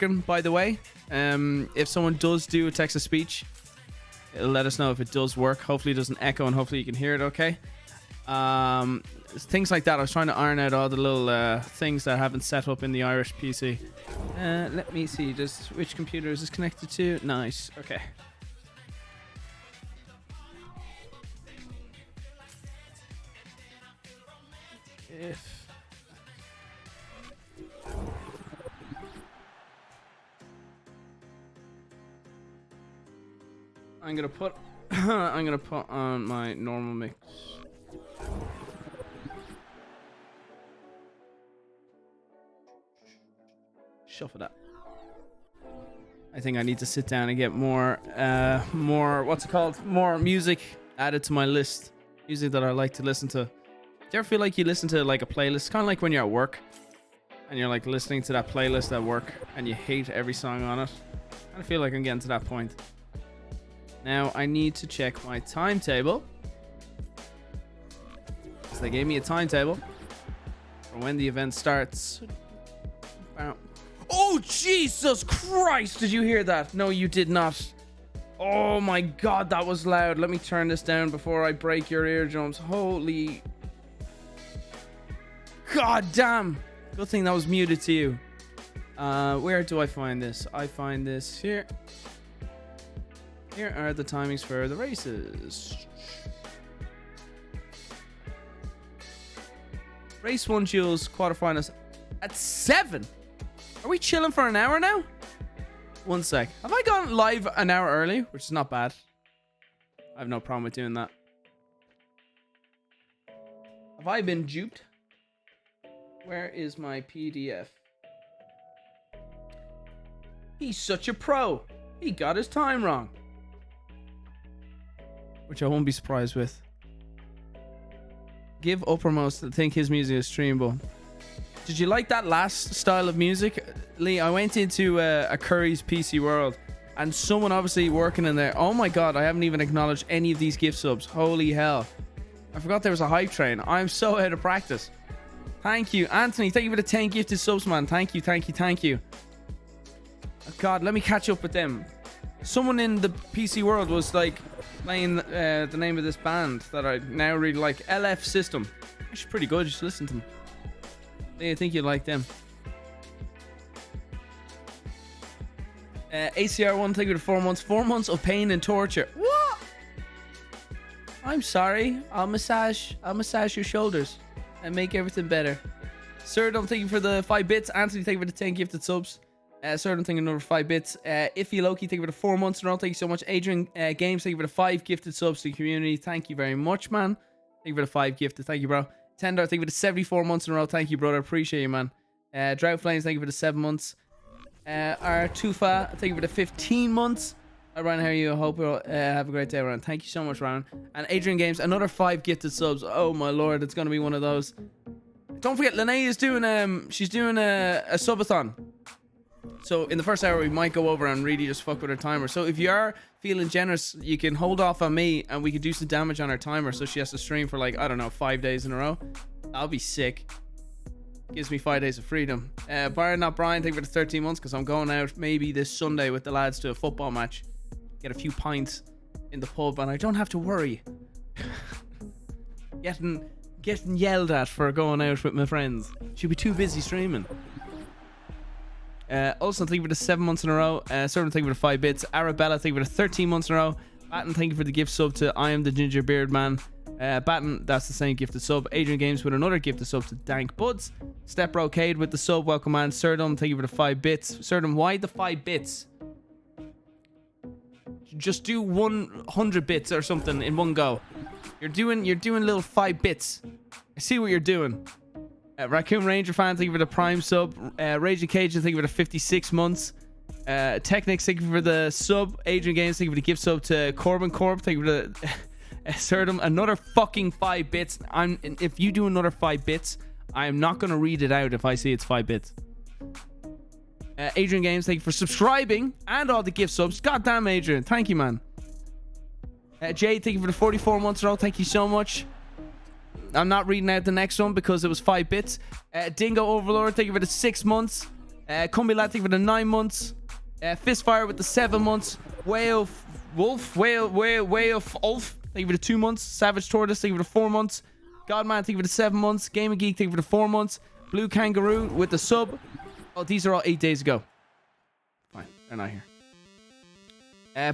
working, by the way. If someone does do a text to speech, it'll let us know if it does work. Hopefully it doesn't echo, and hopefully you can hear it okay. Things like that. I was trying to iron out all the little things that I haven't set up in the Irish PC. Let me see. Just which computer is this connected to? Nice. Okay. If I'm gonna put on my normal mix. Shuffle that. I think I need to sit down and get more what's it called? More music added to my list. Music that I like to listen to. Do you ever feel like you listen to like a playlist? Kind of like when you're at work and you're like listening to that playlist at work and you hate every song on it. I feel like I'm getting to that point. Now I need to check my timetable. So they gave me a timetable for when the event starts. Oh, Jesus Christ! Did you hear that? No, you did not. Oh my God, that was loud. Let me turn this down before I break your eardrums. Holy... God damn! Good thing that was muted to you. Where do I find this? I find this here. Here are the timings for the races. Race 1 Jules quarterfinals at 7. Are we chilling for an hour now? One sec. Have I gone live an hour early? Which is not bad. I have no problem with doing that. Have I been duped? Where is my PDF? He's such a pro. He got his time wrong. Which I won't be surprised with. Give uppermost to think his music is streamable. Did you like that last style of music? Lee, I went into a Curry's PC World and someone obviously working in there. Oh my God, I haven't even acknowledged any of these gift subs. Holy hell. I forgot there was a hype train. I'm so out of practice. Thank you. Anthony, thank you for the 10 gifted subs, man. Thank you, thank you, thank you. Oh God, let me catch up with them. Someone in the PC World was like playing the name of this band that I now really like. LF System. Actually pretty good. Just listen to them. I think you'd like them. ACR1, thank you for 4 months. 4 months of pain and torture. What? I'm sorry. I'll massage your shoulders and make everything better. Sirdom, thank you for the 5 bits. Anthony, thank you for the 10 gifted subs. Sirdom, thank you for another 5 bits. Iffy Loki, thank you for the 4 months in a row. Thank you so much. Adrian Games, thank you for the 5 gifted subs to the community. Thank you very much, man. Thank you for the 5 gifted. Thank you, bro. Tendar, thank you for the 74 months in a row. Thank you, brother. Appreciate you, man. Drought Flames, thank you for the 7 months. Artufa, thank you for the 15 months. Ryan, how are you? I hope you have a great day, Ryan. Thank you so much, Ryan. And Adrian Games, another 5 gifted subs. Oh my lord, it's gonna be one of those. Don't forget, Lene is doing she's doing a subathon. So in the first hour we might go over and really just fuck with her timer. So if you are feeling generous, you can hold off on me and we can do some damage on her timer so she has to stream for like, I don't know, 5 days in a row. That'll be sick. Gives me 5 days of freedom. Byron, not Brian, thank you for the 13 months because I'm going out maybe this Sunday with the lads to a football match. Get a few pints in the pub and I don't have to worry. Getting yelled at for going out with my friends. She'll be too busy streaming. Also, thank you for the 7 months in a row. Servant, thank you for the 5 bits. Arabella, thank you for the 13 months in a row. Batten, thank you for the gift sub to I Am the Ginger Beard Man. Batten, that's the same gifted sub. Adrian Games with another gifted sub to Dank Buds. Step Brocade with the sub. Welcome, man. Serdum, thank you for the 5 bits. Serdum, why the 5 bits? Just do 100 bits or something in one go. You're doing little 5 bits. I see what you're doing. Raccoon Ranger fan, thank you for the Prime sub. Raging Cajun, thank you for the 56 months. Technics, thank you for the sub. Adrian Games, thank you for the gift sub to Corbin Corp. Thank you for the Serdum, another fucking 5 bits. If you do another 5 bits, I am not going to read it out if I see it's 5 bits. Adrian Games, thank you for subscribing and all the gift subs. God damn, Adrian. Thank you, man. Jay, thank you for the 44 months in a row. Thank you so much. I'm not reading out the next one because it was 5 bits. Dingo Overlord, thank you for the 6 months. Cumby Lad, thank you for the 9 months. Fistfire with the 7 months. Whale Wolf, Ulf, thank you for the 2 months. Savage Tortoise, thank you for the 4 months. Godman, thank you for the 7 months. Gaming Geek, thank you for the 4 months. Blue Kangaroo with the sub. Oh, these are all 8 days ago. Fine, they're not here.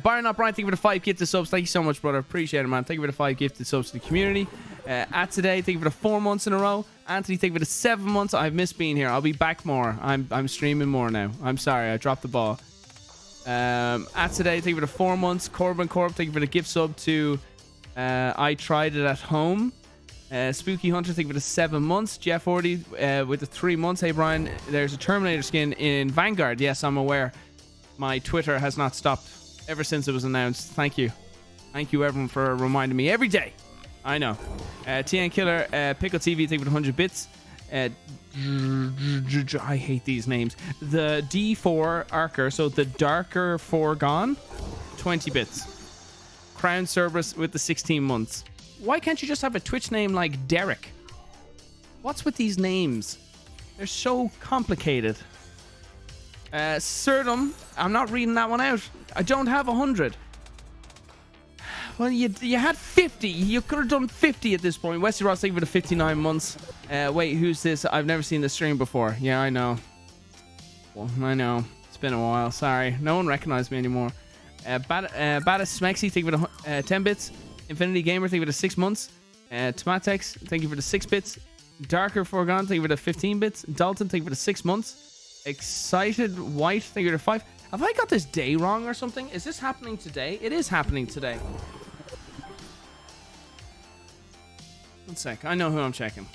Byron O'Brien, thank you for the 5 gifted subs. Thank you so much, brother. Appreciate it, man. Thank you for the 5 gifted subs to the community. At today, thank you for the 4 months in a row. Anthony, thank you for the 7 months. I've missed being here. I'll be back more. I'm streaming more now. I'm sorry, I dropped the ball. At today, thank you for the 4 months. Corbin Corp, thank you for the gift sub to I Tried It At Home. Spooky Hunter, thank you for the 7 months. Jeff Ordy with the 3 months. Hey Brian, there's a Terminator skin in Vanguard. Yes, I'm aware. My Twitter has not stopped ever since it was announced. Thank you everyone for reminding me every day. I know. TN Killer, Pickle TV, thank you for the 100 bits. I hate these names. The D4 Archer, so the Darker Foregone, 20 bits. Crown Cerberus with the 16 months. Why can't you just have a Twitch name like Derek? What's with these names? They're so complicated. Surdom, I'm not reading that one out. I don't have 100. Well, you had 50. You could have done 50 at this point. Wesley Ross, thank you for the 59 months. Wait, who's this? I've never seen this stream before. Yeah, I know. Well, I know. It's been a while. Sorry. No one recognized me anymore. Baddest Smexy, thank you for the 10 bits. Infinity Gamer, thank you for the 6 months. Tomatex, thank you for the 6 bits. Darker Foregone, thank you for the 15 bits. Dalton, thank you for the 6 months. Excited White, thank you for the 5. Have I got this day wrong or something? Is this happening today? It is happening today. 1 sec. I know who I'm checking.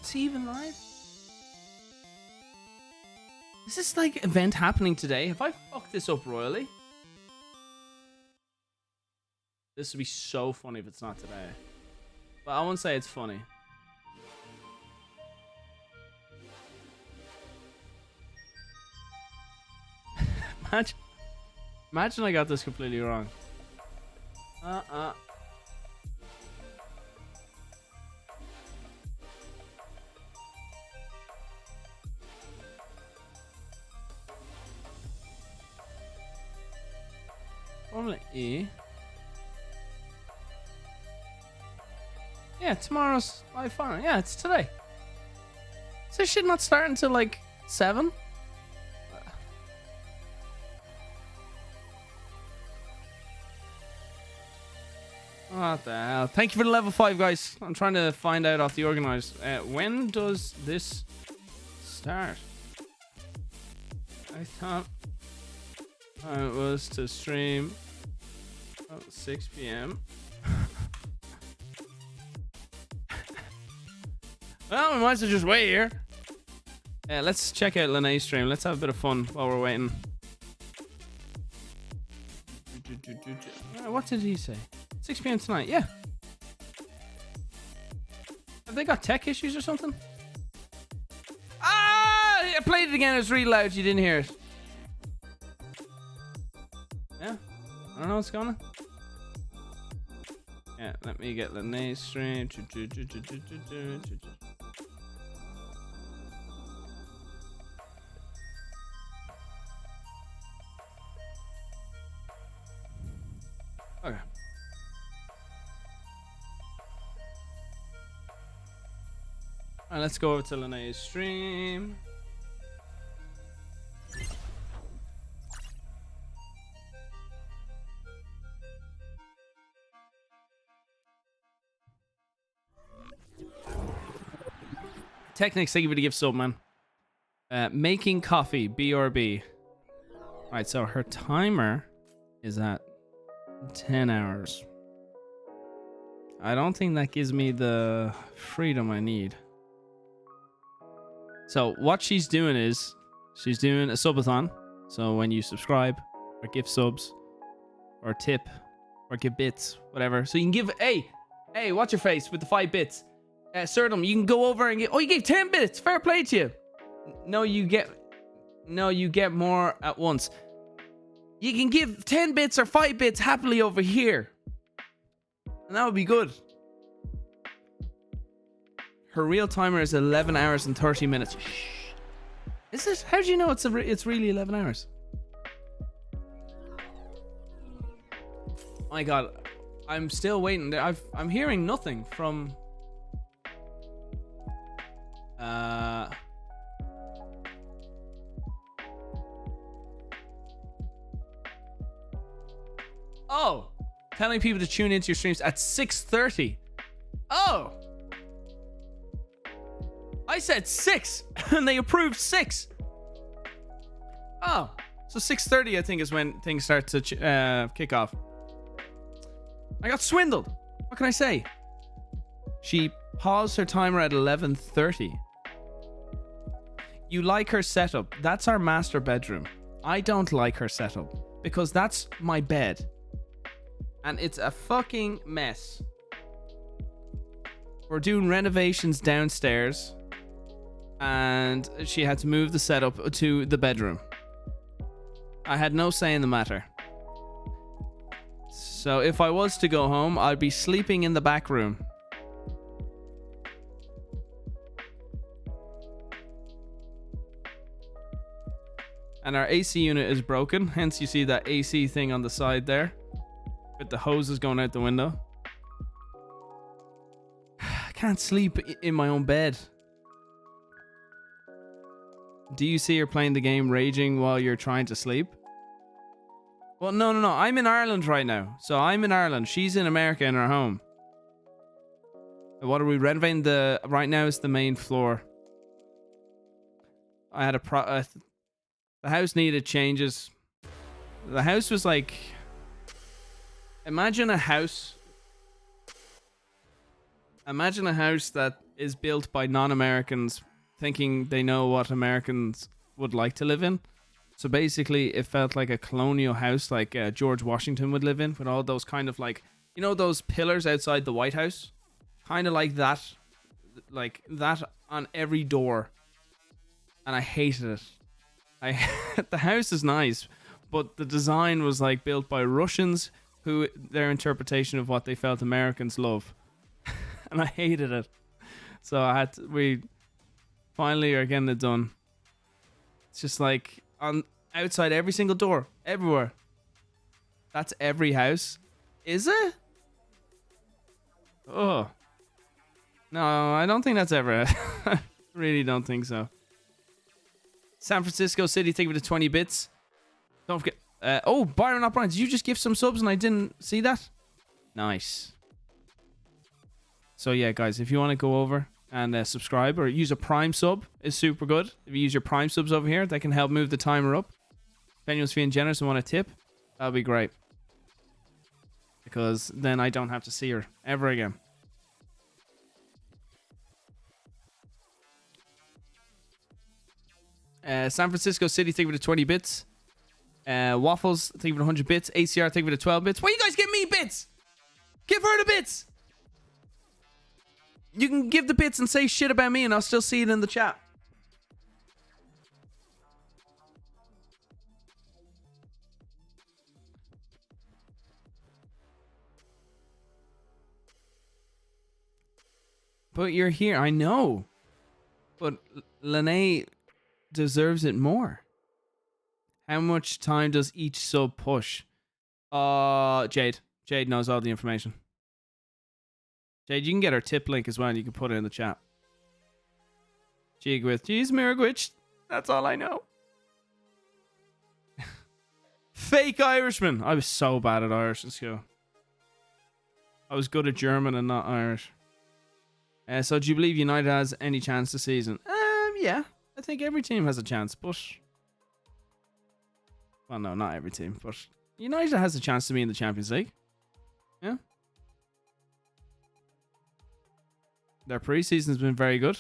Is he even live? Is this like event happening today? Have I fucked this up royally? This would be so funny if it's not today. But I won't say it's funny. Imagine I got this completely wrong. Formula E. Yeah, tomorrow's live fire. Yeah, it's today. Is this shit not starting until like 7? What the hell? Thank you for the level 5, guys. I'm trying to find out off the organized. When does this start? I thought it was to stream at 6 p.m. Well, we might as well just wait here. Let's check out Lene's stream. Let's have a bit of fun while we're waiting. What did he say? 6 p.m. tonight, yeah. Have they got tech issues or something? Ah! I played it again. It was really loud. You didn't hear it. Yeah. I don't know what's going on. Yeah, let me get Lene's stream. Okay. Alright, let's go over to Lene's stream. Technics, thank you for the gift sub, man. Making coffee, BRB. Alright, so her timer is at 10 hours. I don't think that gives me the freedom I need. So what she's doing is she's doing a subathon. So when you subscribe or give subs or tip or give bits, whatever. So you can give, hey, watch your face with the 5 bits. Surdom, you can go over and get, oh, you gave 10 bits. Fair play to you. No, you get more at once. You can give 10 bits or 5 bits happily over here. And that would be good. Her real timer is 11 hours and 30 minutes. Is it? How do you know it's really 11 hours? My God, I'm still waiting. I'm hearing nothing from. Oh, telling people to tune into your streams at 6:30. Oh, I said 6, and they approved 6. Oh, so 6:30 I think is when things start to kick off. I got swindled. What can I say? She paused her timer at 11:30. You like her setup. That's our master bedroom. I don't like her setup because that's my bed. And it's a fucking mess. We're doing renovations downstairs. And she had to move the setup to the bedroom. I had no say in the matter. So if I was to go home, I'd be sleeping in the back room. And our AC unit is broken. Hence you see that AC thing on the side there. With the hoses going out the window. I can't sleep in my own bed. Do you see her playing the game raging while you're trying to sleep? Well, no. I'm in Ireland right now. So I'm in Ireland. She's in America in her home. What are we renovating? Right now is the main floor. I had the house needed changes. The house was like... Imagine a house that is built by non-Americans thinking they know what Americans would like to live in. So basically it felt like a colonial house like George Washington would live in, with all those kind of like, you know, those pillars outside the White House? Kind of like that on every door. And I hated it. The house is nice, but the design was like built by Russians who their interpretation of what they felt Americans love. And I hated it. So we finally are getting it done. It's just like on outside every single door, everywhere. That's every house. Is it? Oh. No, I don't think that's ever. I really don't think so. San Francisco City, thank you for the 20 bits. Don't forget. Oh, Byron O'Brien, did you just give some subs and I didn't see that? Nice. So yeah, guys, if you want to go over and subscribe or use a Prime sub, is super good. If you use your Prime subs over here, that can help move the timer up. If anyone's feeling generous and want a tip, that'll be great. Because then I don't have to see her ever again. San Francisco City, thank you for the 20 bits. Waffles, thank you for the 100 bits. ACR, thank you for the 12 bits. Why you guys give me bits? Give her the bits. You can give the bits and say shit about me and I'll still see it in the chat. But you're here, I know. But Lene deserves it more. How much time does each sub push? Jade. Jade knows all the information. Jade, you can get her tip link as well and you can put it in the chat. Jigwith. Jeez, Miragwitch. That's all I know. Fake Irishman. I was so bad at Irish in school. I was good at German and not Irish. So do you believe United has any chance this season? Yeah. I think every team has a chance, but... Well, no, not every team, but... United has a chance to be in the Champions League. Yeah. Their preseason's been very good.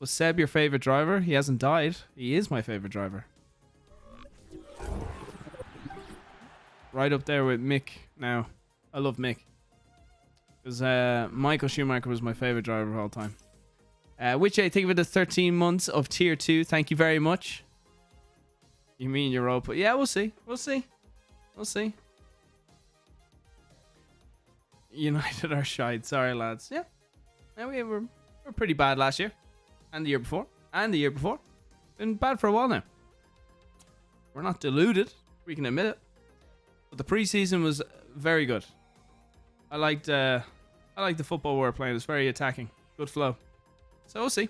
Was Seb your favourite driver? He hasn't died. He is my favourite driver. Right up there with Mick now. I love Mick. Because Michael Schumacher was my favourite driver of all time. Which I think of the 13 months of Tier 2. Thank you very much. You mean Europa? Yeah, we'll see. We'll see. We'll see. United are shite. Sorry, lads. Yeah. Now we're We're pretty bad last year. And the year before. And the year before. Been bad for a while now. We're not deluded. We can admit it. But the preseason was very good. I liked the football we were playing. It was very attacking. Good flow. So we'll see.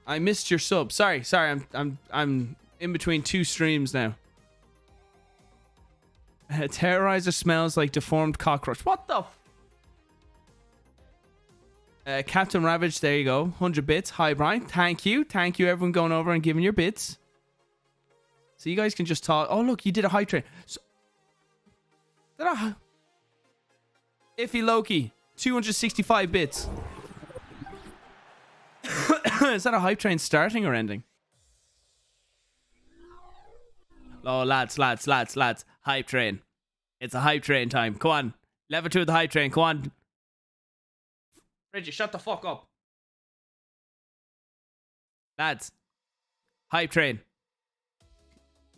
I missed your sub. Sorry. I'm in between two streams now. Terroriser smells like deformed cockroach. What the? Captain Ravage, there you go. 100 bits. Hi, Brian. Thank you. Thank you, everyone going over and giving your bits. So you guys can just talk. Oh, look, you did a hype train. So, Iffy Loki, 265 bits. Is that a hype train starting or ending? Oh, lads. Hype train. It's a hype train time. Come on. Level 2 of the hype train. Come on. Reggie, shut the fuck up. Lads. Hype train.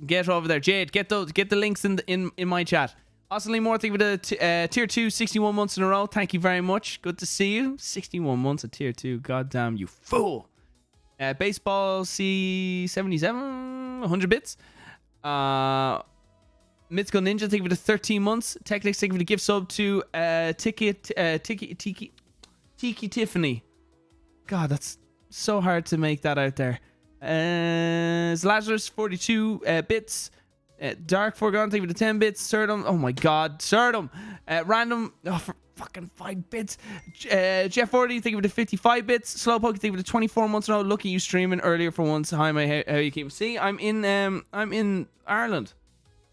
Get over there. Jade, get the links in my chat. Austin Moore, thank you for the tier 2, 61 months in a row. Thank you very much. Good to see you. 61 months at tier 2. Goddamn, you fool. Baseball C77, 100 bits. Mythical Ninja, thank you for the 13 months. Technics, thank you for the gift sub to Tiki Tiffany. God, that's so hard to make that out there. Lazarus, 42 bits. Dark Foregone, thank you for the 10 bits. Surdom, oh my god, Surdom. Random, oh, for fucking 5 bits. Jeff 40, thank you for the 55 bits. Slowpoke, thank you for the 24 months in a row. Look at you streaming earlier for once. Hi, how you keep? See, I'm in Ireland,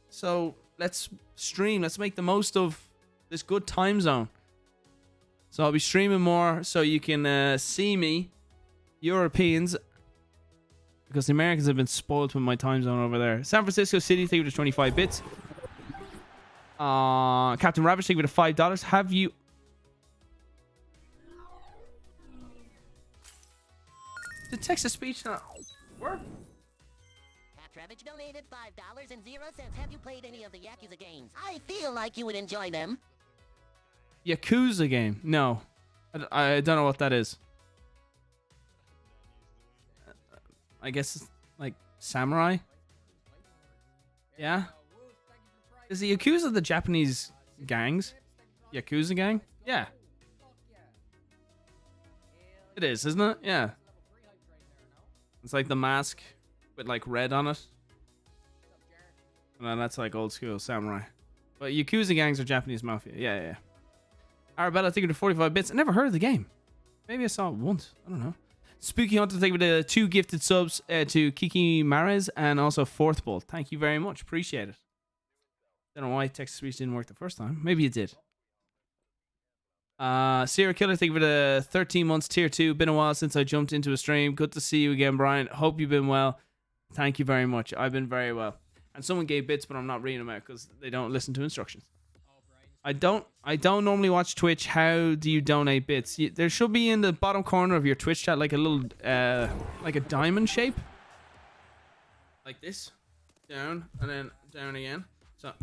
so let's stream. Let's make the most of this good time zone. So I'll be streaming more, so you can see me, Europeans. Because the Americans have been spoiled with my time zone over there. San Francisco City, thank you for the 25 bits. Captain Ravish, thank you for the $5. Have you... Did text-to-speech not work? Captain Ravish donated $5.00. Have you played any of the Yakuza games? I feel like you would enjoy them. Yakuza game? No. I don't know what that is. I guess it's like samurai. Yeah. Is the Yakuza the Japanese gangs? Yakuza gang? Yeah. It is, isn't it? Yeah. It's like the mask with like red on it. And then that's like old school samurai. But Yakuza gangs are Japanese mafia. Yeah. Arabella, thank you for 45 bits. I never heard of the game. Maybe I saw it once. I don't know. Spooky Hunter, thank you for the 2 gifted subs to Kiki Mares and also Fourth Bull. Thank you very much. Appreciate it. Don't know why text-to-speech didn't work the first time. Maybe it did. Serial Killer, thank you for the 13 months tier 2. Been a while since I jumped into a stream. Good to see you again, Brian. Hope you've been well. Thank you very much. I've been very well. And someone gave bits, but I'm not reading them out because they don't listen to instructions. I don't normally watch Twitch. How do you donate bits? There should be in the bottom corner of your Twitch chat like a little like a diamond shape. Like this. Down and then down again. So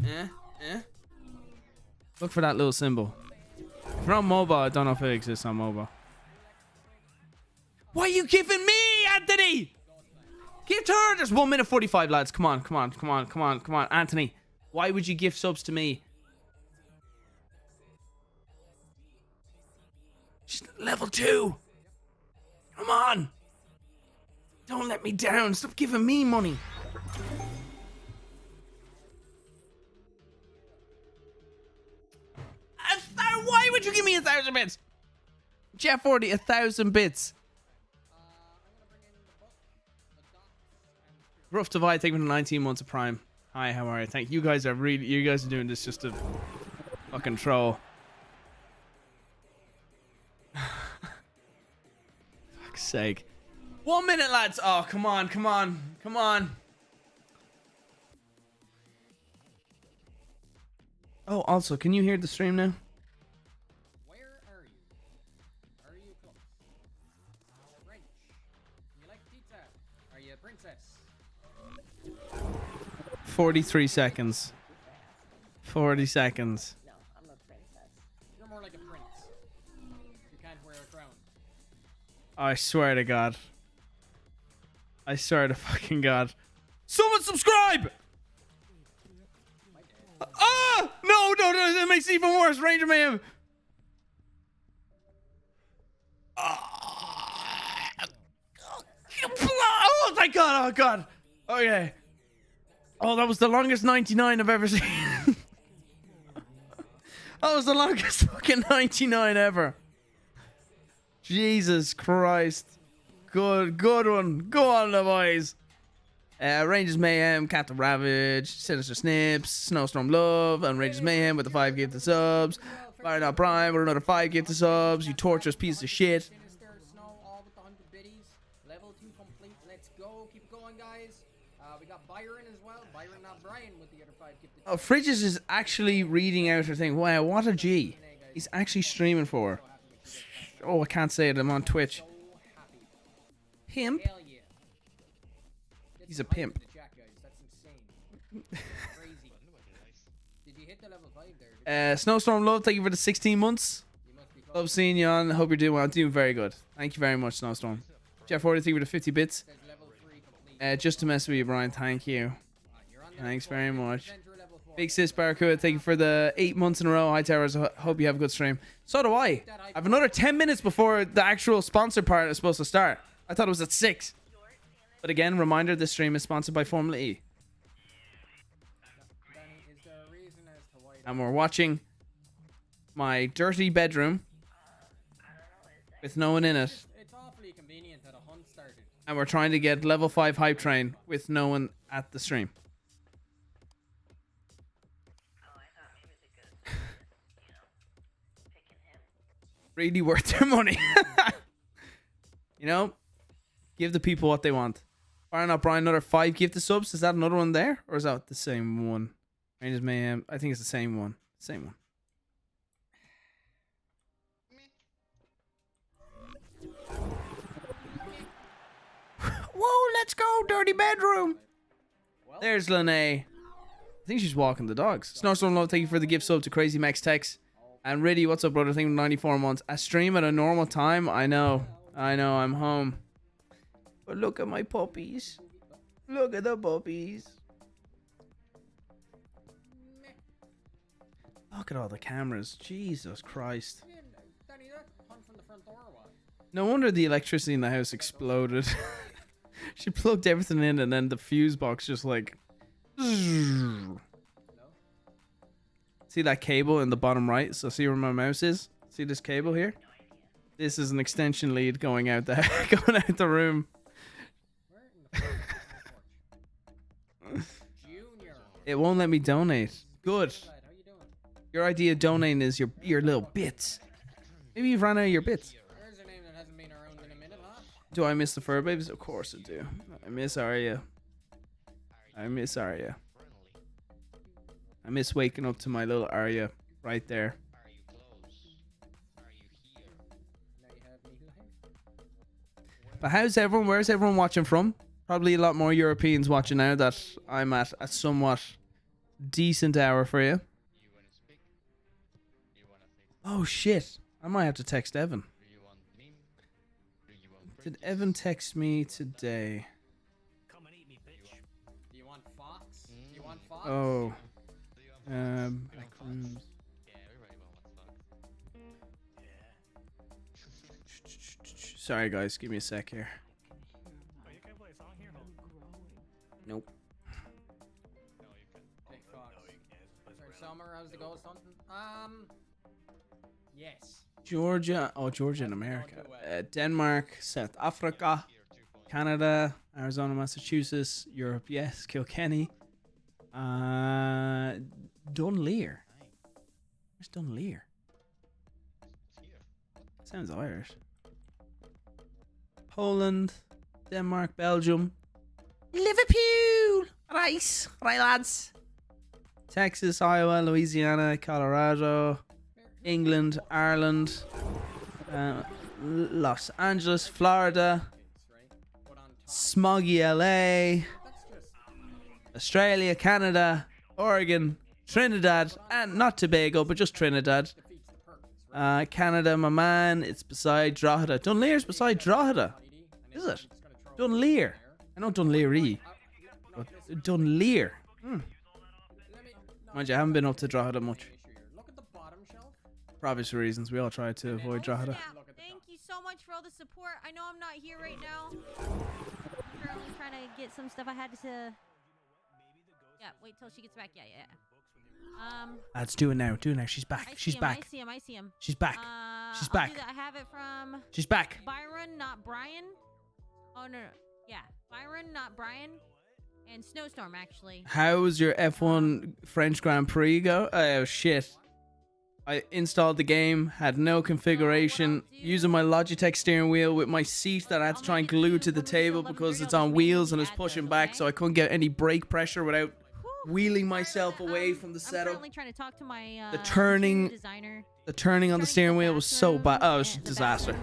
look for that little symbol. If you're on mobile, I don't know if it exists on mobile. Why are you giving me, Anthony? Give to her. There's 1 minute 45, lads. Come on. Anthony, why would you give subs to me? She's level 2. Come on. Don't let me down. Stop giving me money. Why would you give me 1,000 bits? Jeff 40, 1,000 bits. Rough Divide, thank you for 19 months of Prime. Hi, how are you? Thank you. You guys are doing this just to fucking troll. Fuck's sake. 1 minute, lads. Oh, come on. Oh, also, can you hear the stream now? Where are you? Are you close? French. You like pizza? Are you a princess? 43 seconds. 40 seconds. No, I'm a princess. points. You can't wear a crown. I swear to God. I swear to fucking God. Someone subscribe! Ah! No, no, no, that makes it even worse. Ranger Mayhem. Oh, thank God. Oh, God. Okay. Oh, that was the longest 99 I've ever seen. That was the longest fucking 99 ever. Jesus Christ. Good one. Go on, the boys. Rangers Mayhem, Captain Ravage, Sinister Snips, Snowstorm Love, and Rangers Mayhem with the 5 gifted subs. Fire Out Prime with another 5 gifted subs. You torturous piece of shit. Sinister Snow, all with the 100 biddies. Level 2 complete. Let's go. Keep going, guys. We got Byron as well. Byron, not Brian, with the other 5 gifted. Oh, Fridges is actually reading out her thing. Wow, what a G. He's actually streaming for her. Oh, I can't say it. I'm on Twitch. Pimp? Hell yeah. He's a pimp. The chat, guys. That's insane. Crazy. Did you hit the level 5 there? Snowstorm Love, thank you for the 16 months. You must be close. Love seeing you on. Hope you're doing well. Doing very good. Thank you very much, Snowstorm. Jeff 40, thank you for the 50 bits. Says level 3 complete. Just to mess with you, Brian. Thank you. You're on the Thanks level very 4. much. Enter level 4. Big Sis Barracuda, thank you for the 8 months in a row. Hi, Towers. Hope you have a good stream. So do I. I have another 10 minutes before the actual sponsor part is supposed to start. I thought it was at 6. But again, reminder, this stream is sponsored by Formula E. Danny, is there a reason as to why And we're watching my dirty bedroom with no one in it. it's awfully convenient that a hunt started? And we're trying to get level 5 hype train with no one at the stream. Really worth their money. You know, give the people what they want. Fire Out Brian, another 5 gifted subs. Is that another one there? Or is that the same one? Rangers Mayhem. I think it's the same one. Same one. Whoa, let's go, dirty bedroom. There's Lene. I think she's walking the dogs. Snowstorm Love, thank you for the gift sub to Crazy Max Tex. And Riddy, what's up, brother? Thank you for 94 months. A stream at a normal time? I know, I'm home. But look at my puppies. Look at the puppies. Look at all the cameras. Jesus Christ. Danny, that hunt from the front door or what? No wonder the electricity in the house exploded. She plugged everything in and then the fuse box just like... See that cable in the bottom right? So see where my mouse is? See this cable here? This is an extension lead going out the room. Where in the Junior. It won't let me donate. Good. How you doing? Your idea of donating is your little bits. Maybe you've run out of your bits. There's a name that hasn't been around in a minute, huh? Do I miss the fur babies? Of course I do. I miss Arya. I miss Arya. I miss waking up to my little Arya right there. Now you have me here. But where's everyone watching from? Probably a lot more Europeans watching now that I'm at a somewhat decent hour for you. Oh shit. I might have to text Evan. Did Evan text me today? Do you want Fox? Do you want Fox? Oh. Back rooms. Sorry guys, give me a sec here. Nope. Big Fox. Sorry, Summer, how's the ghost hunting? Yes. Georgia. Oh, Georgia in America. Denmark, South Africa, Canada, Arizona, Massachusetts, Europe, yes, Kilkenny. Dunleer. Where's Dunleer? Sounds Irish. Poland, Denmark, Belgium, Liverpool. Right, lads. Texas, Iowa, Louisiana, Colorado, England, Ireland, Los Angeles, Florida, smoggy LA, Australia, Canada, Oregon, Trinidad, and not Tobago, but just Trinidad. Canada, my man. It's beside Drogheda. Dunleer's beside Drogheda. Is it? Dunleer. I know Dunleary. But Dunleer. Mind you, I haven't been up to Drogheda much. Look at the bottom shelf. For obvious reasons, we all try to avoid Drogheda. Yeah, thank you so much for all the support. I know I'm not here right now. I'm currently trying to get some stuff. I had to. Yeah, wait till she gets back. Yeah. Let's do it now. Do it now. She's back. She's back. I see him. She's back. She's I'll back. do that. I have it from She's back. Byron, not Brian. Oh no. Yeah, Byron, not Brian. And Snowstorm, actually. How was your F1 French Grand Prix go? Oh shit. I installed the game, had no configuration, using my Logitech steering wheel with my seat that I had to try and glue to the table because it's on wheels and it's pushing back, so I couldn't get any brake pressure without wheeling myself away from the I'm setup. currently trying to talk to my The turning designer. The turning on the steering wheel was so bad. Oh, it was a disaster.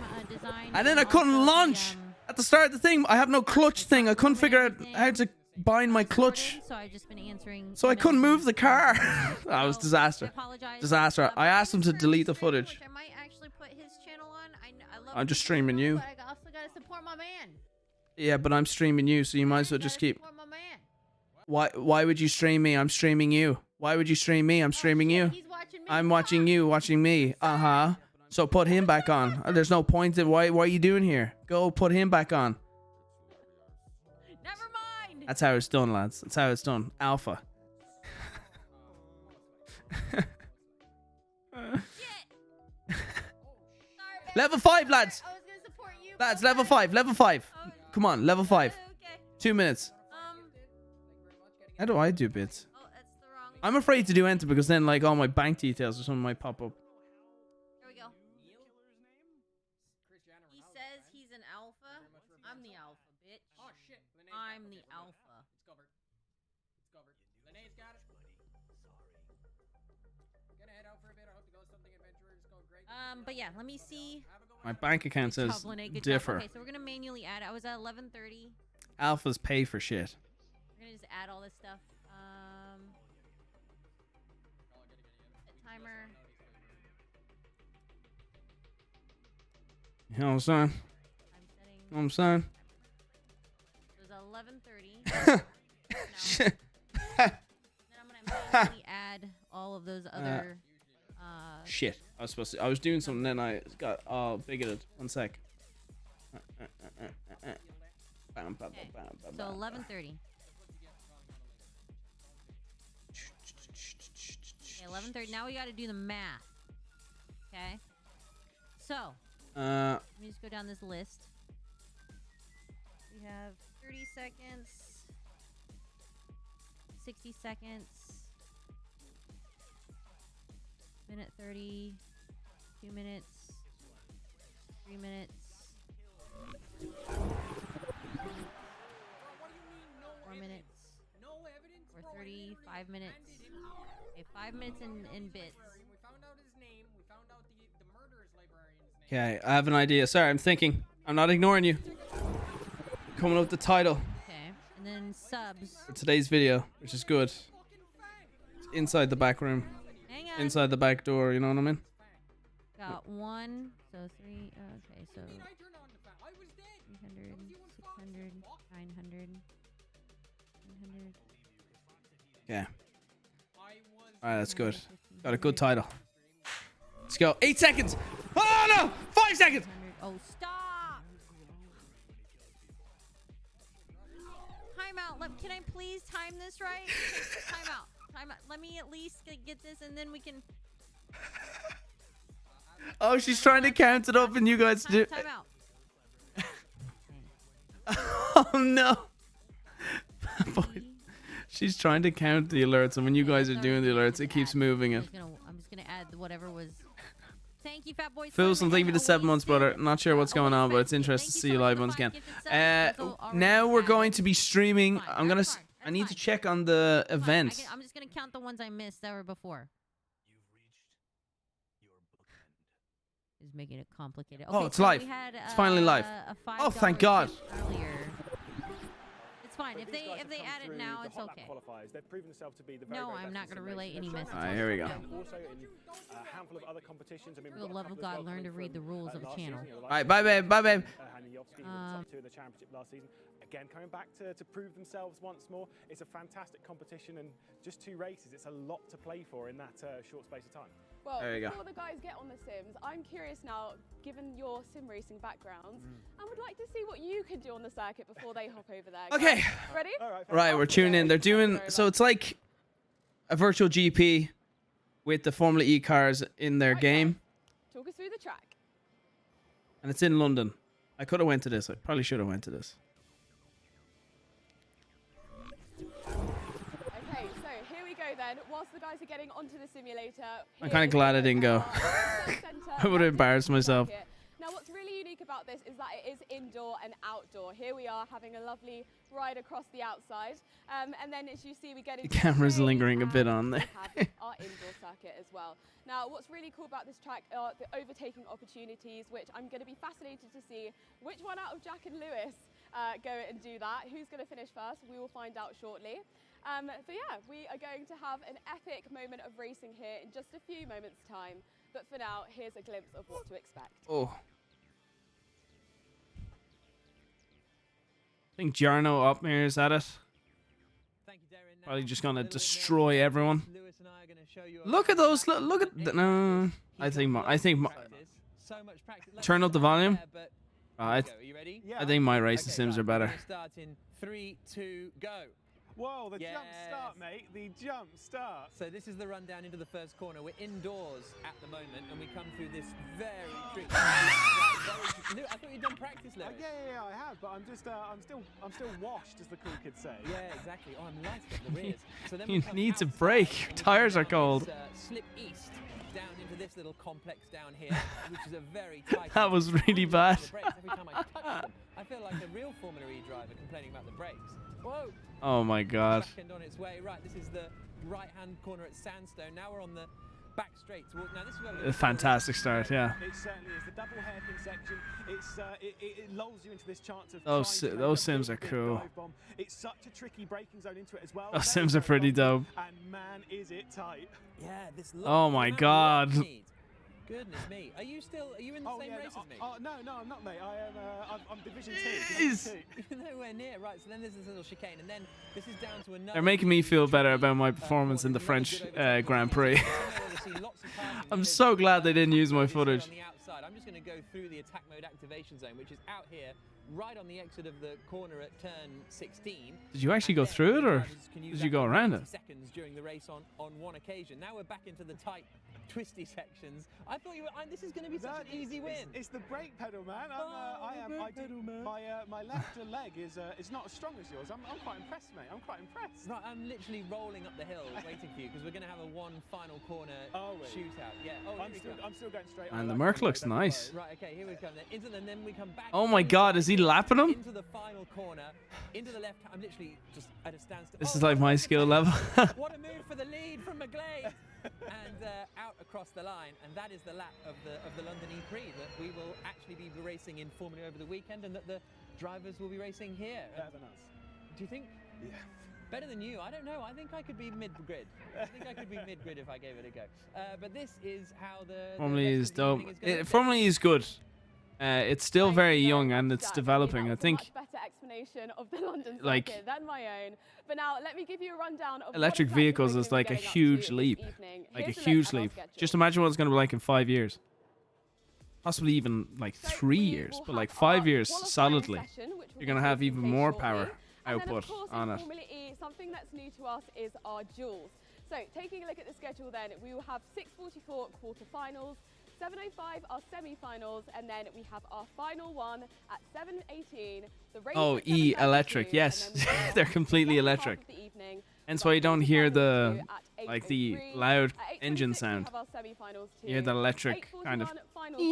And then I couldn't launch at the start of the thing. I have no clutch thing. I couldn't figure out how to bind my clutch. So I've just been answering. So I couldn't move the car. That was disaster. I apologize. Disaster. I asked him to delete the footage. I might actually put his channel on. I love I'm just streaming you. But I also gotta support my man. Yeah, but I'm streaming you, so you might as well just keep. Support my man. Why would you stream me? I'm streaming you. Why would you stream me? I'm streaming you. He's watching me. I'm watching you, watching me. Uh-huh. So put him back on. There's no point in why are you doing here? Go put him back on. Never mind. That's how it's done, lads. That's how it's done. Alpha. Level 5, lads. I was gonna support you. Lads, level 5. Level 5. Come on, level 5. Okay. 2 minutes. How do I do bits? Oh, that's the wrong. I'm afraid to do enter because then like all my bank details or something might pop up. There we go. He says he's an alpha. I'm the alpha, bitch. Oh shit. I'm the alpha. It's covered. It's covered. Lene's got it. Gonna head out for a bit. I hope to go something adventurous. Go great. But yeah, let me see. My bank account Good says job, Lene, good job. differ. Okay, so we're gonna manually add. I was at 11:30. Alphas pay for shit. We're gonna just add all this stuff. Set timer. You know what I'm saying? I'm setting. You know what I'm saying? It was 11:30. Shit. Then I'm gonna manually add all of those other. Shit. I was doing something then I got all bigoted. 1 sec. Bam, bam, bam, Okay. bam, bam, So bam. 11:30. Okay, 11:30. Now we got to do the math. Okay. So let me just go down this list. We have 30 seconds, 60 seconds, minute 30, 2 minutes, 3 minutes, 4 minutes, No evidence. or 35 minutes. Okay, 5 minutes in bits. We found out his name. We found out the murderer's librarian's name. Okay, I have an idea. Sorry, I'm thinking. I'm not ignoring you. Coming up with the title Okay, and then subs. for today's video, which is good. It's inside the back room. Hang on. Inside the back door, you know what I mean? Got 1, so 3. Okay, so I turned on the fan. I was dead. 300, 600, 900, 900. Yeah. I was. Alright, that's good. Got a good title. Let's go. 8 seconds. Oh no! 5 seconds! 100. Oh, stop! Time out. Can I please time this right? Time out. Time out. Let me at least get this, and then we can. Oh, she's trying to count it up and you guys do. Time out. Oh no. She's trying to count the alerts, and when you guys are doing the alerts, it keeps moving it. I'm just gonna add whatever was. Thank you, Fat Boy. Philson, thank you for the 7 months, brother. Not sure what's going on, but it's interesting to see you live once again. Now we're going to be streaming. I need to check on the events. I'm just gonna count the ones I missed that were before. Is making it complicated. Oh, Okay, it's so live. we had, It's finally live. a Oh, thank $5 God. tip earlier. It's fine. But If these they guys if have they come add it through now, the it's hot lap okay. qualifiers. They've proven themselves to be the very, No, very I'm best not in gonna sim relay racing. any They've shown messages. that Alright, here we go. and also in a handful of other competitions. I mean, For we've the got a love of couple as God, well learn to coming read the from, rules of the last channel. season, you know, Alright, bye, babe. Bye, babe. Hani Yovski, who was top 2 in the championship last season. Again, coming back to prove themselves once more. It's a fantastic competition, and just 2 races. It's a lot to play for in that short space of time. Well, There you go. before the guys get on the sims, I'm curious now, given your sim racing backgrounds, I would like to see what you can do on the circuit before they hop over there. Okay. Guys, ready? All right, Right, we're tuning in. They're doing so. It's like a virtual GP with the Formula E cars in their Right, game, guys, talk us through the track. and it's in London. I could have went to this. I probably should have went to this. Okay, so here we go then. Whilst the guys are getting onto the simulator, I'm here kinda is glad I the didn't go. centre I would have of embarrassed the myself. circuit. Now, what's really unique about this is that it is indoor and outdoor. Here we are having a lovely ride across the outside, and then as you see, we get into The camera's trains lingering a bit and on we there. have our indoor circuit as well. Now, what's really cool about this track are the overtaking opportunities, which I'm going to be fascinated to see which one out of Jack and Lewis go and do that. Who's going to finish first? We will find out shortly. But yeah, we are going to have an epic moment of racing here in just a few moments' time. But for now, here's a glimpse of what to expect. Oh. I think Jarno up here is at it. Probably just gonna destroy everyone. Look at those! Look at no. I think turn up the volume. I think my racing sims are better. Start in 3, 2, go. Whoa, the jump Yes. start, mate. The jump start. So this is the rundown into the first corner. We're indoors at the moment, and we come through this very tricky. I thought you'd done practice, Lewis. Yeah, I have, but I'm still washed, as the cool kids say. Yeah, exactly. Oh, I'm light at the rears. So then You we come need to outside break. and we come Tires are down cold. this, slip east down into this little complex down here, which is a very tight. That was really I'm bad. the brakes every time I touch them. I feel like a real Formula E driver complaining about the brakes. Whoa. Oh my god. Back end on its way. Right, this is the right-hand corner at Sandstone. Now we're on the back straight towards. Now this is where we're A fantastic start, yeah. It certainly is. The double hairpin section. It lulls you into this chance of. Those trying to those make a sims are big cool. dive bomb. It's such a tricky braking zone into it as well. Those Very, sims are very pretty bumpy, dope. And man, is it tight. Yeah, this. Oh my god. Goodness me. Are you in the same race as me? No, I'm not, mate. I'm Division 2. Jeez. You're nowhere near. Right, so then there's this little chicane, and then this is down to another. They're making me feel better about my performance in the French Grand Prix. I'm so glad they didn't use my footage. On the outside, I'm just going to go through the attack mode activation zone, which is out here, right on the exit of the corner at turn 16. Did you actually go through it, or did you go around it? Seconds during the race on one occasion. Now we're back into the tight, twisty sections. I thought you were. This is going to be such an easy win. It's the brake pedal, man. My left leg is not as strong as yours. I'm quite impressed, mate. I'm quite impressed. Right, I'm literally rolling up the hill waiting for you because we're going to have a one final corner shootout. Yeah. Oh, I'm still going straight. And the Merc looks nice. Right. Okay. Here we come. Then we come back. Oh my god, is he lapping him? Into the final corner, into the left. I'm literally just at a standstill. This is like my skill level. What a move for the lead from McGlade. And out across the line, and that is the lap of the London E-Prix that we will actually be racing in Formula over the weekend, and that the drivers will be racing here. Better than us. Do you think? Yeah. Better than you? I don't know. I think I could be mid-grid. I think I could be mid-grid if I gave it a go. But this is how the Formula E is rest of the dope. evening is gonna look. Formula E is good. It's still very young and it's Jack. developing. I That was a think much better explanation of the London like, circuit than my own. But now let me give you a rundown of electric what exactly vehicles we're is gonna like be a getting up huge to leap. this evening. Like a Here's the huge look at our leap. schedule. Just imagine what it's going to be like in 5 years. Possibly even like So 3 we years, will but like have 5 our years qualifying solidly. session, which will You're going to be have taking even place more shortly. power And then, output of course, on in it. Formula E, something that's new to us is our duels. So taking a look at the schedule then, we will have 6:44 quarterfinals, 7:05 our semi-finals, and then we have our final one at 7:18. The race Oh, at E 7:32, electric, and yes. then we have They're our completely second half electric. of the evening. Hence We've why got you don't hear the quarterfinals like at the 8:03. loud At 8:26 engine we sound. have our semi-finals too. You hear the electric kind of 8:41 final two,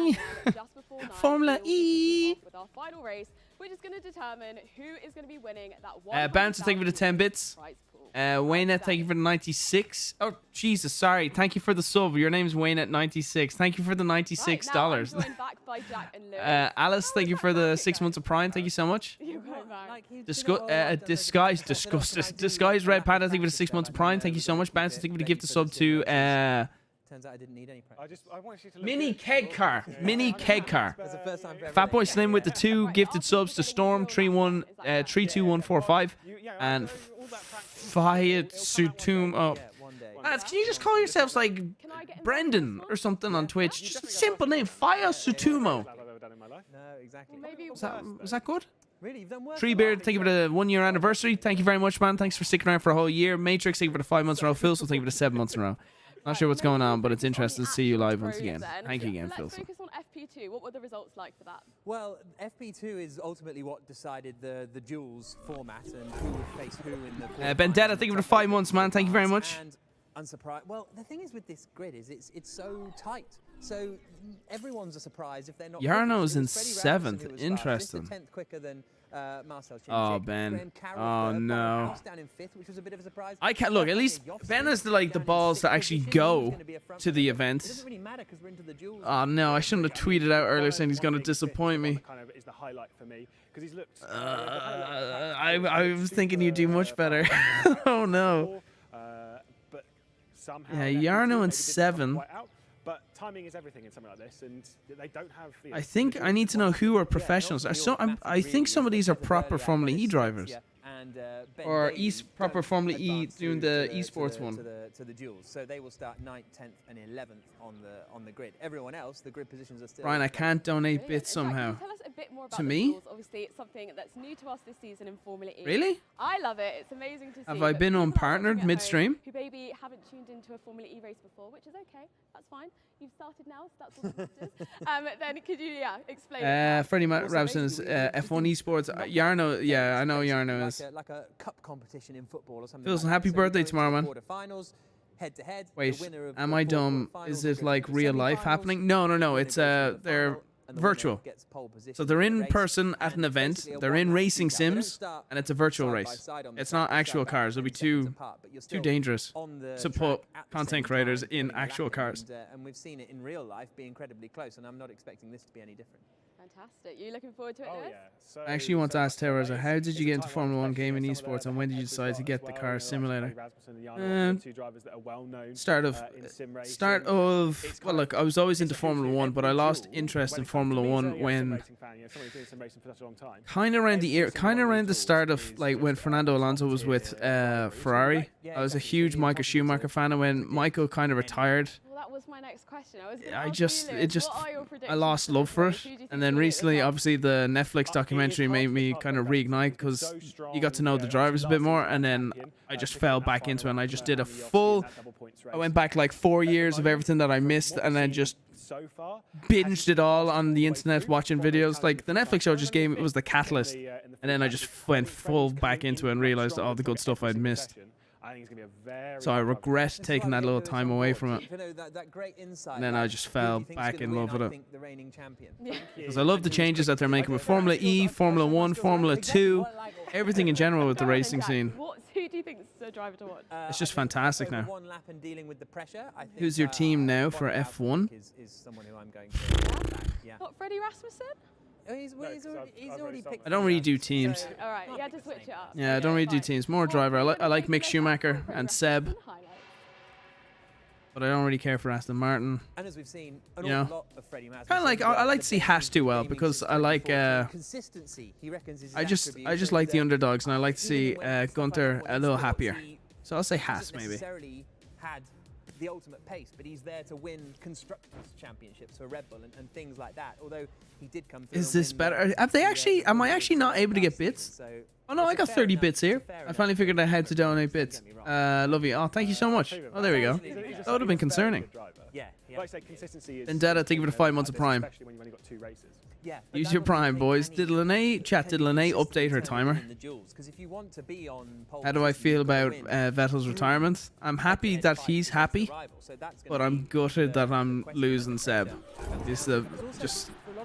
and then just before 9 Formula E. With our final race, which is going to determine who is going to be winning that Bouncer, thank you for the 10 bits. prize pool. Waynet, thank you for the 96. Oh, Jesus, sorry. Thank you for the sub. Your name's Waynet96. Thank you for the $96. Right, now I'm joined back by Jack and Lewis. Alice, thank you for the 6 months of Prime. Thank you so much. You're going back. Disguise Red Panda, thank you for the 6 months of Prime. Thank you so much. Bouncer, thank you for the gift of sub to Turns out I didn't need any practice. I want you to look Mini good. Keg Car. Mini Keg Car. That's the first time for Fatboy everybody. Slim with the 2 gifted subs to Storm 32145 and Fiat Sutum. Oh, Yeah, one day. lads, can you just call yourselves like Can I get Brendan or something on Twitch? Just a simple name, Fiat Sutumo. I've ever done in my life. No, exactly. Maybe Was that good? Really, you've done worse. Treebeard, thank you for the 1 year anniversary. Thank you very much, man. Thanks for sticking around for a whole year. Matrix, thank you for the 5 months in a row. Phil, so thank you for the 7 months in a row. Not sure what's going on, but it's interesting to see you live once again. Thank you again, Phil. Let's focus on FP2. What were the results like for that? Well, FP2 is ultimately what decided the duels format and who would face who in the Vendetta, thank you for the 5 months, man. Thank you very much. And unsurprised. Well, the thing is with this grid is it's so tight. So everyone's a surprise if they're not. Yarno's It in was Freddie 7th. Robinson who was Interesting. fastest, a 10th quicker than Marcel Oh, Cimcik. Ben. Graham Carroll Oh, third, no. Bowen House down in 5th, which was a bit of a surprise. I can't look. At least Ben has the balls to actually go to the It event. doesn't really matter because we're into the duels. Oh no, I shouldn't have tweeted out earlier saying he's going to disappoint me. Kind of is the highlight for me because he's looked. I was thinking you'd do much better. Oh no. But somehow Yeah, their Yarno in maybe didn't come 7. quite out. But timing is everything in something like this, and they don't have. I think I need to know who are professionals. I think some of these are proper Formula E drivers. Or proper Formula E doing the esports one. To the duels, so they will start 9th, 10th, and 11th on the grid. Everyone else, the grid positions are still. Ryan, I can't donate Brilliant. bits In fact, somehow. Can you tell us a bit more about To the me? duels? Obviously, it's something that's new to us this season in Formula E. Really? I love it. It's amazing to see. Have I but been people unpartnered watching at home midstream? Who maybe haven't tuned into a Formula E race before, which is okay. That's fine. You've started now, so that's all that matters. Then could you, explain? Freddie Robson's F1 esports. Yarno, yeah, I know Yarno is. Like a cup competition in football or something. Wilson, like happy that. So we birthday go tomorrow, into man. quarterfinals, head to head. Wait, The winner of am the I four dumb? quarterfinals Is will it go like to real life semi-finals. happening? No, The winner it's goes to the they're final, and the winner virtual. gets pole position So they're the in race. person at an And event. basically a They're in one-lap racing shootout. They don't sims, start and it's a virtual side by race. side on the It's track, not they actual start cars. It'll be 10 seconds too apart, but you're too still dangerous on the to track put at the content same creators time, in winning a actual lap, cars. and we've seen it in real life be incredibly close, and I'm not expecting this to be any different. Fantastic. You looking forward to it, Oh Lewis? yeah. So, I actually want to ask Terroriser, how did it's you a get into tight Formula 1 competition. gaming Some of esports, the and when did you heads decide we've to got get as the well, car like simulator? Freddie Rasmussen and Yarno, two drivers that are well known. Start of in sim racing. start of It's well, kind look, of- I was always it's into a Formula hugely 1, but I every lost duel interest when in it comes to Formula me as 1 a sim when racing fan, someone who's doing sim racing for such a long time. kind of around the Every single kind of one of around the those start duels of is like when just Fernando a Alonso was top with tier rivalry. Ferrari. Yeah, I was a exactly. huge So Michael impossible to Schumacher fan, and when Michael kind of retired, Well, that was my next question. I was gonna I ask just you, it Lewis, just what are your I predictions lost for love this for race? it. Who do you think And will then win at the recently, top? obviously, the Netflix documentary made me kind of reignite because you got to know the drivers a bit more, and then I just fell back into it, and I just did a full. I went back like 4 years of everything that I missed, and then just so far binged it all on the internet watching videos. Like the Netflix show just gave me, it was the catalyst, and then I just went full back into it and realized all the good stuff I'd missed. I think it's gonna be a very So I regret taking that little time away from it. You know, that great insight, And then I like, just who do fell you think's back gonna in win? love with I it. think the reigning champion. Because I love the changes that they're making with Formula E, Formula 1, Formula 2, everything in general with the Go on then, racing Jack. scene. Who do you think's the driver to watch? It's just I think fantastic over now. one lap and dealing with the pressure, I think, Who's your team now for Bonner F1? Is someone who I'm going to back. Yeah. What, Freddie Rasmussen? Oh, he's already picked. I don't really do teams. So- All right, you had to switch it up. Yeah, I don't really do teams. More driver. I like Mick Schumacher and Seb, but I don't really care for Aston Martin. And as we've seen, an You know, awful lot of Freddie Rasmussen. Kinda like- I like to see Haas do well because I like, consistency. He reckons is his I just attribute, like the and, underdogs, and I like to see even when stuff Gunther hasn't a went little his way, happier. he So I'll say hasn't Haas maybe. necessarily had the ultimate pace, but he's there to win constructors championships for Red Bull and things like that. Although he did come through. Is and this win better? the- Have they the, actually? Am I Formula actually not E able to get last season, bits? so Oh no, I it's a got fair 30 enough- bits here. it's a fair I enough finally figured out how to donate bits. Don't get me wrong. Love you. Oh, thank you so much. Oh, there we go. That would have been concerning. Yeah, yeah. Like I say, consistency is. Vendetta, thank you for the 5 months of Prime. Especially when you've only got two races. Yeah, but Use that your doesn't Prime, take boys. any Did Lene chat? Did Lene update her consistency timer? in the duels, 'cause if you want to be on pole How do I position, feel you've gotta about win. Vettel's retirement? I'm happy Head-to-head that fight he's against happy, the rival, so that's gonna but I'm be gutted the that I'm question losing mark Seb. right there. This is There's also just a lot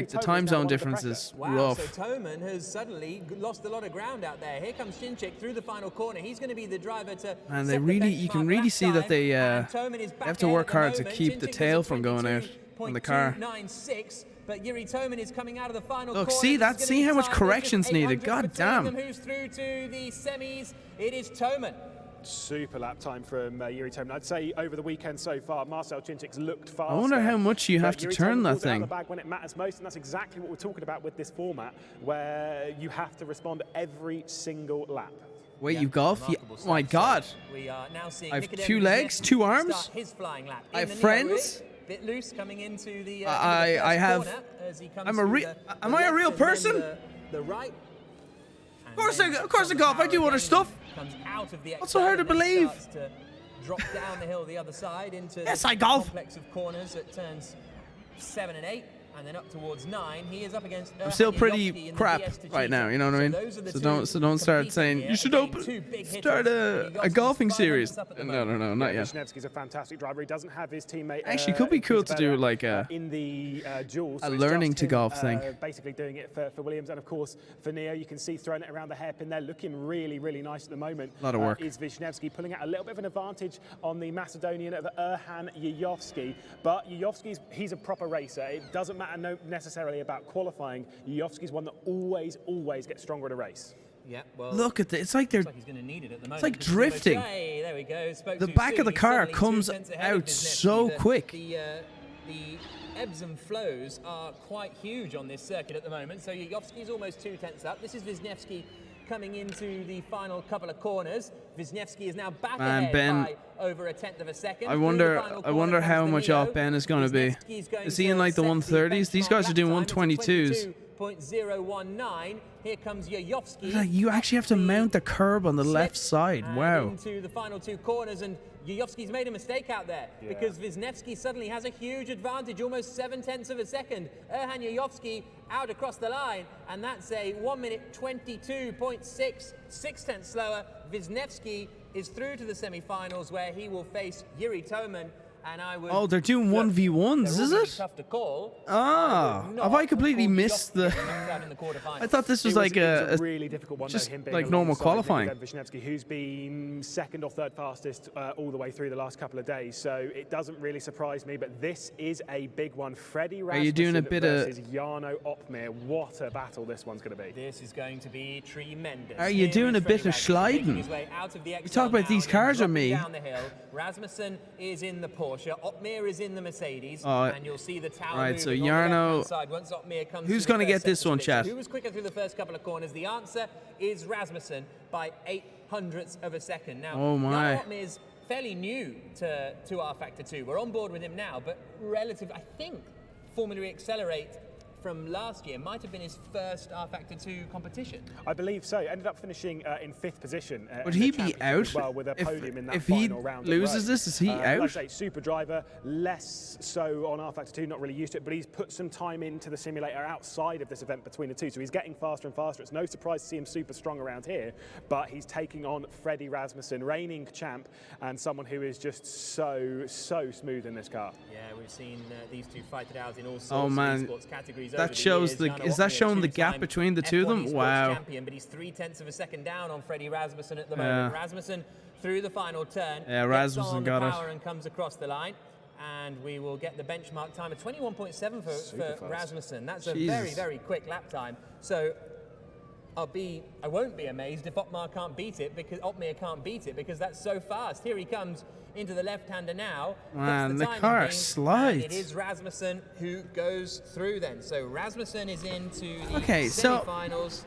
Like, the Toman time is now zone under the difference pressure. is Wow, rough. so Toman has suddenly lost a lot of ground out there. Here comes Shinchik through the final corner. He's going to be the driver to And set they the really, you can benchmark really lap see that time, they and Toman is back have to ahead work at the hard to moment. keep the Chinchik tail has a from going out on the car. 22.296, but Yuri Toman is coming out of the final Look, corner. see This that? is gonna See be how much tight. There's corrections just needed. 800 God between damn. them. Who's through to the semis? It is Toman. Super lap time from Yuri Toman. I'd say over the weekend so far, Marcel Chinchik's looked faster. I wonder how much you have but to Yuri turn Toman that pulls it out of thing. the bag when it matters most, and that's exactly what we're talking about with this format, where you have to respond every single lap. Wait, Yeah, you golf? Yeah. remarkable Oh my stuff. God. So we are now seeing I have Nikodem 2 legs, Wisniewski 2 arms. start his flying lap I in have the friends. Bit loose coming into the. I have. I'm a real. Am I a real person? The right. Of course I golf. I do other stuff. What's so hard to believe? To drop down the hill the other side into Yes, the I golf. complex of corners at turns 7 and 8. And then up towards 9, he is up against. I'm still pretty crap right now, you know what I mean? So don't start saying you should start a golfing series. No, not yet. Wisniewski's a fantastic driver. He doesn't have his teammate. Actually, could be cool to do like a in the duel. a learning to golf thing. Basically doing it for Williams, and of course for Neo, you can see throwing it around the hairpin there, looking really nice at the moment. A lot of work. Is Wisniewski pulling out a little bit of an advantage on the Macedonian of Erhan Yuyovski, but he's a proper racer. It doesn't matter necessarily about qualifying. Yuyovski's one that always gets stronger at a race. Yeah, well, Look at this. It's like they're. looks like he's gonna need it at the moment. like This is almost- drifting. Hey, there we go. Spoke The too back of soon. the He's car suddenly 2 comes tenths ahead of out Wisniewski. so The- quick. The ebbs and flows are quite huge on this circuit at the moment. So Yuyovski's almost 2 tenths up. This is Wisniewski coming into the final couple of corners. Wisniewski is now back ahead Ben, by over a tenth of a second. I Through wonder. the final I corner wonder how comes much Neo. off Ben is going to be. Wisniewski's going Is he in to like the set 130s? These benchmark guys are lap doing time. It's 122s. 22.019. Here comes Yuyovski. Like, you actually have to mount the curb on the left side. And Wow. into the final 2 corners, and Yuyovski's made a mistake out there because Wisniewski suddenly has a huge advantage, almost 7 tenths of a second. Erhan Yuyovski out across the line, and that's a 1 minute 22.6, 6 tenths slower. Wisniewski is through to the semi-finals where he will face Yuri Toman. And I would, Oh, they're doing look, 1v1s, they're is all gonna it? be tough to call. Ah, would have not I completely call missed Yuyovski the? out in the quarterfinals. I thought this was It like a a really difficult one, just though, him being like normal alongside qualifying. Nikodem Wisniewski, who's been 2nd or 3rd fastest all the way through the last couple of days. So it doesn't really surprise me, but this is a big one. Freddie Rasmussen you doing a bit of- versus Jarno Opmeer. What a battle this one's going to be. This is going to be tremendous. Are you Here doing is a bit Freddie of Rasmussen sliding? making his way out of the You talk about XL these now cars and or me? dropping down the hill. Rasmussen is in the Porsche. Opmeer is in the Mercedes. Oh, and you'll see the tower right, so moving on the Yarno- left-hand side once Opmeer comes Who's to the gonna first get this sector one, split. chat? So who was quicker through the first couple of corners? The answer is Rasmussen by 0.08 of a second. Now, Oh, my. Jarno Opmeer is fairly new to R Factor 2. We're on board with him now, but relative, I think, Formula E Accelerate from last year might have been his first R Factor 2 competition. I believe so. Ended up finishing in 5th position. Would in the he be championship out as well, with a podium in that if he final round. loses this? Is he Like out? I say, super driver, less so on R Factor 2, not really used to it, but he's put some time into the simulator outside of this event between the two, so he's getting faster and faster. It's no surprise to see him super strong around here, but he's taking on Freddie Rasmussen, reigning champ, and someone who is just so smooth in this car. Yeah, we've seen these two fight it out in all sorts Oh, man. of esports categories. That over the shows years. the- Jarno is that Opmeer, showing the gap two-time between the two of them? F1 esports Wow. Champion, but he's 0.3 of a second down on Freddie Rasmussen at the moment. Rasmussen through the final turn. Yeah, gets Rasmussen on got the it. power and comes across the line. And we will get the benchmark time of 21.7 for fast. Rasmussen. That's a Jesus. very quick lap time. So I won't be amazed if Opmeer can't beat it because that's so fast. Here he comes into the left-hander now. Man, Puts the timing car thing, slides. and it is Rasmussen who goes through then. So Rasmussen is into the Okay, so- semi-finals,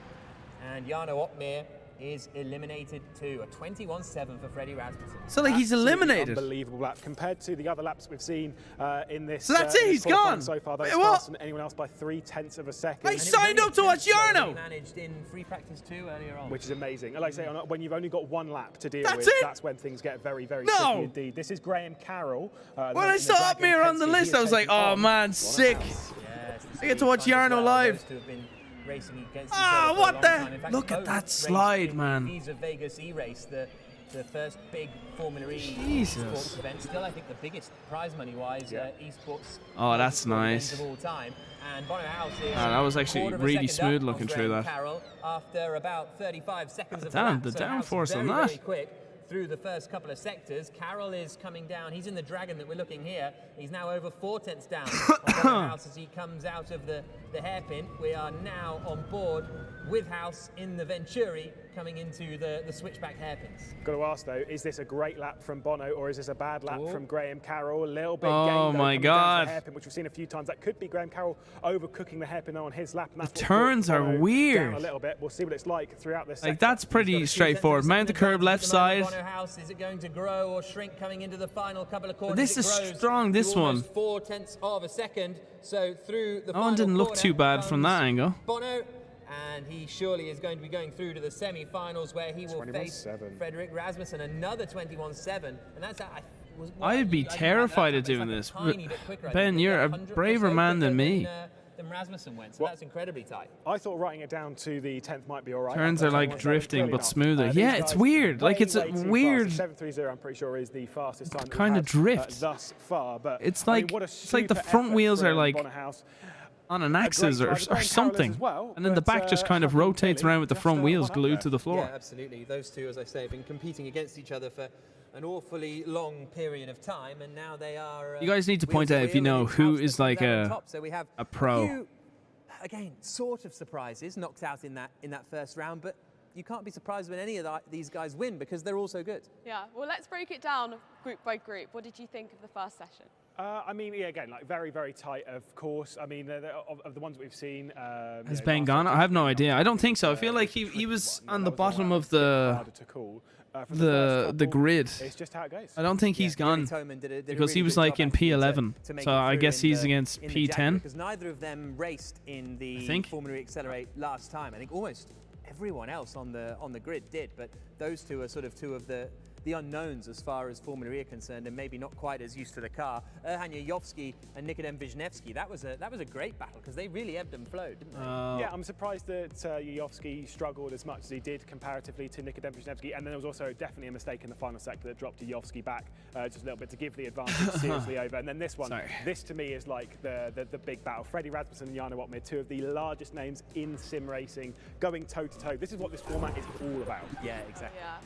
and Jarno Opmeer is eliminated too. A 21.7 for Freddie Rasmussen. So like he's Absolutely eliminated. Unbelievable lap compared to the other laps we've seen in this. So that's it, this he's qualifying gone. So far, though, Wait, it's what? faster than anyone else by 0.3 of a second. I And it was signed only up to watch a tenth slower than Jarno. he managed in free practice 2 earlier on. Which is amazing. And like I say, when you've only got one lap to deal That's with, it? that's when things get very No. tricky indeed. This is Graham Carroll. When I saw Opmeer on the list, I was like, oh man, sick. Yes, I get to watch Jarno live. Racing against Ah, each other for a what long the- time. In fact, look at both that raced slide, in man. the Visa Vegas E-Race, the first big Formula E Jesus. esports event. Still, I think the biggest prize money-wise esports. Oh, that's esports nice. event of all time. And Bono House is that was actually quarter of a really second up smooth on looking through Graham that. Carroll after about 35 seconds of Damn, lap. the So House downforce on very that. quick. through the first couple of sectors. Carroll is coming down. He's in the Dragon that we're looking here. He's now over 4/10 down on House as he comes out of the hairpin. We are now on board with House in the Venturi coming into the switchback hairpins. Got to ask though, is this a great lap from Bono or is this a bad lap from Graham Carroll? A little bit Oh gained, though, my coming down to God. the hairpin, which we've seen a few times. That could be Graham Carroll overcooking the hairpin on his lap. And that's The what turns brought are Bono weird. down a little bit. We'll see what it's like throughout this. Like, sector. that's pretty straightforward. Mount the curb, left side. Bono House, is it going to grow or shrink coming into the final couple of corners? This It is grows strong, to this one. almost 4/10 of a second. So through the That one final didn't look corner too bad from that comes angle. Bono, and he surely is going to be going through to the semi-finals where he will face 21-7. Frederick Rasmussen, another 21-7, and that's I'd be terrified of doing this. Ben, you're a braver man than me. Than Rasmussen went, so that's incredibly tight. I thought writing it down to the 10th might be all right. Turns are like 21-7, drifting, clearly but not. smoother. These Yeah, it's guys weird. Like, way, it's a way too weird- fast. 730, I'm pretty sure, is the fastest time. that we've Kinda had, drift. thus far, but It's I mean, like what a it's like the super front effort wheels are from like Bonner House. on an axis driver. or Graham Carroll is something, as well, and then the but, back just kind of Huffman rotates clearly around with the just, front wheels one up glued there. to the floor. Yeah, absolutely. Those two, as I say, have been competing against each other for an awfully long period of time, and now they are. You guys need to wheel point out wheel, if you and know it's who House that is comes like out on a top. So we have pro. few, again, sort of surprises knocked out in that first round, but you can't be surprised when any of these guys win because they're all so good. Yeah, well, let's break it down group by group. What did you think of the first session? I mean, yeah, again, like very, very tight, of course. I mean, of the ones that we've seen. Has Ben gone? I have no idea. I don't think so. I feel like he was on the bottom of the grid. It's just how it goes. I don't think he's gone Did because a he really was good like job in actually P11. to make So it I through guess in he's the- against in the Jaguar, P10. because neither of them raced in the think. Formula E Accelerate last time. I think almost everyone else on the grid did, but those two are sort of two of the unknowns as far as Formula E are concerned, and maybe not quite as used to the car. Erhan Yayovsky and Nikodem Wisniewski, that was a great battle because they really ebbed and flowed, didn't they? Yeah, I'm surprised that Yayovsky struggled as much as he did comparatively to Nikodem Wisniewski, and then there was also definitely a mistake in the final sector that dropped Yayovsky back just a little bit to give the advantage seriously over. And then this one, this to me is like the big battle. Freddie Rasmussen and Jarno Wotmir, two of the largest names in sim racing, going toe to toe. This is what this format is all about. Yeah, exactly. Yeah,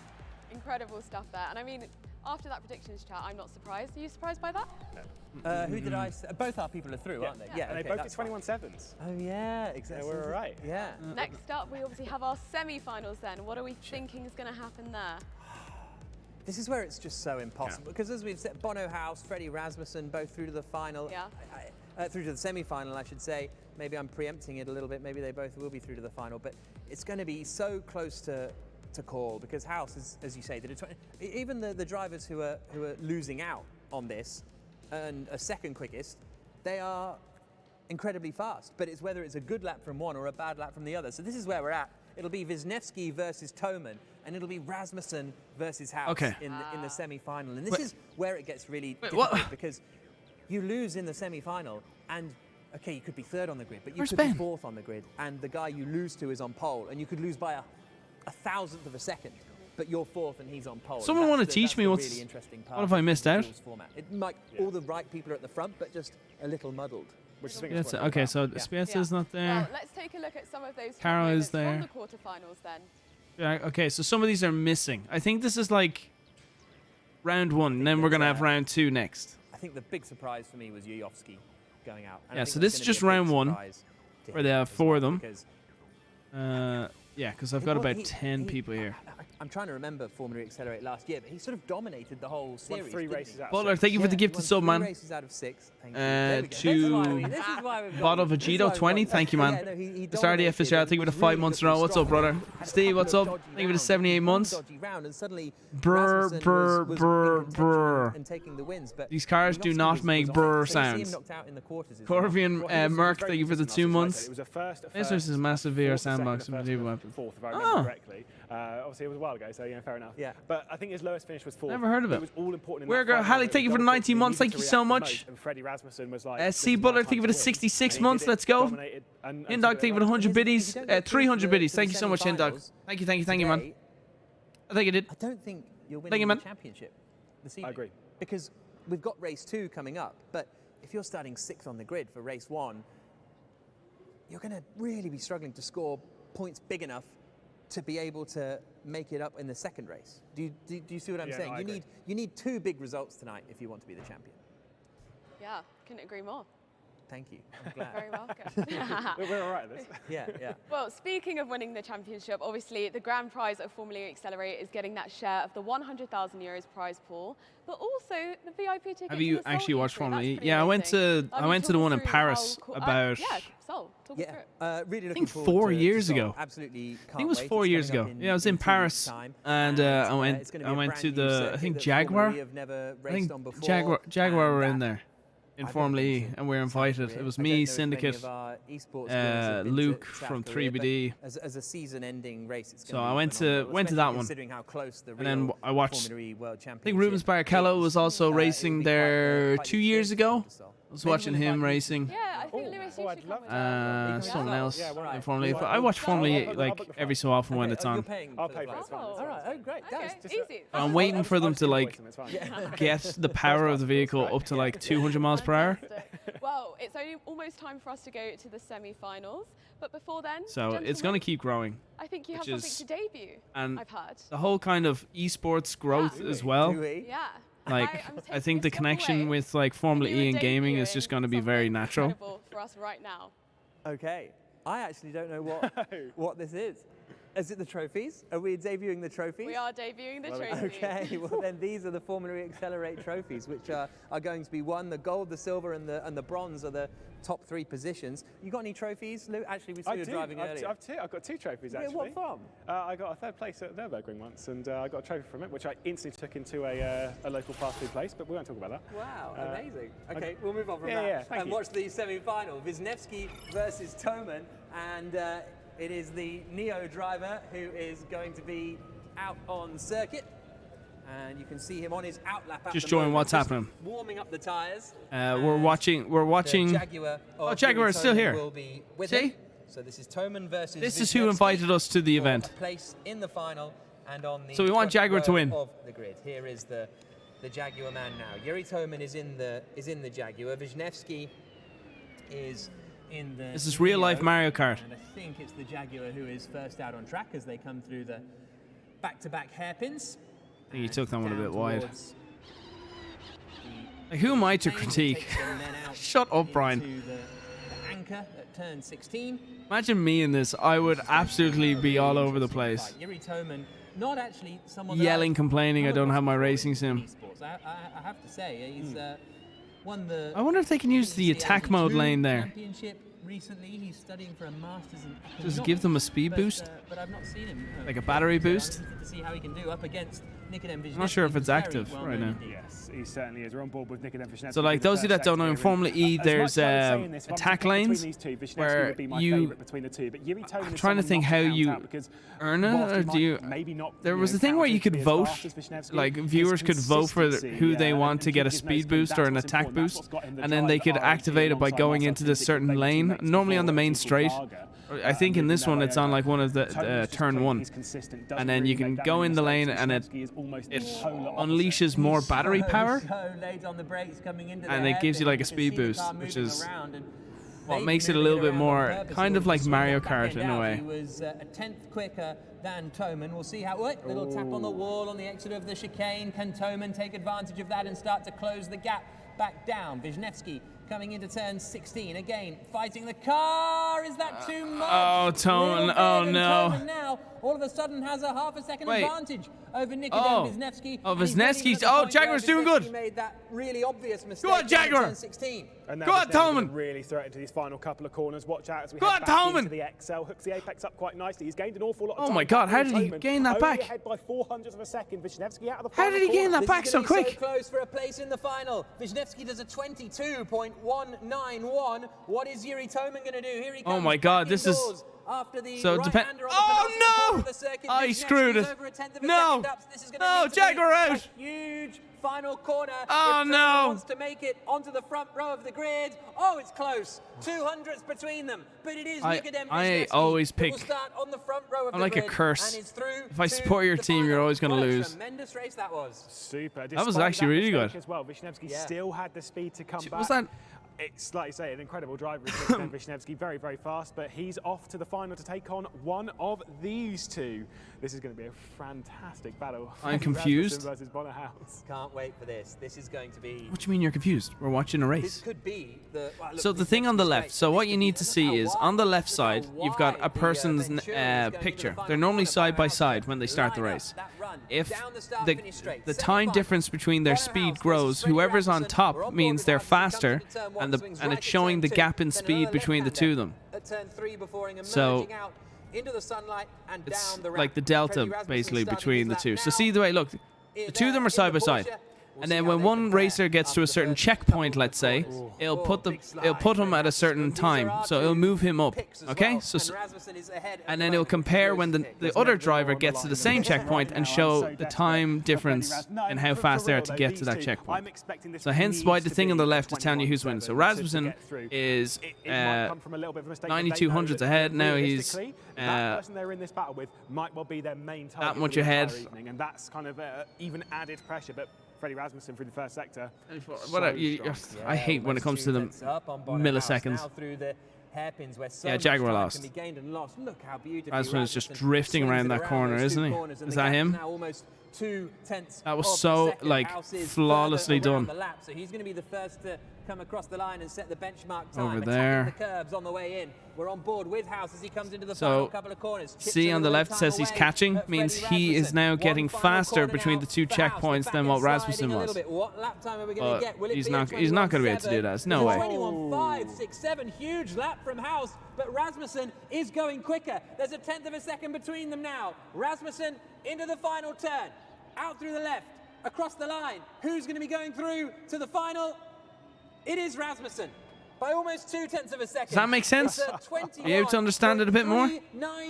incredible stuff there. And I mean, after that predictions chat, I'm not surprised. Are you surprised by that? Who did I say? Both our people are through, aren't they? And they okay, both that's did fine. 21-7s. Oh yeah, exactly. Yeah, we're all right. Yeah. Next up, we obviously have our semi-finals then. What are we thinking is going to happen there? This is where it's just so impossible because, as we've said, Bono House, Freddie Rasmussen, both through to the final. Yeah. Through to the semi-final, I should say. Maybe I'm preempting it a little bit. Maybe they both will be through to the final, but it's going to be so close to call because House is, as you say, even the drivers who are losing out on this and are second quickest, they are incredibly fast. But it's whether it's a good lap from one or a bad lap from the other. So this is where we're at. It'll be Wisniewski versus Toman, and it'll be Rasmussen versus House in the semi-final. And this is where it gets really difficult because you lose in the semi-final, and okay, you could be third on the grid, but you could be fourth on the grid, and the guy you lose to is on pole, and you could lose by a thousandth of a second, but you're fourth and he's on pole. Someone want to teach me what's... Really interesting part What if I missed out? format. It might all the right people are at the front, but just a little muddled. Which is Okay, so Spiezza's not there. Well, let's take a look at some of those Caro is from there. the quarterfinals then. Yeah, okay, so some of these are missing. I think this is like round one, and then we're going to have round two next. I think the big surprise for me was Yayovsky going out. And Yeah, I think so that's this is gonna just be a big round one, surprise to where him they have as four well, of them. because Yeah, because I've got about 10 people here. I'm trying to remember Formula E Accelerate last year, but he sort of dominated the whole series. Won 3 didn't races he? out of Butler, 6. thank you for the gift won to sub, 3 man. races out of 6. Thank you. There we go. To This is why we've got Bottle him. This is why Vegito we've 20, got him. thank you, man. Yeah, no, he Mr. RDF dominated Fitzgerald, and thank you for the was 5 really months in a row. looking What's up, strong. brother? Had a Steve, couple what's of up? dodgy Thank you for the rounds, 78 one months. dodgy round, and suddenly Brr, Rasmussen brr, was brr, in contention brr. and taking the wins, but These cars do Yayovsky not was make on it. brr So you see him sounds. knocked out in the quarters as Corvian Well, he was Merck, very thank you for the consistent 2 last months. week. It was a first, This versus a massive VR fourth, second, sandbox a and first, medieval and a weapon. fourth, if I remember correctly. Obviously, it was a while ago, so fair enough. Yeah. But I think his lowest finish was 4th. Never heard of it. It was all important in Where that go- final. Hallie, It thank you was for the double 19 quick. months. He Thank needed you to so react the much. most, and Freddie Rasmussen was like, C. this is my Butler, time thank you for the to win. 66 And he months. did it, Let's go. dominated, and Indok, so thank you for the like, 100 If you biddies. don't get 300 through biddies. to Thank the you so much, Indok. semi-finals Thank you, man. today, I think you did. I don't think you're Thank winning you, the man. championship this evening. I agree. Because we've got race 2 coming up, but if you're starting 6th on the grid for race 1, you're going to really be struggling to score points big enough to be able to make it up in the second race. Do you see what I'm Yeah, saying? no, I agree. You need 2 big results tonight if you want to be the champion. Yeah, couldn't agree more. Thank you. I'm glad. Very welcome. We're all right at this. Yeah. Well, speaking of winning the championship, obviously the grand prize of Formula E Accelerate is getting that share of the €100,000 prize pool, but also the VIP ticket. Have to you the Seoul actually watched E-Prix. Formula That's E? pretty Yeah, I went amazing. to the talk one in through Paris how cool- about. yeah, Seoul. Talk us through it. Really I looking think forward 4 to years Seoul. ago. Absolutely can't I think it was wait. 4 It's years coming ago. up Yeah, I was in two Paris, weeks' time. and it's I went gonna be a to brand new the I circuit think that Jaguar. Formula E have never I raced think on before, Jaguar were and in there in I've Formula never E, been to and we were South invited. Korea. It was I me, don't know if Syndicate, many of our esports viewers have been to Luke South from Korea, but 3BD. as a season-ending race, it's So gonna I be went to phenomenal, that especially one. considering how close the And then real I watched. Formula E World I think Championship Rubens Barrichello is. was also It would racing be there quite 2 years ago. so. I was Maybe watching we'll him invite you to- racing. Yeah, I think Lewis, you I'd should love come to. and Someone else Yeah, why in not? Formula E. Well, I watch Formula E I'll like book the every so often when it's You're on. paying I'll for pay the for it. It's fine. Oh. It's All fine. right. Oh, great. Okay, Guys, easy. I'm waiting for them to like It's fine. get the power of the vehicle up to like 200 miles per hour. Fantastic. Well, it's only almost time for us to go to the semi-finals, but before then, So it's going to gentlemen, keep growing. I think you have which something to debut. And I've heard. the whole kind of esports growth Yeah. as well. Do we? Yeah. Like I'm I taking think a the step connection away. with like Formula You E are and gaming is debuting just going to be very something natural. incredible for us right now. Okay. I actually don't know what this is. Is it the trophies? Are we debuting the trophies? We are debuting the trophy. Okay, well then these are the Formula E Accelerate trophies, which are going to be won. The gold, the silver, and the bronze are the top 3 positions. You got any trophies, Lou? Actually, we saw you driving earlier. I've got 2 trophies Yeah, actually. what from? I got a 3rd place at Nürburgring once, and I got a trophy from it, which I instantly took into a local fast food place. But we won't talk about that. Wow, amazing. Okay, okay. we'll move on from Yeah, that yeah, thank and you. watch the semi-final. Wisniewski versus Toman, and it is the Neo driver who is going to be out on circuit. And you can see him on his outlap at Just the showing moment, what's just happening. warming up the tyres. We're And watching. the Jaguar Oh, of Jaguar Yuri is still Toman here. Will be with See? him. So this is Toman versus This is who Wisniewski invited us to the for event. a place in the final and on the So we want front Jaguar to row win. Of the grid. Here is the Jaguar man now. Yuri Toman is in the Jaguar. Wisniewski is in the This is real life Neo, Mario Kart. and I think it's the Jaguar who is first out on track as they come through the back-to-back hairpins. I think he took that one a Down bit wide. towards the Like, who am I to lane that critique? takes them then out Shut up, Brian. into the anchor at turn 16. Imagine me in this. I would absolutely be all over the place. Yuri Toman, not actually someone Yelling, complaining, I come don't across have my before racing in sim. esports. I have to say, he's won the. I wonder if they can use the attack mode lane there. Championship recently. He's studying for a master's in Just economics, give them a speed but, boost? But I've not seen him. Like a battery so boost? I'm interested to see how he can do up against Nikodem Wisniewski. I'm not sure if who's it's very active well right known now. indeed. Yes, he certainly is. We're on board with Nikodem Wisniewski. So, like, those of you that don't know, in Formula E, there's attack lanes where you. I'm trying to think how you earn it, or do you? There was a thing where you could vote, like viewers could vote for who they want to get a speed boost or an attack boost, and then they could activate it by going into this certain lane, normally on the main straight. I think in this one it's on like one of the turn 1, and then you can go in the lane and it unleashes more battery power, and it gives you like a speed boost, which is what makes it a little bit more kind of like Mario Kart in a way. He was a tenth quicker than Toman. We'll see how. Little tap on the wall on the exit of the chicane. Can Toman take advantage of that and start to close the gap back down? Wisniewski coming into turn 16 again, fighting the car. Is that too much? Oh, Toman! Oh no! Toman now all of a sudden has a half a second Wait. advantage over Nikodem Oh. Wisniewski. Oh, And he's not even Wisniewski's- at the oh, point where Jaguar's doing Wisniewski good. Made that really obvious mistake. Go on, in Jaguar. turn 16. And now Go on, Wisniewski's gonna Toman. really threaten to these final couple of corners. Watch out as we Go head on, back Toman. into the XL. Hooks the apex up quite nicely. He's gained an awful lot of Oh time. my God, how back did he Toman, gain that only back? ahead by 0.04 of a second. Wisniewski out of the How final did he gain corner. that back This is so gonna be quick? So close for a place in the final. Wisniewski does a 22.191. What is Yuri Toman going to do? Here he comes. Oh my God, back this is- indoors after the So right-hander on the oh penultimate corner no! of the circuit. Oh, he Wisniewski's screwed it. over a tenth of a No! second up. This is gonna No, need to be Jaguar a out. huge final corner. Oh, if Toman no. wants to make it onto the front row of the grid. Oh, it's close. 200s between them, but it is Nikodem I Wisniewski always who will pick- start on the front row of I'm the like a grid curse. and is through If I to support your the team, you're final. always gonna What a lose. Tremendous race that was. Super. That was Despite actually really mistake good. As well, Wisniewski Yeah. still had the speed to come back. Was that? It's, like you say, an incredible driver. Nikodem Wisniewski, very, very fast, but he's off to the final to take on one of these two. This is going to be a fantastic battle. I'm confused. Versus Bonnerhouse. Can't wait for this. This is going to be... What do you mean you're confused? We're watching a This race. could be the... Well, look, So the thing on the left, so what you need to see is on the left side, you've got a person's picture. They're normally side by side when they start the race. If the time difference between their speed grows, whoever's on top means they're faster, and it's showing the gap in speed between the two of them. So it's like the delta basically between the two. So see the way, look, the two of them are side by side. And then when one racer gets to a certain checkpoint, let's say, it'll put him at a certain time, so it'll move him up. Okay, and then it'll compare when the other driver gets to the same checkpoint and show the time difference and how fast they are to get to that checkpoint. So hence why the thing on the left is telling you who's winning. So Rasmussen is 9,200s ahead. Now he's that person they're in this battle with might well be their main target that much ahead, and that's kind of even added pressure. But Freddie Rasmussen through the first sector. I hate when it comes to the milliseconds. Yeah, Jaguar lost. Rasmussen is just drifting around that corner, isn't he? Is that him? That was so, like, flawlessly done. So he's going to be the first to come across the line and set the benchmark time. Over there. The curbs on the way in. We're on board with House as he comes into the So, final couple of corners. see on the left says he's catching, means he is now getting faster between the two checkpoints than what Rasmussen was. But he's not going to be able to do that. There's no way. 21.567, huge lap from House, but Rasmussen is going quicker. There's a tenth of a second between them now. Rasmussen into the final turn, out through the left, across the line. Who's going to be going through to the final? It is Rasmussen. By almost 0.2 of a second. Does that make sense? Are you able to understand it a bit more?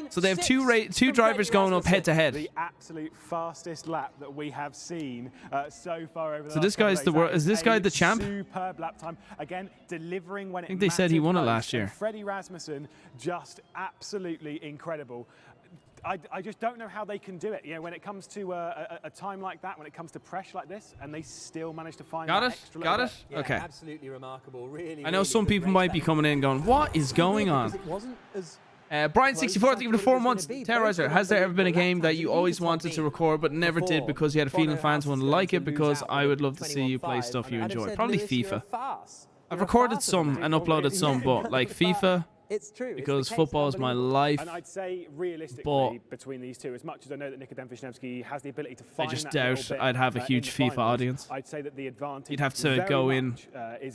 So they have two drivers going up head to head. The absolute fastest lap that we have seen so far over the So this guy's the world. Is this guy the champ? Superb lap time. Again, delivering when it I think they said he won it last year. Freddie Rasmussen, just absolutely incredible. I just don't know how they can do it. You know, when it comes to a time like that, when it comes to pressure like this, and they still manage to find that extra Got little it? bit. Okay. Absolutely remarkable. Really. I know some people might be coming in going, what is going on? Brian64, thank you for the 4 months. Terroriser, has there ever been a game that you always wanted to record but never did because you had a feeling fans wouldn't like it? Because I would love to see you play stuff you enjoy. Probably FIFA. I've recorded some and uploaded some, but like FIFA... It's true. Because football is my life. And I'd say realistically, between these two, as much as I know that Nikodem Wisniewski has the ability to find I just that doubt bit, I'd have a huge FIFA finals, audience. I'd say that the advantage You'd have to go in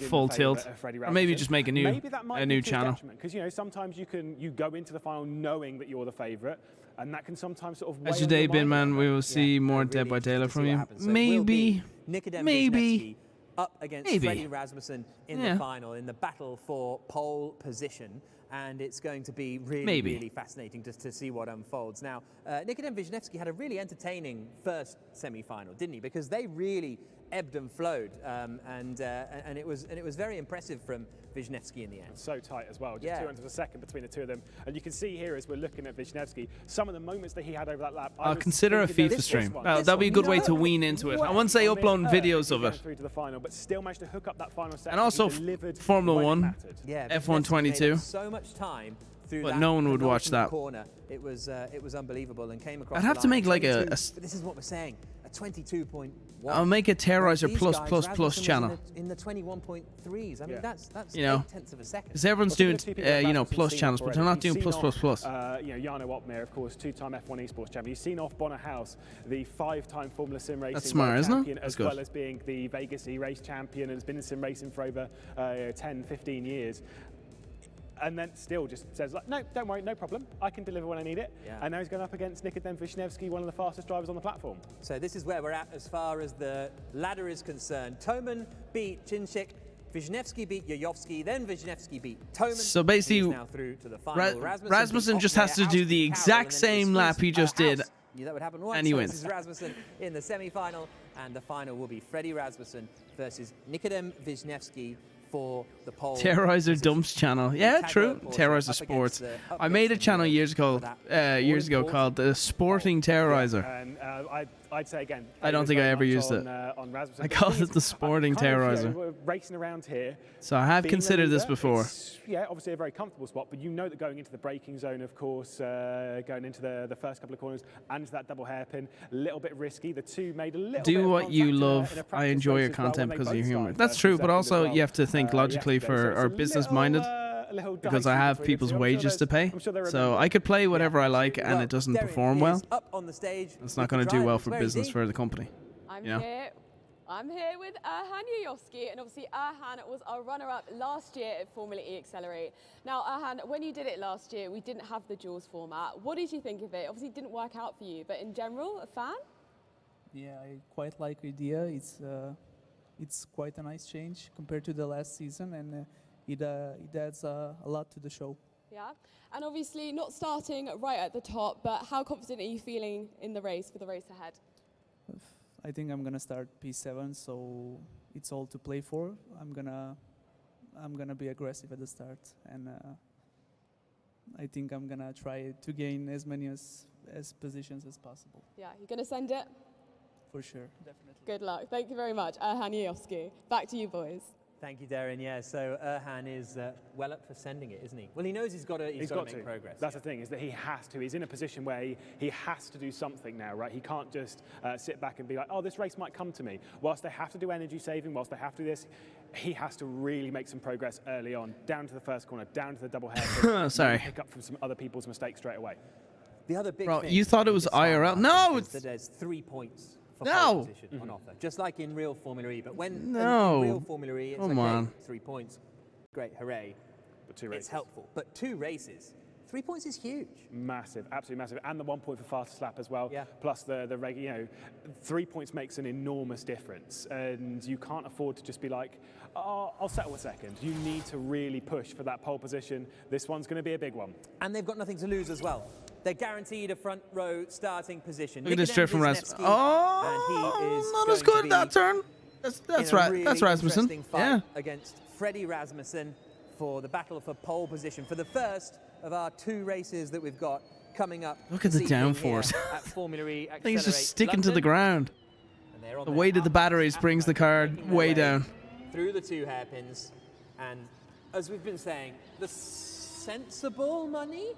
full tilt, or maybe just make a new channel. Because sometimes you go into the final knowing that you're the favourite, and that can sometimes sort of. How's your day been, man? We will see more Dead by Daylight from you. Maybe. Up against Freddie Rasmussen in the final, in the battle for pole position. And it's going to be really fascinating just to see what unfolds. Now, Nikodem Wisniewski had a really entertaining first semi-final, didn't he? Because they really ebbed and flowed, and it was very impressive from Wisniewski in the end. So tight as well, just 200 of a second between the two of them. And you can see here as we're looking at Wisniewski, some of the moments that he had over that lap. I'll consider a FIFA stream. That'll be a good way to wean into it. I wouldn't say upload videos of it. Through to the final, but still managed to hook up that final set. And also Formula 1, F122. So much time through but no one would watch that. Corner. It was unbelievable and came across. I'd have to make like a. This is what we're saying. A 22.1. I'll make a Terroriser plus channel. In the 21.3s. I mean, that's 0.8 of a second. Because everyone's doing plus channels, but they're not doing plus. Jarno Opmeer, of course, 2-time F1 esports champion. You've seen off Bonnerhouse, the 5-time Formula Sim racing That's smart, isn't it? as well as being the Vegas E-Race champion, and has been in sim racing for over 10, 15 years. And then still just says, like, no, don't worry, no problem. I can deliver when I need it. Yeah. And now he's going up against Nikodem Wisniewski, one of the fastest drivers on the platform. So this is where we're at as far as the ladder is concerned. Toman beat Chinchik, Wisniewski beat Yayovsky, then Wisniewski beat Toman. So basically, now through to the final. Rasmussen just has to do the exact same lap he just did. That would happen once. And he wins. This is Rasmussen in the semi-final, and the final will be Freddie Rasmussen versus Nikodem Wisniewski for the pole. Terroriser Dumps channel. Yeah, true. Terroriser Sports. I made a channel years ago called the Sporting Terroriser. And I'd say again. I don't think I ever used it. On Rasmussen. I call it the sporting terroriser. We're racing around here. So I have Being the considered this leader, before. it's, yeah, obviously a very comfortable spot, but you know that going into the braking zone, of course, going into the first couple of corners and to that double hairpin, a little bit risky. The two made a little bit Do of what you contact in love. a I practice enjoy race your as well when content they because of both your humor. started That's first true, and but second also as well, you have to think logically yesterday. for So our it's a business-minded. little Because I dicey have between the people's two. I'm sure wages to pay, I'm sure there are so many- I could play whatever I like, and Well, it doesn't Derek perform is well. up on the stage It's with not the going to do well drivers. for Where is business he? for the company. I'm Yeah. here. I'm here with Erhan Yoyoski, and obviously Erhan was our runner-up last year at Formula E Accelerate. Now, Erhan, when you did it last year, we didn't have the duels format. What did you think of it? Obviously, it didn't work out for you, but in general, a fan? Yeah, I quite like the idea. It's quite a nice change compared to the last season, and it adds a lot to the show. Yeah, and obviously not starting right at the top, but how confident are you feeling in the race for the race ahead? I think I'm gonna start P7, so it's all to play for. I'm gonna be aggressive at the start, and I think I'm gonna try to gain as many as positions as possible. Yeah, you're going to send it? For sure, definitely. Good luck. Thank you very much, Erhan Yoyoski. Back to you, boys. Thank you, Darren. Yeah, so Erhan is well up for sending it, isn't he? Well, he knows he's got to make progress. That's the thing, is that he has to. He's in a position where he has to do something now, right? He can't just sit back and be like, oh, this race might come to me. Whilst they have to do energy saving, whilst they have to do this, he has to really make some progress early on, down to the first corner, down to the double hairpin. Sorry. Pick up from some other people's mistakes straight away. The other big Bro, thing you thought it with was the start IRL? mark No, is it's- that there's 3 points for No. pole position on offer, just like in real Formula E. But when No. in real Formula E, it's Come okay, on. 3 points, great, hooray. But 2 races. It's helpful, but 2 races, 3 points is huge. Massive, absolutely massive, and the 1 point for fastest lap as well. Yeah. Plus the 3 points makes an enormous difference, and you can't afford to just be like, oh, I'll settle a second. You need to really push for that pole position. This one's going to be a big one. And they've got nothing to lose as well. They're guaranteed a front row starting position. Look at this Nikodem trip from Rasmussen. Wisniewski, Oh, and he is not as going to good that be turn. That's in a right. really That's Rasmussen. interesting fight Yeah. against Freddie Rasmussen for the battle for pole position for the first of our 2 races that we've got coming up. Look at the this evening downforce. here at Formula E I think he's just Accelerate sticking to the London. ground. And they're on The their weight of the up batteries and brings the up, car making their way way down. through the 2 hairpins, and as we've been saying, the sensible money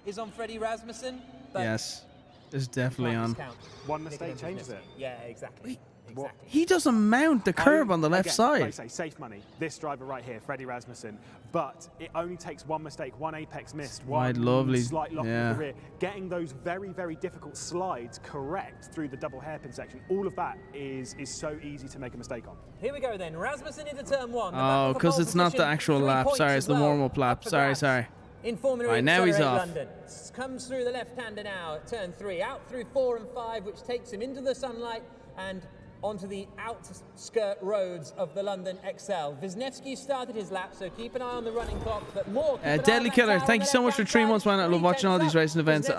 is on Freddie Rasmussen. But Yes, it's definitely can't on. discount One mistake Nikodem changes Wisniewski. it. Yeah, exactly. What? He doesn't mount the curve on the left Again, side. Like I say, safe money. This driver right here, Freddie Rasmussen. But it only takes 1 mistake, 1 apex missed, Wide, one lovely, slight lock yeah. in the rear. Getting those very, very difficult slides correct through the double hairpin section. All of that is so easy to make a mistake on. Here we go then. Rasmussen into turn 1. Oh, because it's not the actual lap. Sorry, it's the warm-up lap. Sorry. In Formula E Right, now he's Accelerate off. London. Comes through the left-hander now at turn 3. Out through 4 and 5, which takes him into the sunlight and onto the outskirt roads of the London XL. Wisniewski started his lap, so keep an eye on the running clock. But more. keep an eye on Deadly that Killer, tower thank on you the so much for left-hand 3 side. months, man. I love watching all these racing events. Wisniewski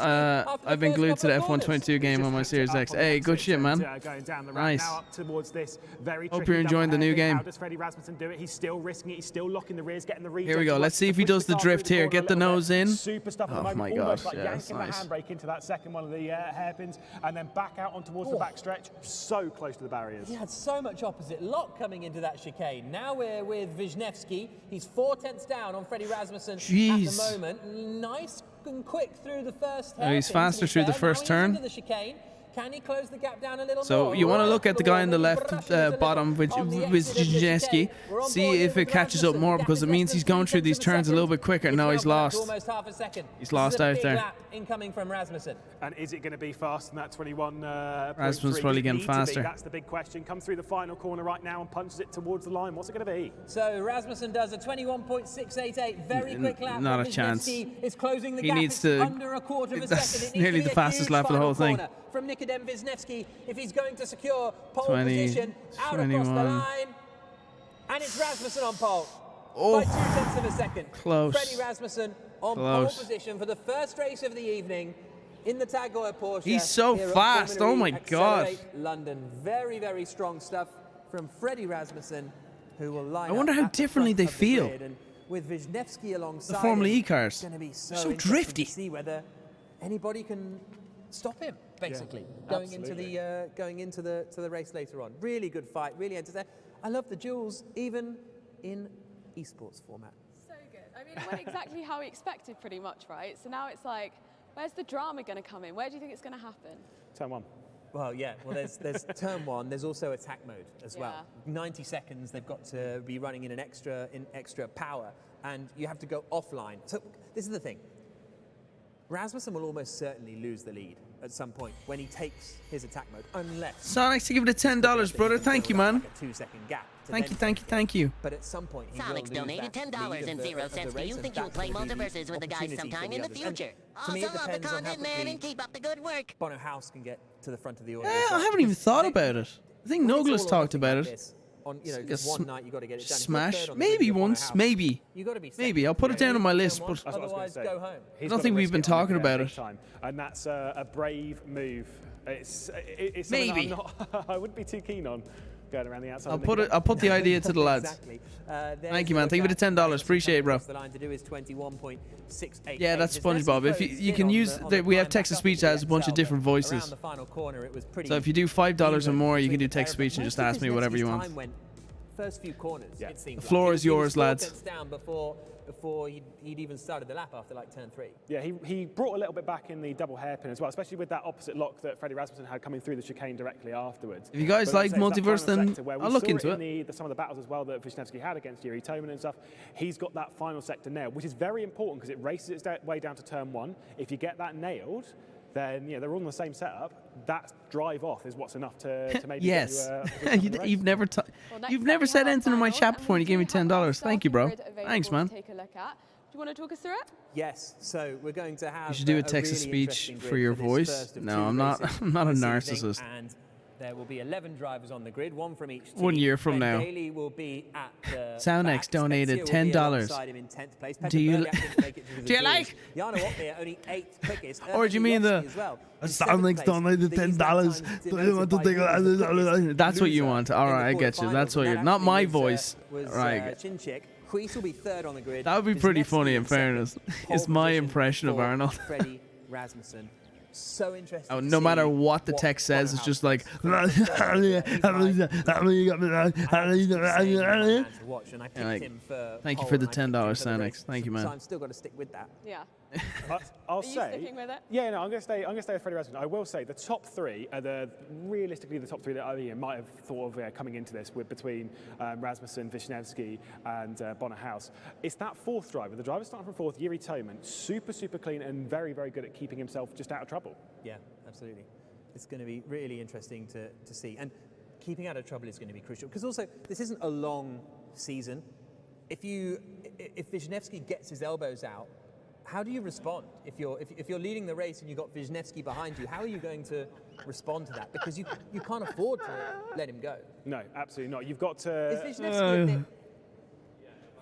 after the I've been first glued to the couple of corners. F122 game on my Series X. Hey, good shit, man. Going down the ramp Nice. now up towards this very Hope tricky you're enjoying double the new hairpin. game. How does Freddie Rasmussen do it? He's still risking it. He's still locking the rears, getting the Here we go. reject Let's to see if he push does the car drift through here. corner Get the a little nose bit. in. Super stuff at the Oh moment. my Almost gosh, like yeah, that's yanking nice. the handbrake into that second one of the hairpins, and then back out on towards the back stretch. So close to the barriers. He had so much opposite lock coming into that chicane. Now we're with Wisniewski. He's 4/10 down on Freddie Rasmussen Jeez. at the moment. Nice and quick through the first Oh, he's hairpin, to faster be through the fair. first Now he's turn. into the chicane. Can he close the gap down a little So more? you want to Right look at the guy on the left brushing bottom, which on the with exit of the Wisniewski. chicane. We're on See board if with it catches up Rasmussen. more Gap because is it less means than he's going 3 through these tenths of turns a little second. bit quicker. It's No, well he's back to lost. almost half a second. He's This lost is a out big there. lap incoming from Rasmussen. And is it going to be faster than that 21? Rasmussen's probably getting faster. That's the big question. Comes through the final corner right now and punches it towards the line. What's it going to be? So Rasmussen does a 21.688, very quick lap. Not a Wisniewski chance. Is closing the He gap. needs It's to- under a quarter of a that's second. It needs nearly to be the a fastest huge lap of the whole final thing. corner from Nikodem Wisniewski if he's going to secure pole 20, position out across the 21. line. And it's Rasmussen on pole Oh. by 2/10 of a second. Close. Freddie Rasmussen on Close. pole position for the first race of the evening in the Tag Heuer Porsche. He's so here at fast. Formula Oh my E God. Accelerate London. Very, very strong stuff from Freddie Rasmussen, who will line I wonder up how at the differently front they of the feel. grid. And with Wisniewski alongside The Formula him, E cars. it's going to be so, They're so interesting drifty. to see whether anybody can stop him. basically, Yeah, going into the race later on. Really good fight, really entertaining. I love the duels, even in esports format. So good. I mean, it went exactly how we expected, pretty much, right? So now it's like, where's the drama going to come in? Where do you think it's going to happen? Turn 1. Well, yeah. Well, there's turn 1. There's also attack mode as well. 90 seconds. They've got to be running in extra power, and you have to go offline. So this is the thing. Rasmussen will almost certainly lose the lead at some point when he takes his attack mode, unless Sonic to give it a $10, brother. Thank you, man. like a 2-second gap. Thank you. But at some point, he Sonic's will lose donated that $10 lead and of the- 0 of the cents. Do race, you and think you'll that's play gonna be the multiverses with the guys opportunity for sometime in the others. And future? to me, Also, it love the depends on how content, man, quickly and keep up the good work. Bono House can get to the front of the audience. I haven't even thought about it. I think Nogla's talked about it. On, It's like just a one night, you got to get it done. If you're Smash. third on the Maybe grid, Bono once. House, Maybe. you got to be Maybe. second. I'll put it down on my list, Turn but one, That's what I was otherwise gonna say. go home. He's I don't gotta think we've risk been it on talking there about big it. time. And that's a brave move. It's something Maybe. that I'm not, I wouldn't be too keen on going around the outside. I'll put the idea to the lads. Exactly. Thank you, man. Thank you for the $10. Appreciate it, bro. The line to do is 21.68. Yeah, that's SpongeBob. If you can use we have text to speech that has a bunch of different voices. The final corner, it was pretty So if you do $5 or more, you can do between the text pair of speech and them. just ask me whatever you want. Time went first few corners, it seems The floor like. is He was yours, 4 lads. tenths down before he'd even started the lap after like turn 3. Yeah, he brought a little bit back in the double hairpin as well, especially with that opposite lock that Freddie Rasmussen had coming through the chicane directly afterwards. If you guys But like it's that Multiverse, final then sector where we I'll look saw into in some of the battles as well that Wisniewski had against Yuri Toman and stuff. He's got that final sector nailed, which is very important because it races its way down to turn 1. If you get that nailed, then they're all on the same setup. That drive off is what's enough to maybe Yes. get you You've never you've never said anything in my chat before, and you gave me $10. Thank you, bro. Thanks, man. Take a look at. Do you want to talk us through it? Yes, so we're going to have You should do a really text-to-speech interesting for grid your this voice. first of No, two I'm not. races I'm not a this evening, narcissist. And there will be 11 drivers on the grid, one from each team. 1 year from Ben now. Daly will be at the Soundex back. donated Spezia will be $10. alongside him in 10th place. Do you Petter Bergak didn't make it to the do you duels. like? Jana Otmir only 8th quickest. Or do you mean Erwin as well. In Soundex 7th donated place. These $10? lap times Do you want to denoted by take who was the quickest That's what you loser want. All in the right, I get you. quarterfinals. That's what And you're. that Not actually my was, voice. Was Right. Chinchik. Huis will be 3rd on the grid. That would be pretty funny, in Wisniewski second. fairness. Pole It's my position impression of for Arnold. Freddie Rasmussen. So interesting. Oh, to no matter see what the text Bono says, it's House just like. does. He's my man to watch, and I picked him for Thank you pole for the and I picked him $10, for the Sanix. race. Thank you, man. So I'm still got to stick with that. Yeah. I'll Are you say. sticking with it? Yeah, no, I'm going to stay with Freddie Rasmussen. I will say the top 3 are realistically the top 3 that I might have thought of coming into this between Rasmussen, Wisniewski, and Bono House. It's that 4th driver, the driver starting from 4th, Yuri Toman, super clean and very good at keeping himself just out of trouble. Yeah, absolutely. It's going to be really interesting to see. And keeping out of trouble is going to be crucial. Because also, this isn't a long season. If Wisniewski gets his elbows out, how do you respond? If you're leading the race and you've got Wisniewski behind you, how are you going to respond to that? Because you can't afford to let him go. No, absolutely not. You've got to... Is Wisniewski a bit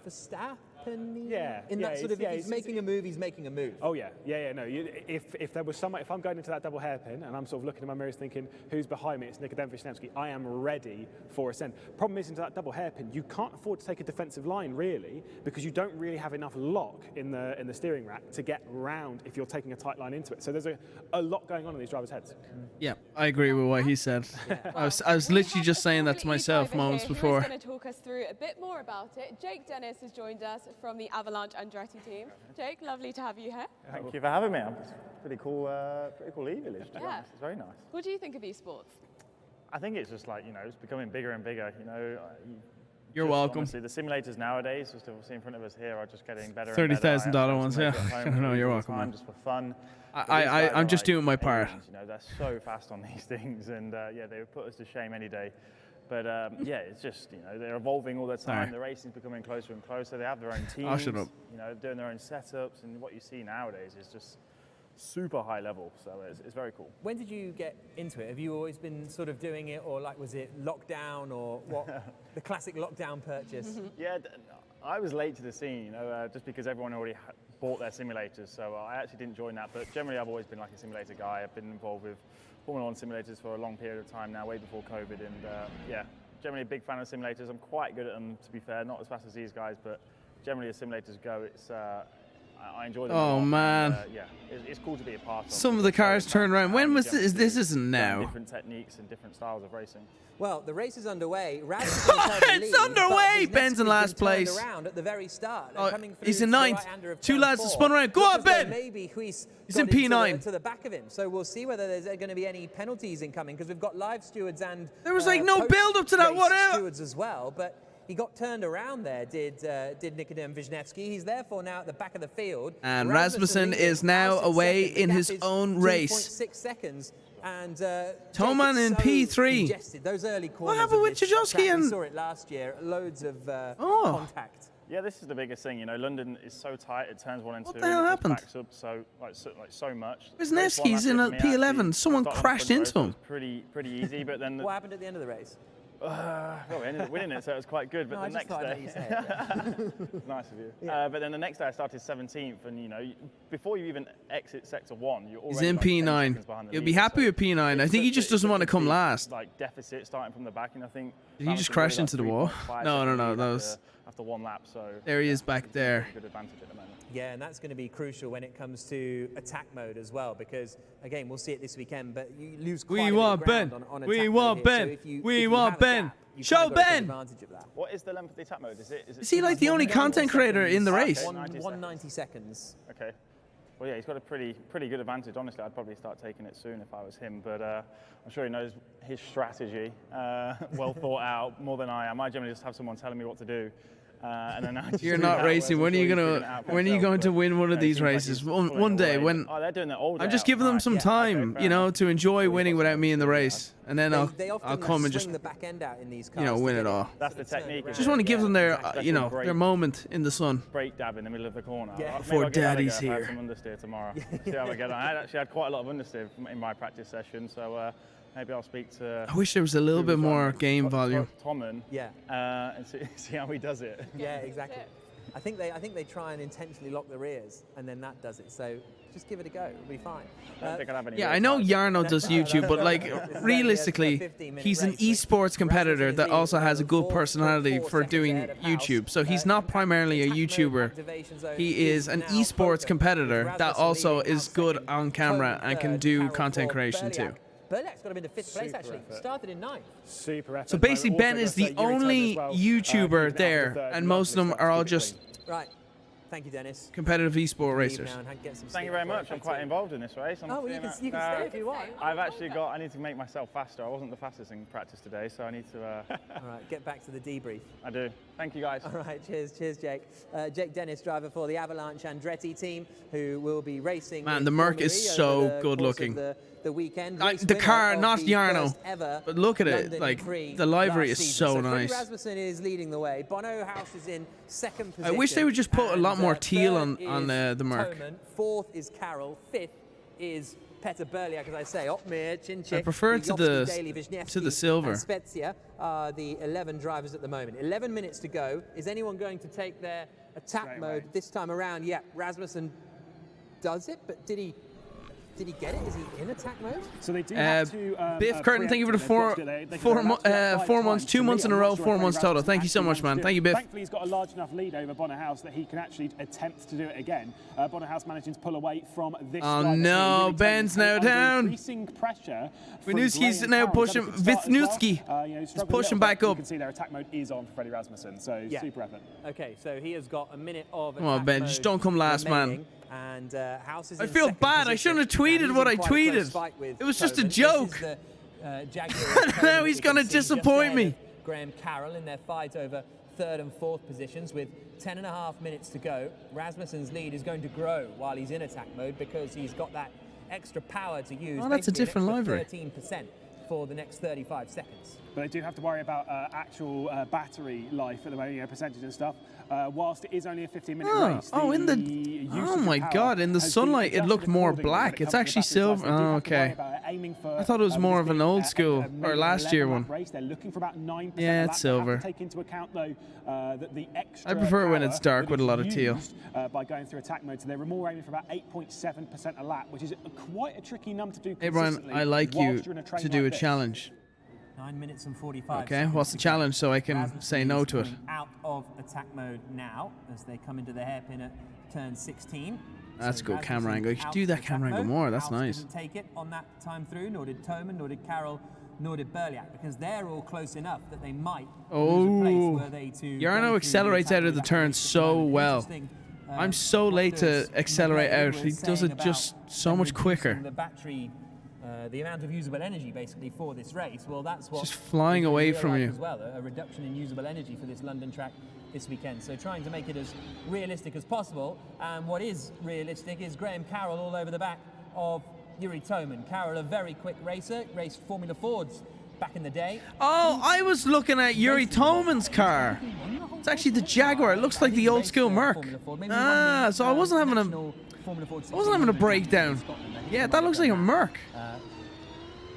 Verstappen? Yeah. In that sort of, if he's making a move, he's making a move. Oh yeah. No. If there was someone, if I'm going into that double hairpin and I'm sort of looking in my mirrors thinking, who's behind me? It's Nikodem Wisniewski. I am ready for ascent. Problem is, into that double hairpin, you can't afford to take a defensive line really, because you don't really have enough lock in the steering rack to get round if you're taking a tight line into it. So there's a lot going on in these drivers' heads. Yeah, I agree with what he said. I was literally just saying that to myself moments before. Who's going to talk us through a bit more about it? Jake Dennis has joined us from the Avalanche Andretti team. Jake, lovely to have you here. Thank you for having me. It's pretty cool e-village, to be Yeah. honest. It's very nice. What do you think of esports? I think it's just like, it's becoming bigger and bigger, You're just welcome. Honestly, the simulators nowadays, just obviously in front of us here, are just getting better. $30,000 ones, yeah. No, you're welcome, man. Just for fun. I'm just doing my part. Aliens, they're so fast on these things, and they would put us to shame any day. But it's just they're evolving all the time. Sorry. The racing's becoming closer and closer. They have their own teams. Oh, shut up. Doing their own setups, and what you see nowadays is just super high level. So it's very cool. When did you get into it? Have you always been sort of doing it, or was it lockdown, or what? The classic lockdown purchase. Yeah, I was late to the scene, just because everyone already bought their simulators. So I actually didn't join that. But generally, I've always been like a simulator guy. I've been involved with Formula 1 simulators for a long period of time now, way before COVID. And generally a big fan of simulators. I'm quite good at them, to be fair. Not as fast as these guys, but generally as simulators go, I enjoy them. Oh, a lot, man. and, yeah, it's cool to be a part of. Some of the cars turn around. When was this? This isn't now. Different techniques and different styles of racing. Well, the race is underway. It's underway. Ben's in last place. Around at the very start. He's in ninth. Two lads have spun around. Go on, Ben. Maybe He's in P9. To the back of him. So we'll see whether there's going to be any penalties incoming, because we've got live stewards and there was like no build up to that. Whatever. Stewards as well, but he got turned around there. Did Nikodem Wisniewski? He's therefore now at the back of the field. And Rasmussen is now away in his own race. 2.6 seconds. And Toman in P3. Those early what happened with Chajowski? We saw it last year. Loads of contact. Yeah, this is the biggest thing. You know, London is so tight. It turns 1 and 2. What the hell happened? Backs up so much. Wisniewski's in a P11. Someone crashed into him. Pretty easy, but then. What happened at the end of the race? Well, we ended up winning it, so it was quite good. But the next day, it's nice of you. Yeah. But then the next day, I started 17th, and you know, before you even exit sector 1, you're already. He's in P9. You'll be happy with P9. I think he just doesn't want to come last. Like deficit starting from the back, and I think. Did he just crash into the wall? No. That was after 1 lap. So there he is back there. Good advantage at the moment. Yeah, and that's going to be crucial when it comes to attack mode as well, because again, we'll see it this weekend, but you lose quite a bit of ground on attack mode here. So if you have a gap, you've Show kind of got to take Ben. advantage of that. What is the length of the attack mode? Is he like the only content creator in the race? 190 seconds. Okay. Well, yeah, he's got a pretty good advantage. Honestly, I'd probably start taking it soon if I was him, but I'm sure he knows his strategy, well thought out, more than I am. I generally just have someone telling me what to do. And then I just You're not racing. When are you going to win one of these races? One day when they're doing that all day. I'm just giving them some time, you know, to enjoy winning without me in the race, and then I'll come and just the back end out in these cars, you know, win it all. That's the technique. Just want to give them their you know, their moment in the sun. Break dab in the middle of the corner. Before Daddy's here. Have some understeer tomorrow. See how I get on. I actually had quite a lot of understeer in my practice session, so. Maybe I'll speak to. I wish there was a little bit more game volume. Tommen. Yeah. And see how he does it. Yeah, exactly. I think they try and intentionally lock the rears, and then that does it. So just give it a go. It'll be fine. Yeah, I know Jarno does YouTube, but like realistically, he's an esports competitor that also has a good personality for doing YouTube. So he's not primarily a YouTuber. He is an esports competitor that also is good on camera and can do content creation too. Berliak's got him into 5th place, actually. Started in 9th. Super effort. So basically, Ben is the only YouTuber there, and most of them are all just right. Thank you, Dennis. Competitive esport racers. Thank you very much. I'm quite involved in this race. Oh, well, you can stay if you want. I've actually I need to make myself faster. I wasn't the fastest in practice today, so I need to. All right, get back to the debrief. I do. Thank you, guys. All right, cheers, Jake. Jake Dennis, driver for the Avalanche Andretti team, who will be racing. Man, the Merc is so good looking. The weekend. The car, not Jarno. But look at it. Like, the livery is so nice. Rasmussen is leading the way. Bono House is in 2nd position. I wish they would just put a lot more teal on the Merc. 4th is Carroll. 5th is Petter Berliak, as I say. Opmir, Chinchik, I prefer to the silver. And Spezia are the 11 drivers at the moment. 11 minutes to go. Is anyone going to take their attack mode this time around? Yeah, Rasmussen does it, but did he get it? Is he in attack mode? So they do have to, Biff Curtin, thank you for the 4 months, 2 months in a row, 4 months total. Thank you so much, man. Thank you, Biff. Thankfully, he's got a large enough lead over Bonner House that he can actually attempt to do it again. Bonner House managing to pull away from this. Oh no, really Ben's now down. Increasing pressure. Wisniewski's now pushing. Wisniewski is pushing back up. You can see their attack mode is on for Freddie Rasmussen, so super effort. Okay, so he has got a minute of. Come on, Ben, just don't come last, man. And House is I feel bad. I shouldn't have tweeted what I tweeted. It was just a joke. Now he's going to disappoint me. Graham Carroll in their fight over 3rd and 4th positions with 10.5 minutes to go. Rasmussen's lead is going to grow while he's in attack mode because he's got that extra power to use. Oh, that's a different livery. 13% for the next 35 seconds. But they do have to worry about actual battery life at the moment, percentage and stuff. Whilst it is only a 15-minute race. Oh my God! In the sunlight, it looked more black. It's actually silver. Oh, okay. I thought it was more of an old school or last year one. They're looking for about 9%. Yeah, it's silver. Take into account though that the extra. I prefer when it's dark with a lot of teal. By going through attack mode, so they were more aiming for about 8.7% a lap, which is quite a tricky number to do. Hey Brian, I like you to do a challenge. 9 minutes and 45. Okay, seconds what's the to go. challenge so I can Rasmussen say no is to it? coming out of attack mode now as they come into the hairpin at turn 16. That's So a good camera Rasmussen angle. You should out do of that attack camera angle mode. more. That's House nice. didn't take it on that time through, nor did Toman, nor did Carroll, nor did Burliak, because they're all close enough that they might lose a place were they to go Yarno through accelerates the out of the attack turn mode. so well. Interesting, I'm so what late to does accelerate McGregor out. was He does saying it about just so them much reducing quicker. The battery, the amount of usable energy basically for this race. Well, that's what Just flying is away real from life you. as well. A reduction in usable energy for this London track this weekend. So trying to make it as realistic as possible. And what is realistic is Graham Carroll all over the back of Yuri Toman. Carroll, a very quick racer, raced Formula Fords back in the day. Oh, I was looking at Yuri Toman's car. It's actually the Jaguar. It looks like the old school Merc. Ah, so I wasn't having a breakdown. Yeah, that looks like a Merc.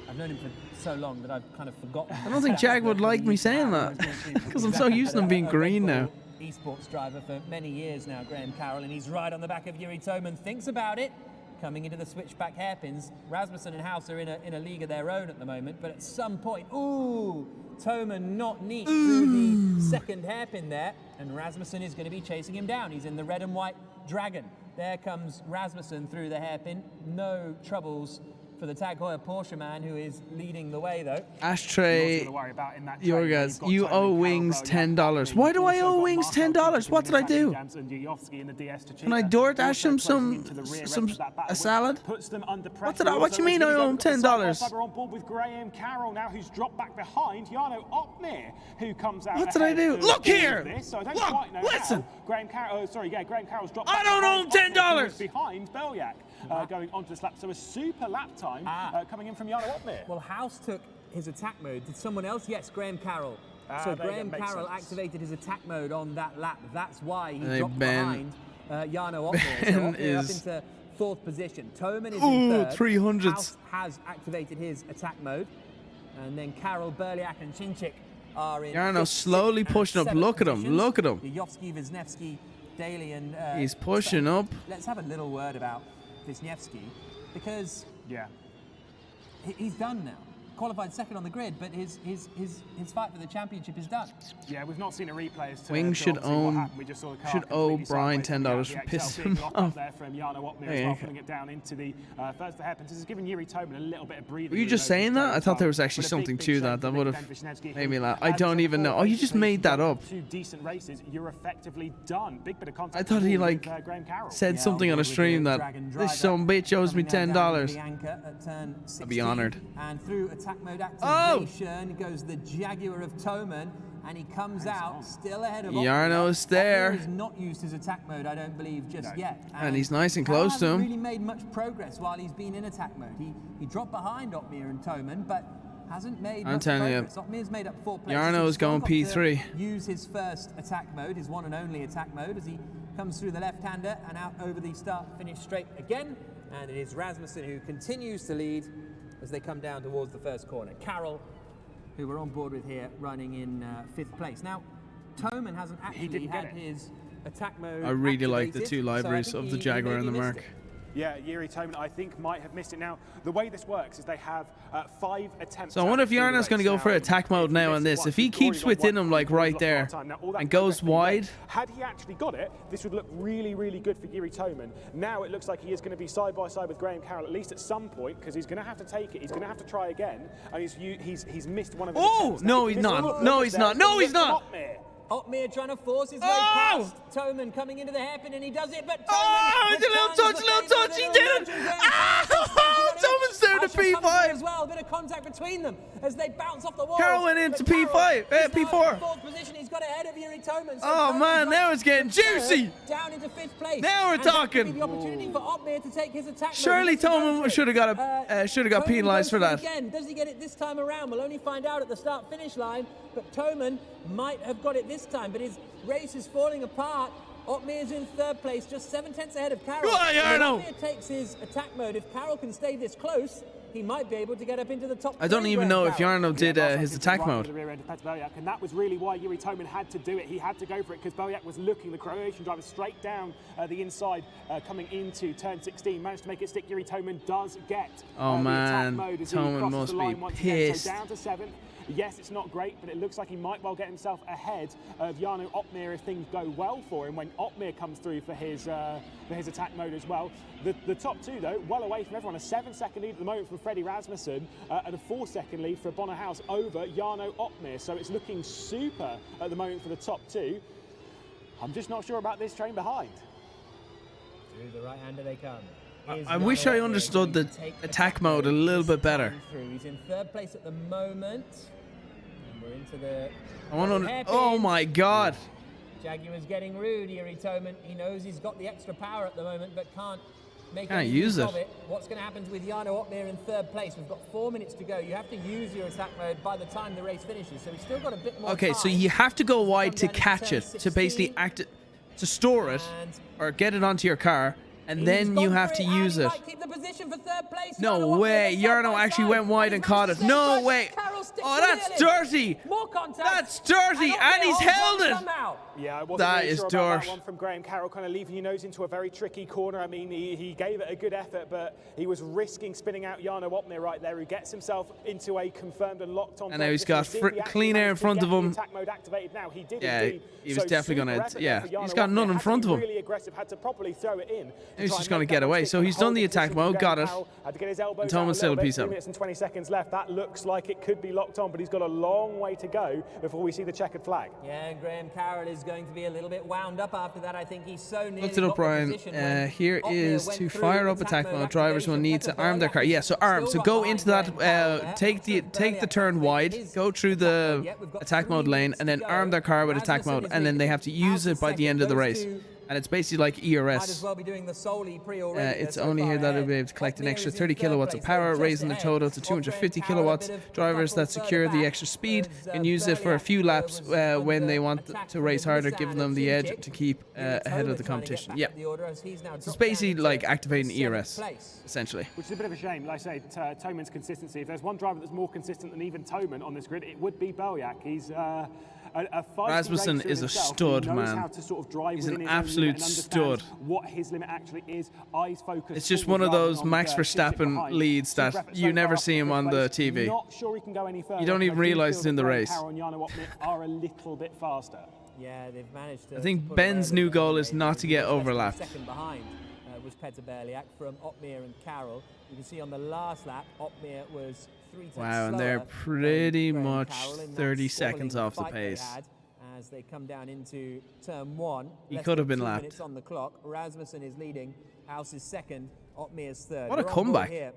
I've known him for so long that I've kind of forgotten. I don't think Jag would like me saying that because I'm so used to them being green now. Esports driver for many years now, Graham Carroll, and he's right on the back of Yuri Toman. Thinks about it. Coming into the switchback hairpins, Rasmussen and House are in a league of their own at the moment, but at some point, ooh, Toman not neat through the second hairpin there, and Rasmussen is going to be chasing him down. He's in the red and white Dragon. There comes Rasmussen through the hairpin. No troubles for the Tag Heuer Porsche man, who is leading the way though. Ashtray, Jorgas, you owe Wings $10. Why do I owe Wings $10? What did I do? Can I DoorDash him a salad? What did I? What do you mean I owe him $10? We're on board with Graham Carroll now, who's dropped back behind Jarno Opmeer, who comes out. What did I do? Look here! Look, listen! Graham Carroll's dropped. I don't owe him $10. Behind Belyak. Going onto this lap, so a super lap time coming in from Jarno Opmeer. Well, House took his attack mode. Did someone else? Yes, Graham Carroll. So Graham Carroll activated his attack mode on that lap. That's why he dropped behind Jarno Opmeer. So Opmeer up into fourth position. Toman is in third. 300s. House has activated his attack mode. And then Carroll, Burliak and Chinchik are in Jarno slowly pushing up. Look at him. Look at him. Yovsky, Wisniewski, Daly and... He's pushing up. Let's have a little word about Wisniewski, because he's done now. Qualified second on the grid, but his fight for the championship is done. Yeah, we've not seen a replay as to Wings should owe Brian $10 for pissing him off. There from Jarno Opmeer as well, putting it down into the first hairpin. This is giving Yuri Toman a little bit of breathing. Were you just saying that? I thought there was actually something to that. That would have made me laugh. I don't even know. Oh, you just made that up. 2 decent races, you're effectively done. Big bit of contact. I thought he like said something on a stream that this some bitch owes me $10. I'd be honored. And through attack mode activation goes the Jaguar of Toman, and he comes out still ahead of Jarno's there. He has not used his attack mode, I don't believe, just yet. And he's nice and close to him. Hasn't really made much progress while he's been in attack mode. He dropped behind Opmeer and Toman, but hasn't made much progress. Opmeer's made up 4 places. Jarno's going P3. Use his first attack mode, his one and only attack mode, as he comes through the left-hander and out over the start-finish straight again. And it is Rasmussen who continues to lead as they come down towards the first corner. Carroll, who we're on board with here, running in 5th place. Now, Toman hasn't actually had his attack mode I really like the activated, 2 libraries so I of think the Jaguar and the maybe Merc. missed it. Yeah, Yuri Toman, I think, might have missed it. Now, the way this works is they have 5 attempts. So I wonder if Jarno's going to go for attack mode now on this. If he keeps within him like right there and goes wide. Had he actually got it, this would look really, really good for Yuri Toman. Now it looks like he is going to be side by side with Graham Carroll, at least at some point, because he's going to have to take it. He's going to have to try again. And he's missed one of his attempts. No, he's not. No, he's not. No, he's not. Opmeer trying to force his way past Toman coming into the hairpin, and he does it, but Toman... little touch, he did it! Toman's down to P5! As well, a bit of contact between them as they bounce off the wall. Carroll went into P5, P4. Fourth position, he's got ahead of Yuri Toman. So man, now it's getting juicy! Down into 5th place. Now we're talking! The opportunity for Opmeer to take his attack. Surely Toman should have got penalised for that. Again, does he get it this time around? We'll only find out at the start-finish line, but Toman might have got it this time, but his race is falling apart. Opmeer's in 3rd place, just 7/10 ahead of Carroll. Opmeer takes his attack mode. If Carroll can stay this close, he might be able to get up into the top. I don't even know if Jarno did his attack mode. And that was really why Yuri Toman had to do it. He had to go for it because Belyak was looking, the Croatian driver, straight down the inside, coming into turn 16. Managed to make it stick. Yuri Toman does get oh man, the attack mode as Toman must be pissed. So down to 7th. Yes, it's not great, but it looks like he might well get himself ahead of Jarno Opmeer if things go well for him when Opmeer comes through for his attack mode as well. The top two, though, well away from everyone. A 7-second lead at the moment from Freddie Rasmussen and a 4-second lead for Bonnerhaus over Jarno Opmeer. So it's looking super at the moment for the top two. I'm just not sure about this train behind. Through the right-hander they come. I wish I understood the attack mode a little bit better. He's in third place at the moment. And we're into the... I want to... Oh my god. Jaguar's getting rude here, Toman. He knows he's got the extra power at the moment, but can't make Can't any use use it. of it. What's going to happen with Jarno Opmeer in third place? We've got 4 minutes to go. You have to use your attack mode by the time the race finishes, so he's still got a bit more Okay, time. so you have to go wide to Come down catch into it, turn to basically 16. act it, to store it, or get it onto your car, and then you have to use it. Keep the position for third place. No way, Jarno actually went wide and caught it. No way. Oh, that's dirty. More contact. That's dirty, and he's held it. Yeah, I wasn't That really is sure about dirt. that one from Graham Carroll, kind of leaving your nose into a very tricky corner. I mean, he gave it a good effort, but he was risking spinning out Jarno Opmeer right there, who gets himself into a confirmed and locked on. And now he's position. got See if he actually clean air in managed to front get of the him. attack mode activated now. He did Yeah, indeed. he was So definitely super gonna- effort yeah, there for he's Jarno got none Opmeer. in Had to front be of him. Really aggressive, had to properly throw it in. He's try just and gonna make get that away. one So stick. he's done Hold the attack position mode, for got Graham it. Carroll. Had to get his elbows And Thomas out a still little a bit. piece 2 up. minutes and 20 seconds left. That looks like it could be locked on, but he's got a long way to go before we see the checkered flag. Yeah, and Graham Carroll is going to be a little bit wound up after that. I think he's so nearly Looked it up, got the Brian. position when Here Opmeer is went to through fire with up attack mode. Drivers will activation. need to Petter arm their car. Berliak Yeah, so arm. So still go got into behind that. Graham Carroll Take there. the turn wide. Go through the attack mode lane, and then arm their car with attack mode, and then they have to use it by the end of the race. And it's basically like Might as ERS. well be doing the Soli pre already. It's only here that it'll be able to collect an extra 30 kilowatts of power, raising the total to 250 kilowatts. Drivers that secure the extra speed can use it for a few laps when they want to race harder, giving them the edge to keep ahead of the competition. Yeah. So it's basically like activating ERS, essentially. Which is a bit of a shame. Like I say, Toman's consistency. If there's one driver that's more consistent than even Toman on this grid, it would be Berliak. He's a feisty Rasmussen racer is a himself. stud, He knows man. how to sort of drive He's within an his own absolute limit and understands stud. what his limit actually is. Eyes focused. It's just forward one of rather those than Max on the Verstappen behind. leads Super that effort you so never far see him up on to the fifth place. TV. Not sure he can go any further. You don't even I do realise feel it's in that the Graham race. Carroll and Jarno Opmeer are a little bit faster. Yeah, they've managed to. I think pull Ben's away new with goal it. is not to get Less than a overlapped. Second behind was Petter Berliak from Opmeer and Carroll. You can see on the last lap, Opmeer was 3 tenths Wow, and they're slower pretty than Graham much Carroll in that 30 squabbling seconds off the fight they pace. had as they come down into turn 1. He Less could have than been 2 lapped. minutes on the clock. Rasmussen is leading. House is second. Opmeer's third. What a We're on board comeback. here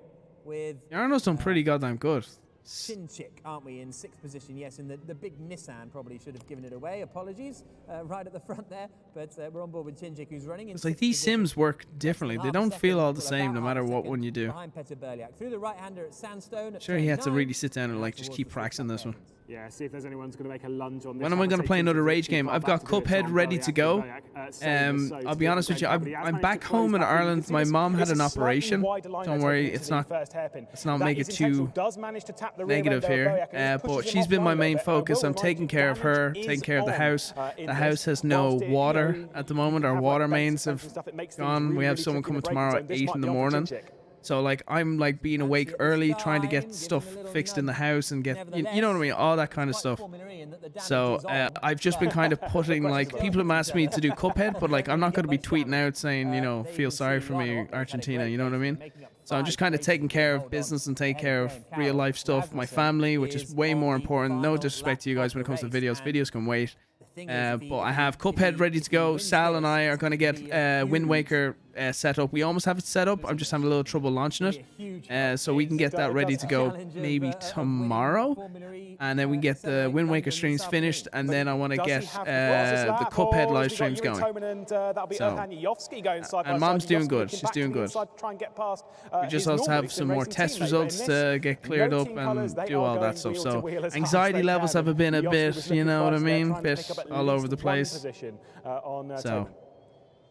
with Jarno's done pretty goddamn good. Chinchik, aren't we, in 6th position? Yes, and the big Nissan probably should have given it away. Apologies, right at the front there. But we're on board with Chinchik, who's running in It's like 6th these position. sims work differently. They Half a don't feel second, all the well, same about no half matter a what second one you do. Behind Petter Berliak. Through the right-hander at Sandstone. At Sure, he had to 39. really sit down and like just Towards keep the practicing this one. Yeah, see if there's anyone's going to make a lunge on this. When am I going to play another Rage game? I've got Cuphead ready to go. I'll be honest with you, I'm back home in Ireland. My mom had an operation. Don't worry, let's not make it too negative here. But she's been my main focus. I'm taking care of her, taking care of the house. The house has no water at the moment. Our water mains have gone. We have someone coming tomorrow at 8 in the morning. So like I'm like being awake early, trying to get stuff fixed in the house and get you know what I mean, all that kind of stuff. So I've just been kind of putting like people have asked me to do Cuphead, but like I'm not going to be tweeting out saying feel sorry for me Argentina, you know what I mean? So I'm just kind of taking care of business and taking care of real life stuff, my family, which is way more important. No disrespect to you guys when it comes to videos. Videos can wait. But I have Cuphead ready to go. Sal and I are going to get Wind Waker set up. We almost have it set up. I'm just having a little trouble launching it. So we can get that ready to go maybe tomorrow. And then we get the Wind Waker streams finished. And then I want to get the Cuphead live streams going. So, and Mom's doing good. She's doing good. We just also have some more test results to get cleared up and do all that stuff. So anxiety levels have been a bit, you know what I mean? Bit all over the place.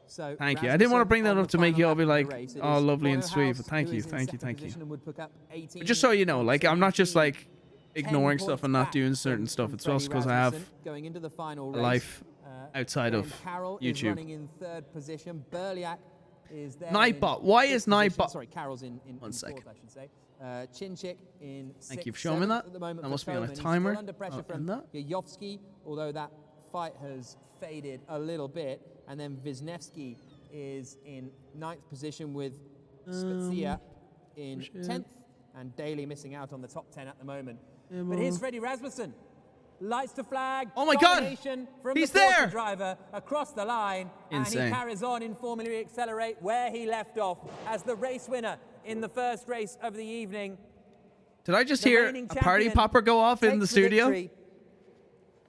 So thank you. I didn't want to bring that up to make you all be like, oh, lovely and sweet, but thank you. But just so you know, like I'm not just like ignoring stuff and not doing certain stuff. It's also because I have a life outside of YouTube. Nightbot. Why is Nightbot? Sorry, Carroll's in 1 second. fourth, I should say. Chinchik in Thank you for 6th, showing me 7th that. at the moment That for must be on a Toman. He's timer. still under pressure Oh, from in that? Yayovsky, although that fight has faded a little bit. And then Wisniewski is in 9th position with Spezia in 10th, and Daly missing out on the top 10 at the moment. But here's Freddie Rasmussen. Lights to flag. Oh my God! Domination from He's the Porsche there! driver across the line. And Insane. he carries on in Formula E Accelerate where he left off as the race winner in the first race of the evening. Did I just The hear reigning a party champion popper go off in takes the studio? victory.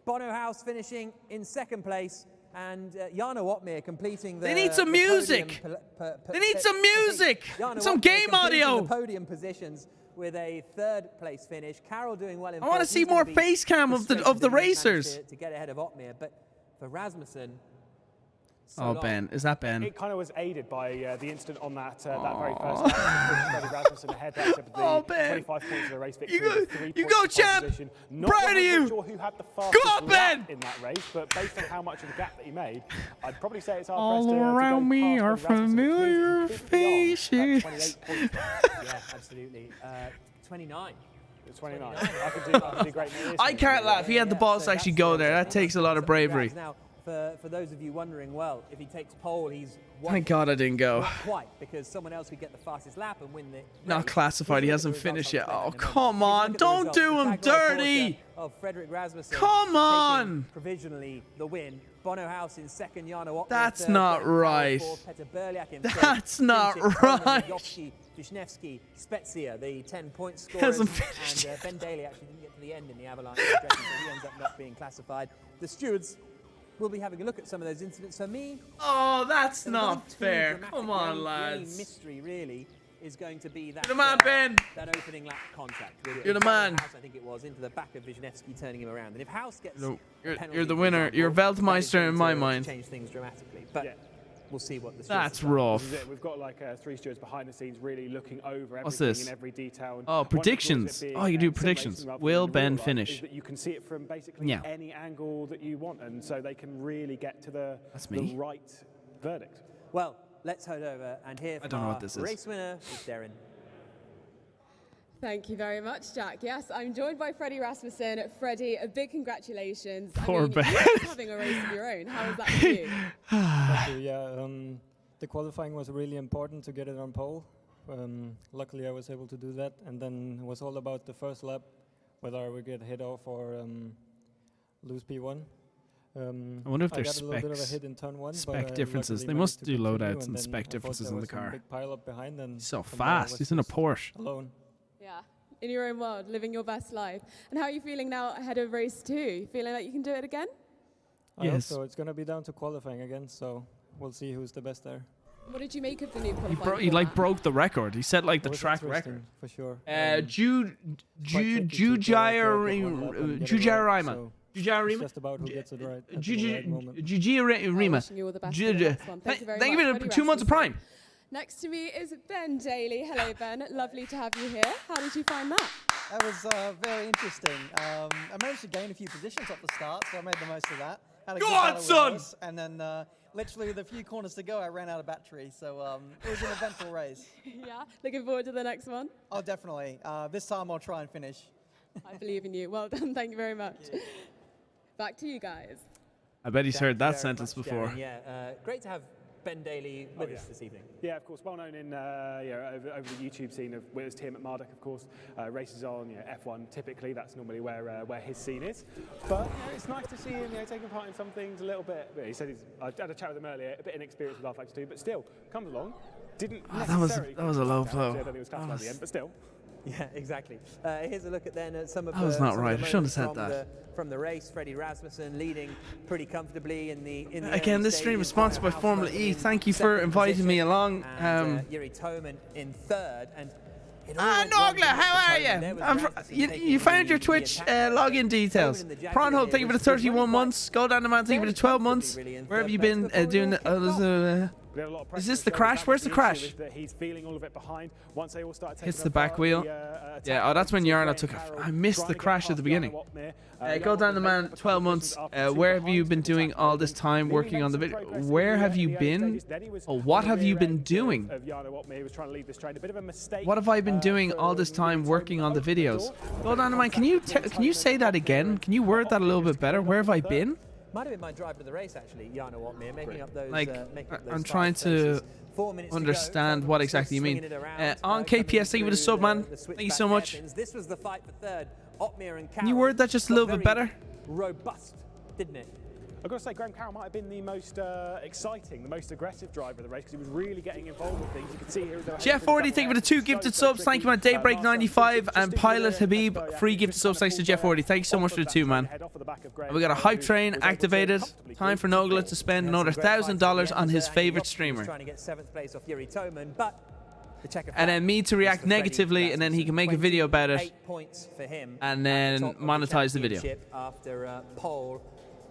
Bono House finishing in 2nd place, and Jarno Otmir completing the. They need some the music. podium They need some music. Jarno Some Otmir game completing audio. The podium positions with a 3rd place finish. Carroll doing well in. I want to 4th. see He's more gonna be face cam of the frustrated that he managed racers. to get ahead of Otmir, but for Rasmussen. so Oh, long. Ben. Is that Ben? It kind of was aided by the incident on that that very first lap. Freddie Rasmussen ahead. That's the Oh, Ben. 25 points of the race victory. You go- with 3 you points go, of pole champ. position. Not Proud of 100% you. Sure who had the fastest on, lap Ben. in that race, but based on how much of a gap that he made, I'd probably say it's hard All pressed to around go me past are Freddie Rasmussen, which means familiar he could be on at faces. 28 points. Yeah, absolutely. 29. It's 29. I could do great. I can't laugh. He had the balls to actually go there. That takes a lot of bravery. Now, for those of you wondering, well, if he takes pole, he's Thank God I didn't go. Not quite, because someone else could get the fastest lap and win the Not race. classified. He Here's a hasn't look at the finished results yet. on Oh, the come Here's a on. look at the Don't results. do The him Jaguar dirty. Porsche of Frederick Rasmussen. Come taking on. provisionally the win. Bono House in 2nd, Jarno Otmir That's in 3rd, not Greg Carroll right. 4th, Peter Berliak in That's 5th, not Chinchik, Toman, right. Yovsky, Wisniewski, Spezia, the 10-point scorers. Hasn't finished And Ben Daly actually didn't get to the end in the avalanche, so he ends up not being classified. The stewards will be having a look at some of those incidents. For me, Oh, that's there's not nothing too fair. dramatic. Come The on, only lads. mystery really is going to be that. You're the man, Ben. That opening lap contact. You're the man. House, I think it was into the back of Wisniewski, turning him around. And if House gets, No, a penalty, you're the for winner. example, You're that is Weltmeister going in my to mind. change things dramatically. But Yeah. we'll see what the stewards That's have done. rough. This is it. We've got like 3 stewards behind the scenes really looking over What's everything this? in every detail. And Oh, one of the tools of it predictions. being, Oh, you do sim predictions. racing rather Will than Ben real life finish? is that you can see it from basically Yeah. any angle that you want, and so they can really get to the right verdict. Well, let's head over and hear from don't know our what this is. race winner, Darren. Thank you very much, Jack. Yes, I'm joined by Freddie Rasmussen. Freddie, a big congratulations. Poor I mean, Ben. you're having a race of your own. How was that for you? Thank you. Yeah, the qualifying was really important to get it on pole. Luckily, I was able to do that, and then it was all about the first lap, whether I would get hit off or lose P1. I wonder if I there's got a little bit of a specs. hit in turn 1, Spec but differences. luckily They managed must to do continue, loadouts and then spec I thought differences there in the was some car. big pile up behind, and So from there I fast. was He's in a just Porsche. Alone. Yeah, in your own world, living your best life. And how are you feeling now ahead of race 2? Feeling like you can do it again? I hope Yes. so. It's going to be down to qualifying again, so we'll see who's the best there. What did you make of the new He, qualifying he like format? broke the record. He set like the It was track interesting, record. for sure. Jujairima. It's Jujairima. just about who gets it right at the right Jujairima. moment. Oh, wishing you all the best for the next one. Thank you very Thank you much, for Freddie 2 months of Rasmussen. Prime. Next to me is Ben Daly. Hello, Ben. Lovely to have you here. How did you find that? That was very interesting. I managed to gain a few positions off the start, so I made the most of that. Had a Go good on, battle with son! those, and then literally with a few corners to go, I ran out of battery. So it was an eventful race. Yeah, looking forward to the next one. Oh, definitely. This time I'll try and finish. I believe in you. Well done. Thank you very much. Back to you guys. I bet he's Thank you heard that very sentence much, before. Darren. Yeah, great to have Ben Daly with us this evening. Yeah, of course, well known in over the YouTube scene of with his team at Marduk, of course. Races on F1. Typically, that's normally where his scene is. But it's nice to see him taking part in some things a little bit. He said I had a chat with him earlier, a bit inexperienced with R-Factor 2, but still comes along. Didn't necessarily. that was a low I blow. don't think it was classified at the end, but still. Yeah, exactly. Here's a look at then some of That the was not some of right. the I shouldn't have moments said from the race. Freddie Rasmussen leading pretty comfortably in the Again, early this stream is stages. sponsored by House Formula running E. in Thank you for second inviting me position, along. and Yuri Toman in 3rd. And it all went wrong, Nogla, didn't it, how for are Toman? There you? was Rasmussen taking You found your the Twitch attack. login details. Toman in the Jaguar Prawnhole, here thank you for the was running 31 quite months. Golden Man, thank you for the 12 months. comfortably, really, in Where have third you place been before it all doing kicked off. We had a lot of Is pressure this on the his crash? shoulders. Where's That the was crash? issue, is that he's feeling all of it behind. Once they all started taking Hits the back wheel. Yeah, oh, that's when Yarno took I missed the crash at the beginning. Go down the man, 12 months. Where have you been doing all this time working on the video? Where have you been? Or what have you been doing? What have I been doing all this time working on the videos? Go down the man, can you say that again? Can you word that a little bit better? Where have I been? Might have been my driver of the race, actually, Jarno Watmere, making up those. Like, making up those I'm 5 trying to places. 4 minutes to understand go. what exactly you mean. On KPSC with a sub, man. Thank you so much. This was the fight for third. Otmere and Can you word that just a little bit better? Robust, didn't it? I've got to say, Graham Carroll might have been the most exciting, the most aggressive driver of the race because he was really getting involved with things. You can see here. Jeff 40, thank you for the 2 gifted subs. Thank you, man. Daybreak 95 and Pilot Habib, 3 gifted subs. Thanks to Jeff 40. Thank you so much for the 2, man. And we got a hype train activated. Time for Nogla to spend another $1,000 on his favorite streamer. Trying to get 7th place off Yuri Toman, but the Czech And then me to react negatively, and then he can make a video about it. 8 points for him. And then monetize the video. After pole.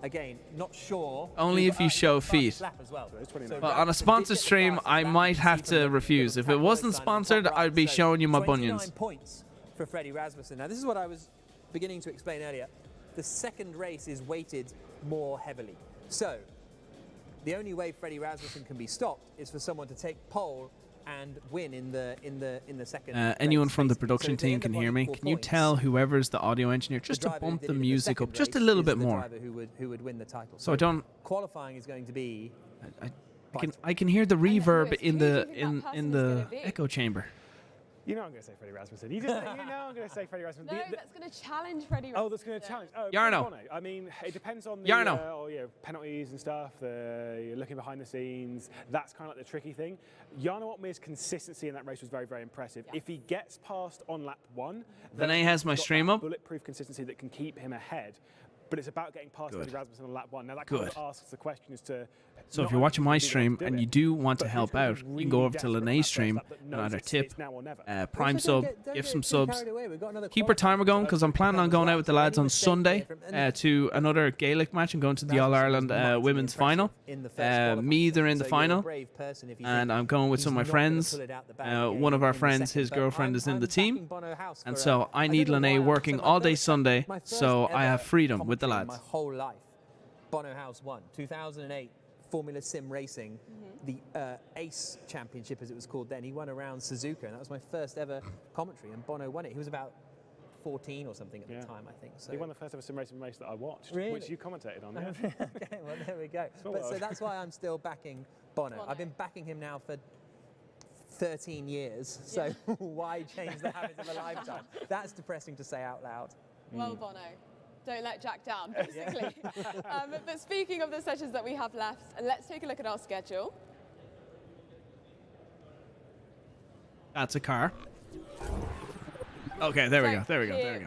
Again, not sure. Only if you show feet. But on a sponsored stream, I might have to refuse. If it wasn't sponsored, I'd be showing you my bunions. 29 points for Freddie Rasmussen. Now, this is what I was beginning to explain earlier. The second race is weighted more heavily. So, the only way Freddie Rasmussen can be stopped is for someone to take pole and win in the second. Anyone from the production team can hear me. Can you tell whoever's the audio engineer just to bump the music up just a little bit more? Who would win the title? So I don't. Qualifying is going to be. I can hear the reverb in the echo chamber. You know I'm going to say Freddie Rasmussen. You know I'm going to say Freddie Rasmussen. No, that's going to challenge Freddie Rasmussen. Oh, that's going to challenge. Oh, Yarno. I mean, it depends on the Yarno. penalties and stuff. You're looking behind the scenes. That's kind of like the tricky thing. Jarno Otmere's consistency in that race was very, very impressive. Yeah. If he gets past on lap 1, then he has my stream up. Bulletproof consistency that can keep him ahead. But it's about getting past Freddie Rasmussen on lap 1. Now that kind of asks the question as to. So if you're watching my stream and you do want to help out, you can go over to Lene's stream and either tip, prime sub, give some subs, keep our timer going because I'm planning on going out with the lads on Sunday to another Gaelic match and going to the All-Ireland women's final. Me, they're in the final, and I'm going with some of my friends. One of our friends, his girlfriend is in the team, and so I need Lene working all day Sunday, so I have freedom with the lads. My whole life, Bono House won 2008. Formula Sim Racing, the ACE Championship as it was called then. He won around Suzuka, and that was my first ever commentary, and Bono won it. He was about 14 or something at the time, I think. So he won the first ever sim racing race that I watched, which you commentated on. Yeah. Okay, well, there we go. So that's why I'm still backing Bono. I've been backing him now for 13 years, so why change the habits of a lifetime? That's depressing to say out loud. Well, Bono. Don't let Jack down, basically. But speaking of the sessions that we have left, let's take a look at our schedule. That's a car. Okay, there we go. Here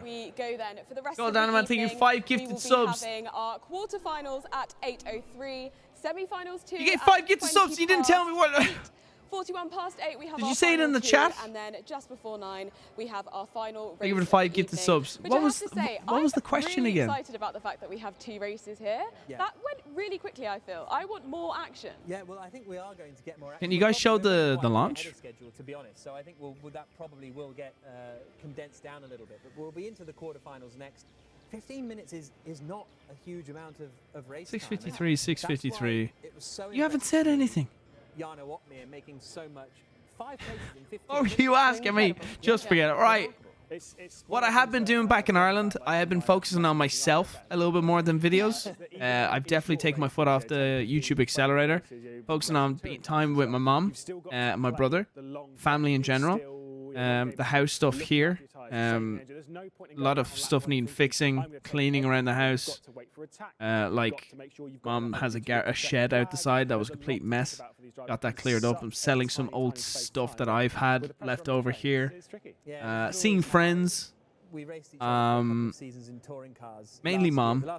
we go then. For the rest of the evening, thank you, 5 gifted subs. We will be having our quarterfinals at 8:03, semifinals 2. You get 5 gifted subs. You didn't tell me what. 41 past 8, we have. Did you say it in the chat? And then just before 9, we have our final race. Thank you for the 5 gifted subs. What was the question really again? I'm excited about the fact that we have 2 races here. Yeah. That went really quickly, I feel. I want more action. Yeah, well, I think we are going to get more action. Can you guys show the launch? Schedule, to be honest. So I think that probably will get condensed down a little bit. But we'll be into the quarterfinals next. 15 minutes is not a huge amount of race 6:53, 6:53. You haven't said anything. Jarno Otmere making so much. 5 places in 15 Oh, you asking me? Just forget it. Right. What I have been doing back in Ireland, I have been focusing on myself a little bit more than videos. I've definitely taken my foot off the YouTube accelerator, focusing on time with my mom, my brother, family in general, the house stuff here. A lot of stuff needing fixing, cleaning around the house. Like, mom has a shed out the side that was a complete mess. Got that cleared up. I'm selling some old stuff that I've had left over here. Seeing friends. Mainly mom,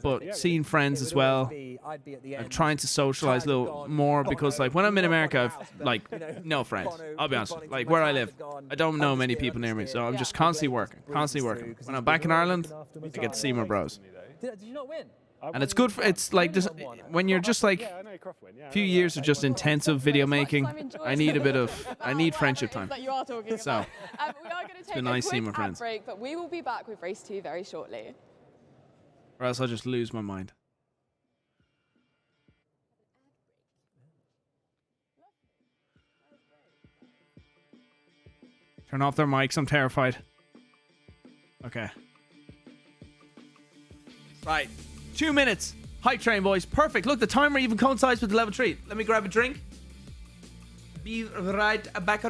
but seeing friends as well. I'm trying to socialize a little more because, like, when I'm in America, I've, like, no friends. I'll be honest. Like, where I live, I don't know many people near me, so I'm just constantly working. When I'm back in Ireland, I get to see my bros. Did you not win? And it's good for, it's like this, when you're just like, Yeah, I know Croft win. Yeah, I few know years that. of just intensive video making, I need a bit of, I need friendship time. That you are talking So, about. We are going to take been a nice quick seeing my ad friends. break, but we will be back with race 2 very shortly. Or else I'll just lose my mind. Turn off their mics, I'm terrified. Okay. Right. 2 minutes. Hype train, boys. Perfect. Look, the timer even coincides with the level 3. Let me grab a drink. Be right back.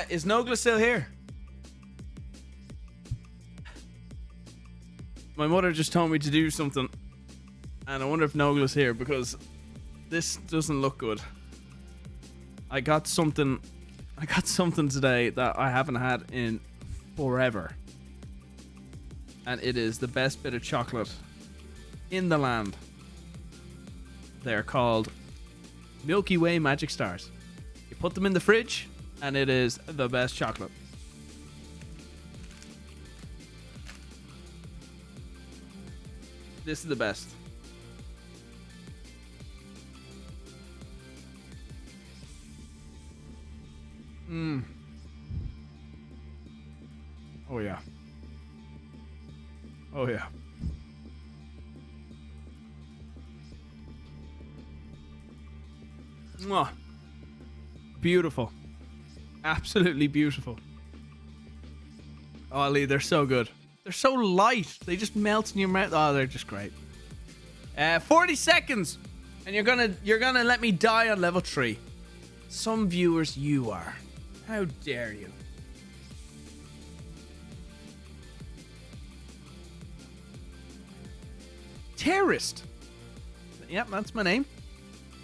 Is Nogla still here? My mother just told me to do something, and I wonder if Nogla's here because this doesn't look good. I got something today that I haven't had in forever, and it is the best bit of chocolate in the land. They're called Milky Way Magic Stars. You put them in the fridge, and it is the best chocolate. This is the best. Oh yeah. Oh yeah. Mwah. Beautiful. Absolutely beautiful. Oh, Lee, they're so good. They're so light. They just melt in your mouth. Oh, they're just great. 40 seconds, and you're gonna let me die on level 3. Some viewers, you are. How dare you? Terrorist. Yep, that's my name.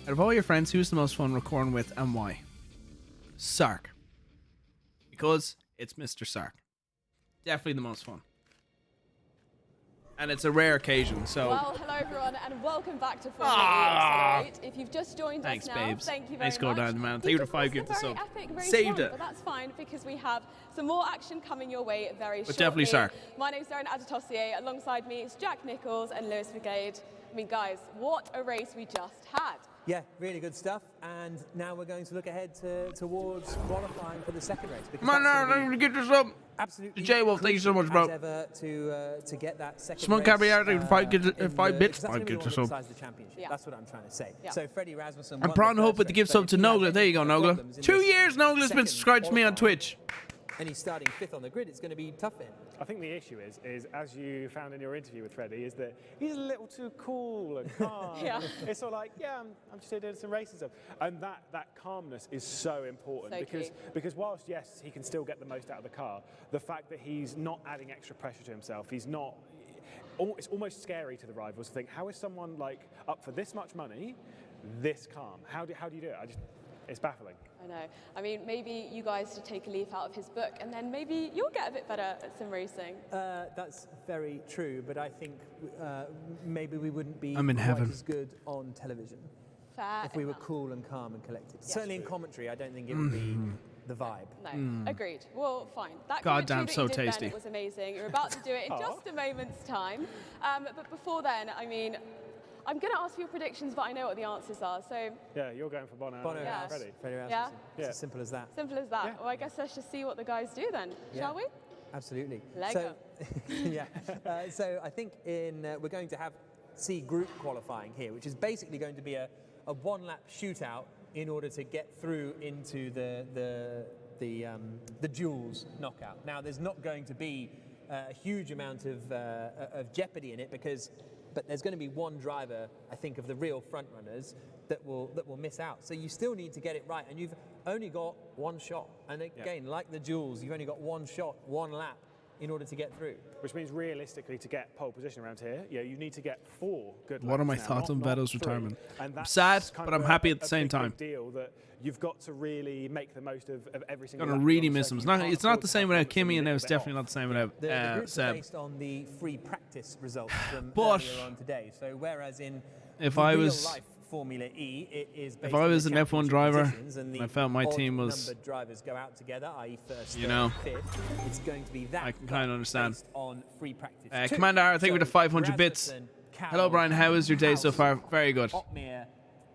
Out of all your friends, who's the most fun recording with and why? Sark. Because it's Mr. Sark. Definitely the most fun. And it's a rare occasion, so... Well, hello everyone, and welcome back to Formula E Accelerate. If you've just joined Thanks, us now, babes. thank you very Nice go much. down, man. Thank you for 5 gifts. Very epic race Saved one, it. but that's fine because we have some more action coming your way very shortly. definitely Sark. My name's Darren Adetossier. Alongside me is Jack Nichols and Lewis Brigade. I mean, guys, what a race we just had. Yeah, really good stuff. And now we're going to look ahead towards qualifying for the second race. Come on now, let me get this up. Absolutely. J-Wolf, thank you so much, bro. As ever to get that second Smoke race. caviar in 5 bits. That's 5 gifts or so. the championship. Yeah. That's what I'm trying to say. Yeah. So Freddie Rasmussen. I'm proud and hope with the gift sub to Nogla. There you go, Nogla. 2 years Nogla's been subscribed to me on Twitch. And he's starting 5th on the grid. It's going to be tough for him. I think the issue is as you found in your interview with Freddie, is that he's a little too cool and calm. Yeah. It's sort of like, yeah, I'm just here doing some racing stuff. And that calmness is so important So because whilst, yes, he can still get the most out of the car, the fact that he's not adding extra pressure to himself, he's not... It's almost scary to the rivals to think, how is someone like up for this much money, this calm? How do you do it? It's baffling. I know. I mean, maybe you guys should take a leaf out of his book and then maybe you'll get a bit better at sim racing. That's very true, but I think maybe we wouldn't be I'm in quite heaven. as good on television Fair if we were enough. cool and calm and collected. Certainly in commentary, I don't think it would be the vibe. No, agreed. Well, fine. That Goddamn, commentary so that you did tasty. then was amazing. You're about to do it in just a moment's time. But before then, I mean, I'm going to ask you your predictions, but I know what the answers are. So Yeah, you're going for Bono. Bono Yeah. House, Freddie. Freddie Yeah. Rasmussen. It's as simple as that. simple as that. Yeah. Well, I guess let's just see what the guys do then, Yeah. shall we? Absolutely. Lego. So, yeah. So I think we're going to have C group qualifying here, which is basically going to be a one-lap shootout in order to get through into the duels knockout. Now, there's not going to be a huge amount of jeopardy in it but there's going to be one driver, I think, of the real front runners that will miss out. So you still need to get it right, and you've only got one shot. And again, like the duels, you've only got one shot, one lap in order to get through. Which means realistically, to get pole position around here, you need to get 4 good laps. What are my now, thoughts on not Vettel's 3. retirement? And I'm sad, kind but of I'm happy a at the same big time. Deal that you've got to really make the most of every single. Gonna lap really on the miss him. circuit. It's not the same without Kimi, and now it's a little definitely bit not the same without The groups are Seb. based on the free practice results from But earlier on today. So whereas in if the I real was- life Formula E, it is based If I on was the an F1 championship driver, positions and and I felt my the team odd was- numbered drivers go out together, i.e. first, You third, know, fifth, it's going to be that. I can kind of understand. based on free practice. Two. Commander R, thank you for the 500 bits. Rasmussen, Carroll, Hello, Brian. How is your day so far? Very good. Otmir,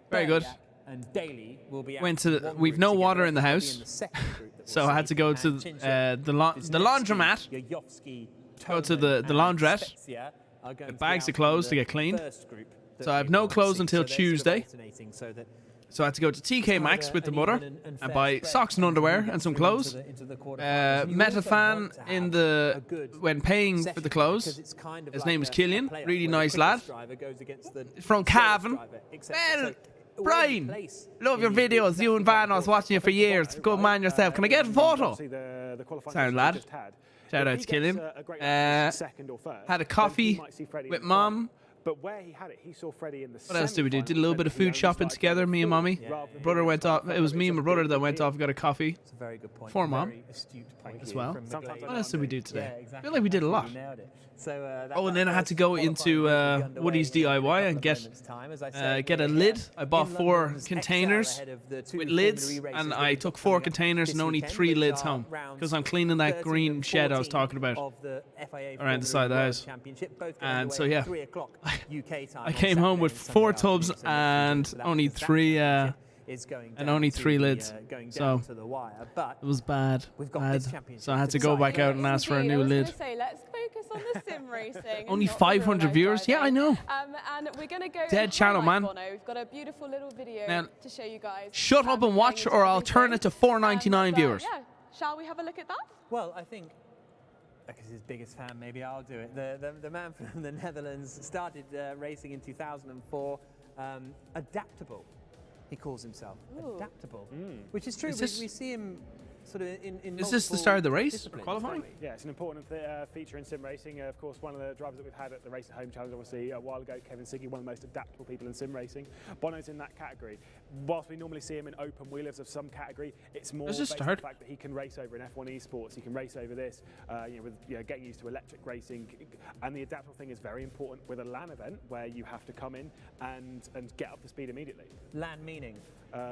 Very good. Berniak, and Daly will be out Went to one we've group no together. water in the They'll be house, in the second group that so we'll I had see. to go And to Chinchilla, the Wisniewski, laundromat. Yayovsky, Go to Toman, the and laundrette, Spezia are going get to be bags out of clothes in to the get cleaned. first group that So I have we no will clothes see. until So they're sort of Tuesday. alternating so that So I had to go to TK kind of Maxx with the an mother even and and fair buy spread socks and as we underwear get and some through clothes. into the quarterfinals. And you Met a also fan want to in have the a good when paying for session the clothes. because it's kind of His like name is a Killian, playoff really where the nice lad. quickest driver goes against the From slowest Cavan. driver, etc. Well, So Brian, away place love in your these groups, videos. that's You and the Van, I was watching you for years. Good man yourself. Can I get a photo? Obviously the qualifying Sound session we lad. just had. Shout If out he to Killian. gets a great lap, second or third, Had a then he coffee might see Freddie with in the final. Mum. But where he had it, he saw Freddie in the What else did we do? Did a little bit of semi-finals, food and he shopping only started together, going me and full Mommy. rather than Brother being went started off. It was first. me It's and my a brother big that went deal. off and got a coffee. It's a very good point. For Mom. Very astute point As here well. from the Sometimes Glade. What else did we do today? Yeah, I exactly. feel like we did a lot. You nailed it. So, Oh, and then I had to go into Woody's DIY and get a lid. I bought 4 containers with lids, and I took 4 containers and only 3 lids home because I'm cleaning that green shed I was talking about around the side of the house. And so yeah, I came home with 4 tubs and only 3 lids. So it was bad. So I had to go back out and ask for a new I was lid. gonna say, let's focus on the sim racing. and Only not the real 500 life viewers? Yeah, I driving. know. And we're gonna go Dead and channel, highlight man. Bono. We've got a beautiful little video Now, to show you guys. Shut up and watch, going or into I'll turn it to $4.99 viewers. Yeah, shall we have a look at that? Well, I think, because his biggest fan, maybe I'll do it. The man from the Netherlands started racing in 2004. Adaptable, he calls himself. Ooh. Adaptable, which is true. Is this- We see him sort of in Is this the multiple start of the race? disciplines, Qualifying? don't Yeah, it's an important feature in sim racing. Of course, one of the drivers that we've had at the Race at Home Challenge, obviously, a while ago, Kevin Siggy, one of the most adaptable people in sim racing. Bono's in that category. Whilst we normally see him in open wheelers of some category, it's more Does this based on start? the fact that he can race over in F1 esports, he can race over this, with getting used to electric racing. And the adaptable thing is very important with a LAN event where you have to come in and get up to speed immediately. LAN meaning?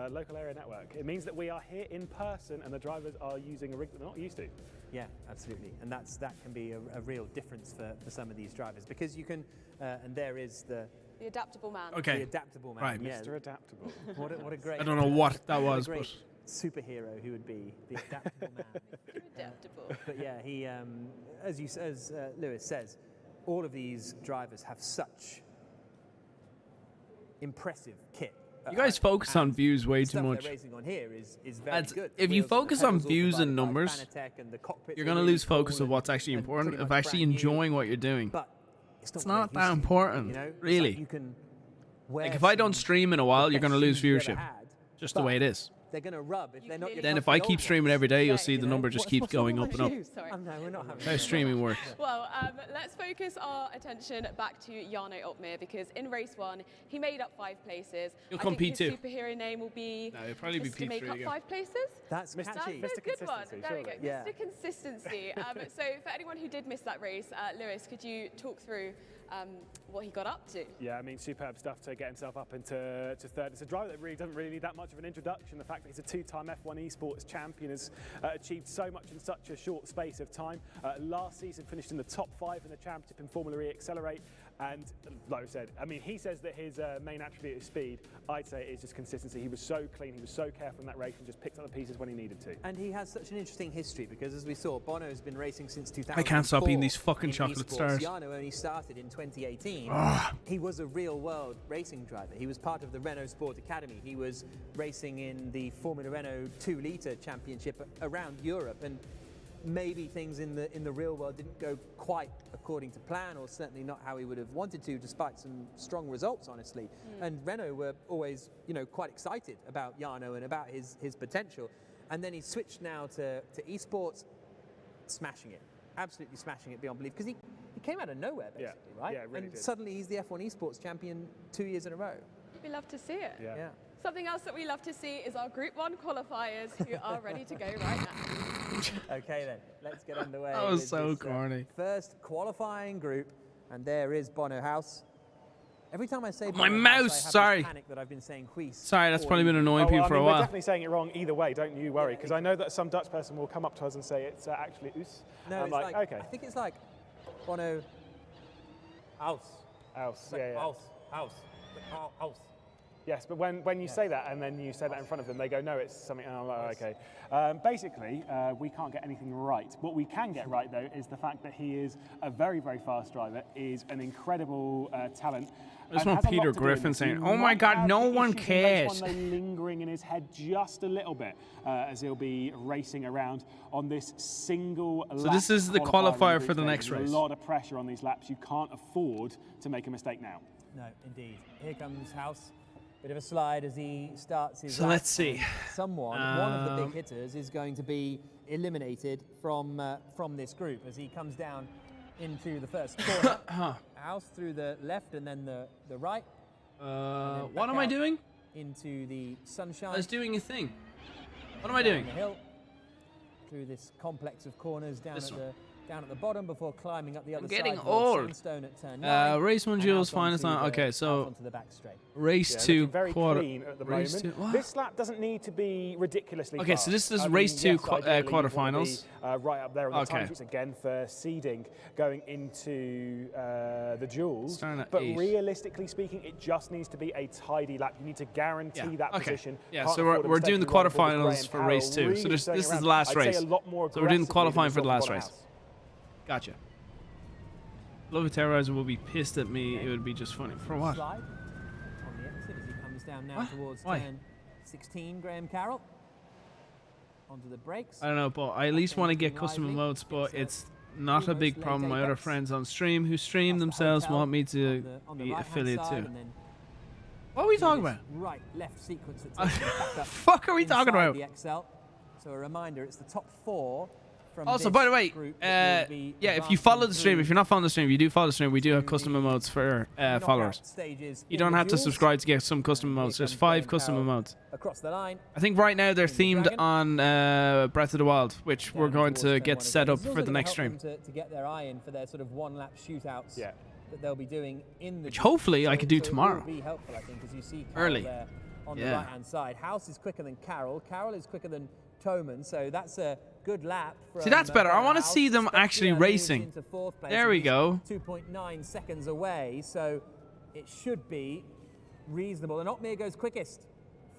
Local area network. It means that we are here in person and the drivers are using a rig that they're not used to. Yeah, absolutely, and that can be a real difference for some of these drivers because you can, and there is the adaptable man. Okay. The adaptable man, Right. yeah. Mr. Adaptable. What a great. I don't know what that what a was, great but superhero he would be, the adaptable man. Adaptable. But yeah, he, as Lewis says, all of these drivers have such impressive kit. you guys focus on views way too Stuff much. they're racing on here is very That's- good. if you Wheels and focus on pedals all views provided and by numbers, Fanatec and the cockpits You're are going to really lose focus cool of what's actually and important, pretty of much actually brand new. enjoying what you're doing. But It's not not what that they're used to, important, you know? It's really. like you can wear Like if I don't some stream in a while, you're going to best lose shoes you've ever viewership. had, Just the but way it is. They're going to rub if they're not your Then if I comfy keep old streaming ones. every day, you'll Yeah, see you the know? number just What's keeps wrong going with up and up. Shoes, sorry. Oh, no, we're not having How that. streaming works. Well, let's focus our attention back to Jarno Opmeer because in race 1 he made up 5 places. He'll I come think his P2. superhero name will be No, he'll probably be just to make P3 up again. 5 places. That's Mr. catchy. That's a good one. Consistency, There we go. surely. Yeah. Mr. Consistency. So for anyone who did miss that race, Lewis, could you talk through what he got up to? Yeah, I mean, superb stuff to get himself up into third. It's a driver that really doesn't really need that much of an introduction. The fact that he's a 2-time F1 esports champion has achieved so much in such a short space of time. Last season finished in the top 5 in the championship in Formula E Accelerate. And like I said, I mean, he says that his main attribute is speed. I'd say it is just consistency. He was so clean, he was so careful in that race and just picked up the pieces when he needed to. And he has such an interesting history because, as we saw, Bono has been racing since 2004. I can't stop eating these fucking chocolate stars. Jarno only started in 2018. He was a real-world racing driver. He was part of the Renault Sport Academy. He was racing in the Formula Renault 2-litre championship around Europe, and maybe things in the real world didn't go quite according to plan, or certainly not how he would have wanted to, despite some strong results, honestly. And Renault were always, quite excited about Jarno and about his potential. And then he switched now to esports, smashing it, absolutely smashing it beyond belief, because he came out of nowhere, basically, right? Yeah, really and did. suddenly he's the F1 esports champion 2 years in a row. We love to see it. Yeah. Something else that we love to see is our Group 1 qualifiers who are ready to go right now. Okay then, let's get underway. That was with so this, corny. First qualifying group, and there is Bono House. Every time I say my Bono mouse, House, I have sorry. this panic that I've been saying Huis. Sorry, that's probably been for annoying people for a We're while. definitely saying it wrong either way, don't you worry, because I know that some Dutch person will come up to us and say it's actually Us. No, I'm it's like, okay. I think it's like Bono House. House, Like yeah. House. House. Yes, but when you say that and then you say that in front of them, they go, no, it's something. Oh, like, okay. Basically, we can't get anything right. What we can get right, though, is the fact that he is a very, very fast driver, is an incredible talent. I just and want has a lot Peter to do Griffin with it. saying, He "Oh my might God, have no the one issues in race cares." one, though, lingering in his head just a little bit as he'll be racing around on this single lap. So this is the qualifier for the Group next stage. There's race. a lot of pressure on these laps. You can't afford to make a mistake now. No, indeed. Here comes House. Bit of a slide as he starts his So lap, let's see. and one of the big hitters is going to be eliminated from this group as he comes down into the first corner. House through the left and then the right. What am I doing? Into the sunshine. I was doing a thing. What am I doing? Down the hill, through this complex of corners down at the bottom before climbing up the other getting side towards old. Sandstone at turn 9, Race 1 and Jules, out onto finest time. the- Okay, out so onto the back straight. race Yeah, 2 looking very quarter. clean at the Race moment. 2. What? This lap doesn't need to be ridiculously Okay, fast. so this is I mean, race 2 yes, ideally you'd wanna quarterfinals. be, right up there on the Okay. time sheets again for seeding going into the duels. Starting at But 8. realistically speaking, it just needs to be a tidy lap. You need to guarantee that Okay. position. Yeah, Can't so afford a we're mistake doing the to run forward with quarterfinals Graham for race Carroll 2. So really this turning is the around, last I'd say, race. a lot more So we're doing aggressively qualifying than for the we last saw from race. House. Gotcha. Love Terroriser will be pissed at me. It would be just funny. For what? Slide on the exit as he comes down now What? towards Why? turn 16, Graham Carroll. Onto the brakes. I don't know, but I at least want to get Lively. custom emotes, but It's it's not a almost big late problem. My other apex. friends on stream who stream Past the themselves hotel want me to on the be right-hand affiliate side, too. and then What are we through talking this about? Right, left sequence that takes him back up. Fuck are we talking inside about? The XL. So a reminder, it's the top 4 from Also, this by the way, group that will be yeah, if you advancing follow the stream, through if you're not following the stream, you do follow the stream. We do have to custom the emotes for knockout followers. stages You in don't the have to duels. subscribe to get some custom And here emotes. There's comes 5 Graham custom Carroll emotes. across the line. I think right now they're In the themed Dragon. on Breath of the Wild, which we're Down going towards to turn get 1 set again. up This is for also the gonna next help stream. them to get their eye in for their sort of one-lap shootouts Yeah. that they'll be doing in the Which group. hopefully I could do so tomorrow. It will be helpful, I think, as you see Carroll Early. there on the Yeah. right-hand side. House is quicker than Carroll. Carroll is quicker than Toman, so that's a good lap. See, that's better. I want to House. see them actually Spezia moves racing. into 4th place, There and we he's go. 2.9 seconds away, so it should be reasonable. And Otmir goes quickest.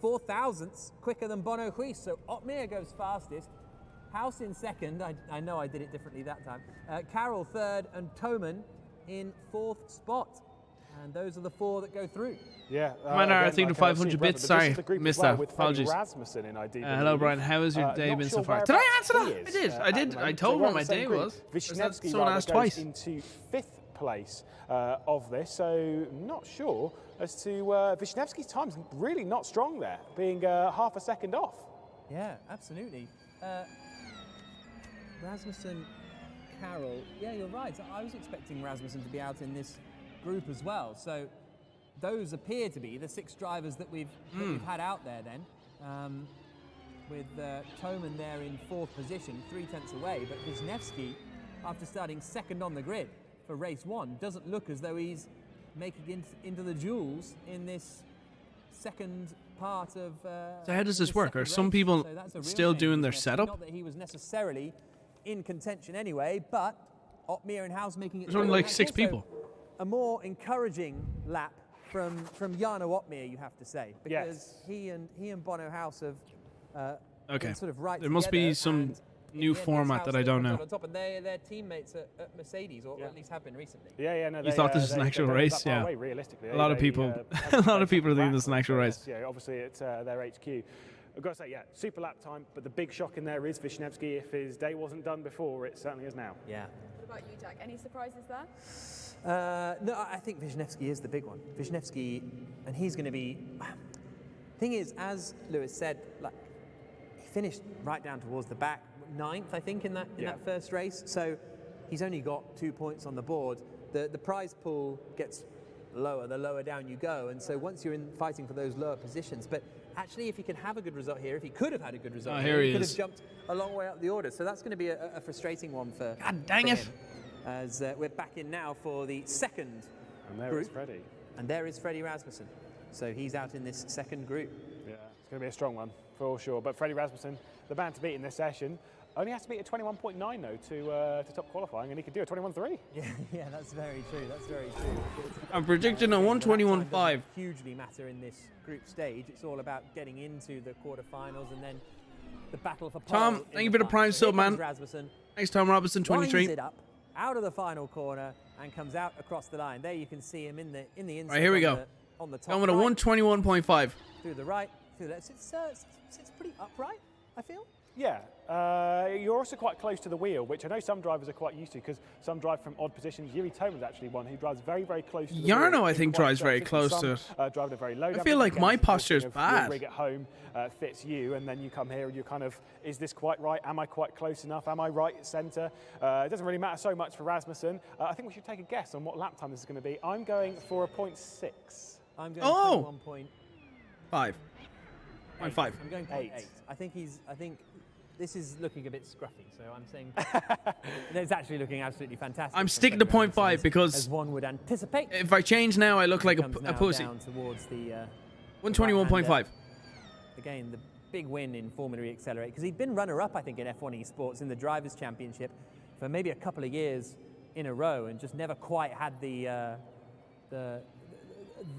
4 thousandths quicker than Bono Huis, so Otmir goes fastest. House in 2nd. I know I did it differently that time. Carroll 3rd, and Toman in 4th spot. And those are the 4 that go through. Yeah. Mine are, I think, the 500 bits. Sorry, missed that. With Apologies. Rasmussen in ID. Hello, Brian. How has your day Not been sure so far? Did I whereabouts answer he that? I is, did. at I the did. moment. I So told we're what on my the same day group. was. Wisniewski Someone rather asked goes twice. into 5th place of this, so not sure as to Wisniewski's time's really not strong there, being half a second off. Yeah, absolutely. Rasmussen, Carroll. Yeah, you're right. I was expecting Rasmussen to be out in this group as well. So those appear to be the 6 drivers that we've had out there then. With Toman there in 4th position, 3/10 away. But Wisniewski, after starting 2nd on the grid for race 1, doesn't look as though he's making it into the duels in this second part of. So how does this work? Are second some race. people So that's a real still shame doing for their Wisniewski. setup? Not that he was necessarily in contention anyway, but Otmir and House making it. There's only through. like And 6 that's also people. a more encouraging lap from Jarno Opmeer, you have to say, because he and Bono House have Okay. been sort of right There must be together, some and in new the end, format House that I don't comes know. out on top, and they're teammates at Mercedes, or at least have been recently. Yeah, no. You thought this was an actual race? Yeah. Realistically, A lot of people, a lot of people think this is an actual race. Yeah, obviously it's their HQ. I've got to say, yeah, super lap time, but the big shock in there is Wisniewski. If his day wasn't done before, it certainly is now. Yeah. What about you, Jack? Any surprises there? No, I think Wisniewski is the big one. Wisniewski, and he's going to be. Thing is, as Lewis said, like he finished right down towards the back, 9th, I think, in that first race. So he's only got 2 points on the board. The prize pool gets lower the lower down you go, and so once you're in fighting for those lower positions, but actually, if he could have a good result here, if he could have had a good result here he could is. have jumped a long way up the order. So that's going to be a frustrating one for. God dang it! Him, as we're back in now for the second And there group. is Freddie. And there is Freddie Rasmussen. So he's out in this second group. Yeah, it's going to be a strong one for sure. But Freddie Rasmussen, the man to beat in this session, only has to beat a 21.9 though to top qualifying, and he could do a 21.3. Yeah, that's very true. That's very true. I'm predicting a 121.5. Hugely matter in this group stage. It's all about getting into the quarterfinals and then the battle for pole. Tom, thank you for the prime sub, man. Rasmussen Thanks, Tom Robinson, 23. winds it up out of the final corner and comes out across the line. There you can see him in the inside. Right, here we go. On the top. I'm with a right, 121.5. through the right, through the left. It's pretty upright, I feel. Yeah, you're also quite close to the wheel, which I know some drivers are quite used to because some drive from odd positions. Yuri Toma's actually one who drives very, very close to the wheel. Jarno, I think, Quite drives very certain. close to Some, it. driving a very low I down feel like again, my supporting posture is of bad. Your rig at home fits you, and then you come here and you're kind of, is this quite right? Am I quite close enough? Am I right at centre? It doesn't really matter so much for Rasmussen. I think we should take a guess on what lap time this is going to be. I'm going for a 0.6. I'm going Oh! 21.5. 5.5. I'm going 0.8. I think this is looking a bit scruffy, so I'm saying it's actually looking absolutely fantastic. I'm sticking to 0.5 because as one would anticipate. if I change now, I look like a Comes now pussy. down towards the 121.5. Again, the big win in Formula E Accelerate because he'd been runner-up, I think, in F1 Esports in the Drivers' Championship for maybe a couple of years in a row, and just never quite had the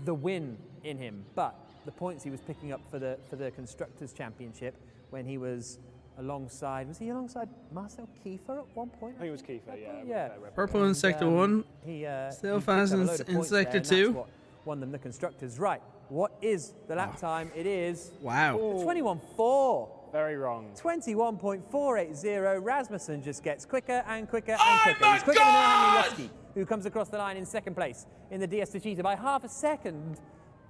win in him. But the points he was picking up for the Constructors' Championship when he was alongside Marcel Kiefer at one point? I think it was Kiefer, yeah. Yeah. Purple in Sector 1. He Still picked up fast a in load of points there, Sector and 2. that's what won them the Constructors. Right, what is the lap time? It is Wow. 21.4. Very wrong. 21.480. Rasmussen just gets quicker and quicker and quicker. my He's quicker God! than Johan Jovski, who comes across the line in second place in the DS Techeetah by half a second.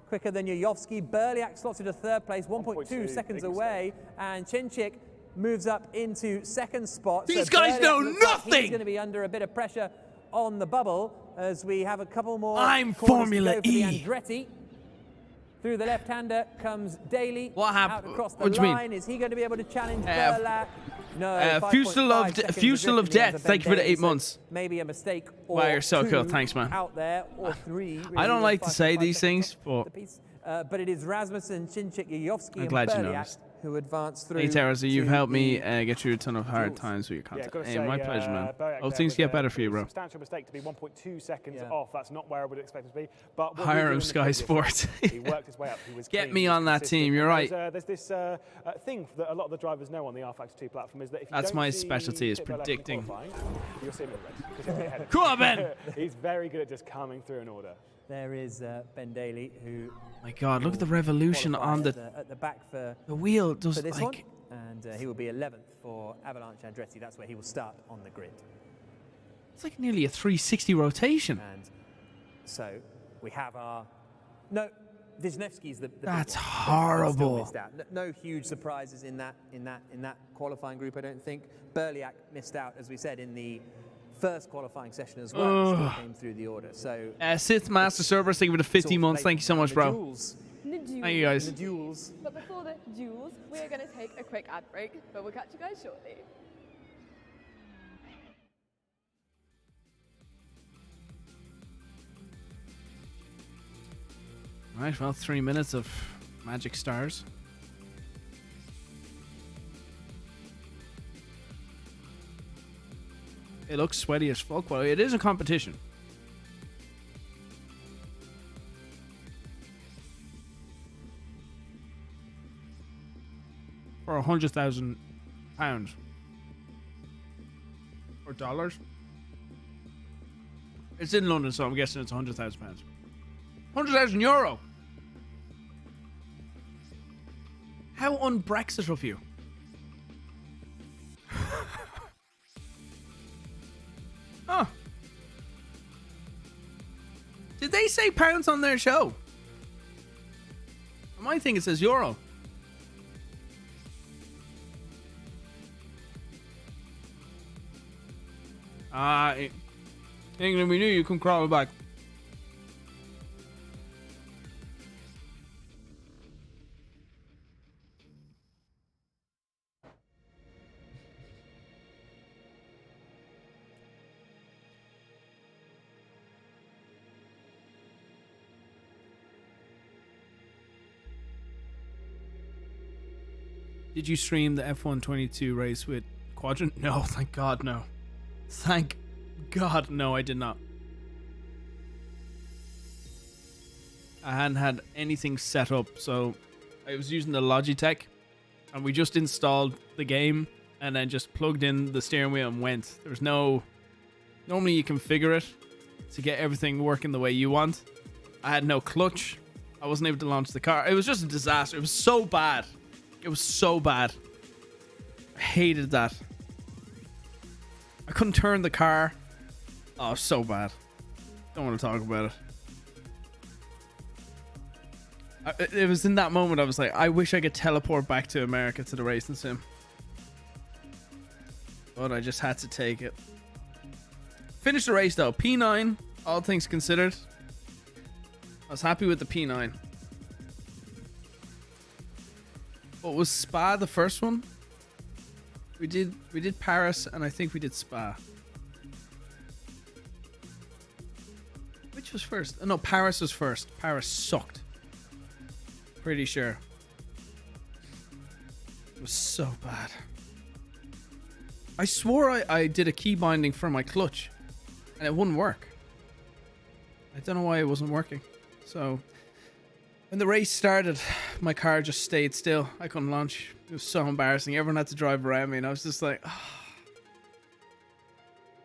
Quicker than Yovsky. Berliak slots into third place, 1.2 seconds away. And Chinchik moves up into second spot. These So guys Berliak know looks like nothing! He's going to be under a bit of pressure on the bubble as we have a couple more I'm corners to Formula go for the E. Andretti. Through the left-hander comes Daly. What Out across the what do you mean? line. Is he going to be able to challenge Berliak? No. Fusel of Death, thank you for the 8 months. Maybe a mistake. Or Wow, you're so two cool. Thanks, man. Out there, or 3. I don't like to say these things, but But it is Rasmussen, Chinchik, Yovsky, I'm and glad you Berliak noticed. who advance through. Hey, Terroriser, you've to helped me the get through a ton of hard times with your content. gotta Hey, say, my pleasure, man. Berliak Hope there things with get a better for you, bro. Substantial mistake to be 1.2 seconds off. That's not where I would expect him to be. But what Hire he did him, in the Sky previous Sports. race, he worked his way up. He was Get clean, me he was on that consistent. team, you're right. There's this thing that a lot of the drivers know on the R-Factor 2 platform is that if you That's don't my see specialty, is Pit Berliak in predicting. qualifying, you'll see him in the race, 'cause he'll be ahead of Come you. on, Ben! He's very good at just coming through an order. There is Ben Daly, who. My God, look at the revolution on qualifies at the back for the wheel. Does for this one, like and he will be 11th for Avalanche Andretti. That's where he will start on the grid. it's like nearly a 360 rotation. And so we have our Wisniewski's the That's big one. horrible. Still missed out. No huge surprises in that qualifying group, I don't think. Berliak missed out, as we said, in the first qualifying session as well. Still came through the order. So Sith Master Cerberus, thank you for the 50 months. Thank you so much, bro. The duels. Thank you, guys. The duels. But before the duels, we are going to take a quick ad break, but we'll catch you guys shortly. Right, well, 3 minutes of magic stars. It looks sweaty as fuck. Well, it is a competition. for £100,000 or dollars. It's in London, so I'm guessing it's £100,000. €100,000. How un-Brexit of you? Huh. Did they say pounds on their show? I might think it says euro. England, we knew you couldn't crawl back. Did you stream the F122 race with Quadrant? No, thank God, no. Thank God, no, I did not. I hadn't had anything set up, so I was using the Logitech, and we just installed the game and then just plugged in the steering wheel and went. There was no... Normally you configure it to get everything working the way you want. I had no clutch. I wasn't able to launch the car. It was just a disaster. It was so bad. It was so bad. I hated that. I couldn't turn the car. Oh, so bad. Don't want to talk about it. It was in that moment I was like, I wish I could teleport back to America to the racing sim. But I just had to take it. Finished the race though. P9, all things considered. I was happy with the P9. What was Spa the first one? We did Paris and I think we did Spa. Which was first? No, Paris was first. Paris sucked. Pretty sure. It was so bad. I swore I did a key binding for my clutch and it wouldn't work. I don't know why it wasn't working. So when the race started, my car just stayed still. I couldn't launch. It was so embarrassing. Everyone had to drive around me and I was just like, oh,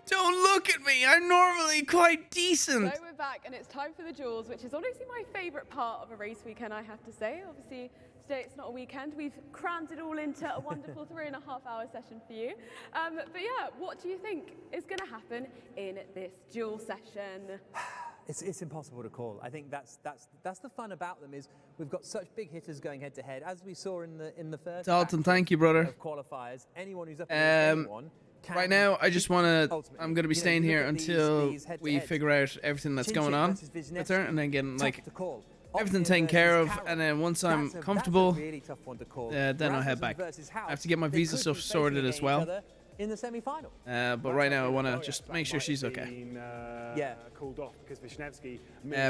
don't look at me. I'm normally quite decent. So we're back and it's time for the duels, which is honestly my favourite part of a race weekend, I have to say. Obviously, today it's not a weekend. We've crammed it all into a wonderful 3.5-hour session for you. But yeah, what do you think is going to happen in this duel session? It's impossible to call. I think that's the fun about them is we've got such big hitters going head to head, as we saw in the first. Dalton, thank you, brother. Of qualifiers, anyone who's up against anyone. Right now, I just want to. I'm going to be staying here until we figure out everything that's going on with her, and then getting like everything taken care of, and then once I'm comfortable, then I'll head back. I have to get my visa stuff sorted as well. In the semi-final. But right now I want to just make sure she's okay. Yeah. Called off because Wisniewski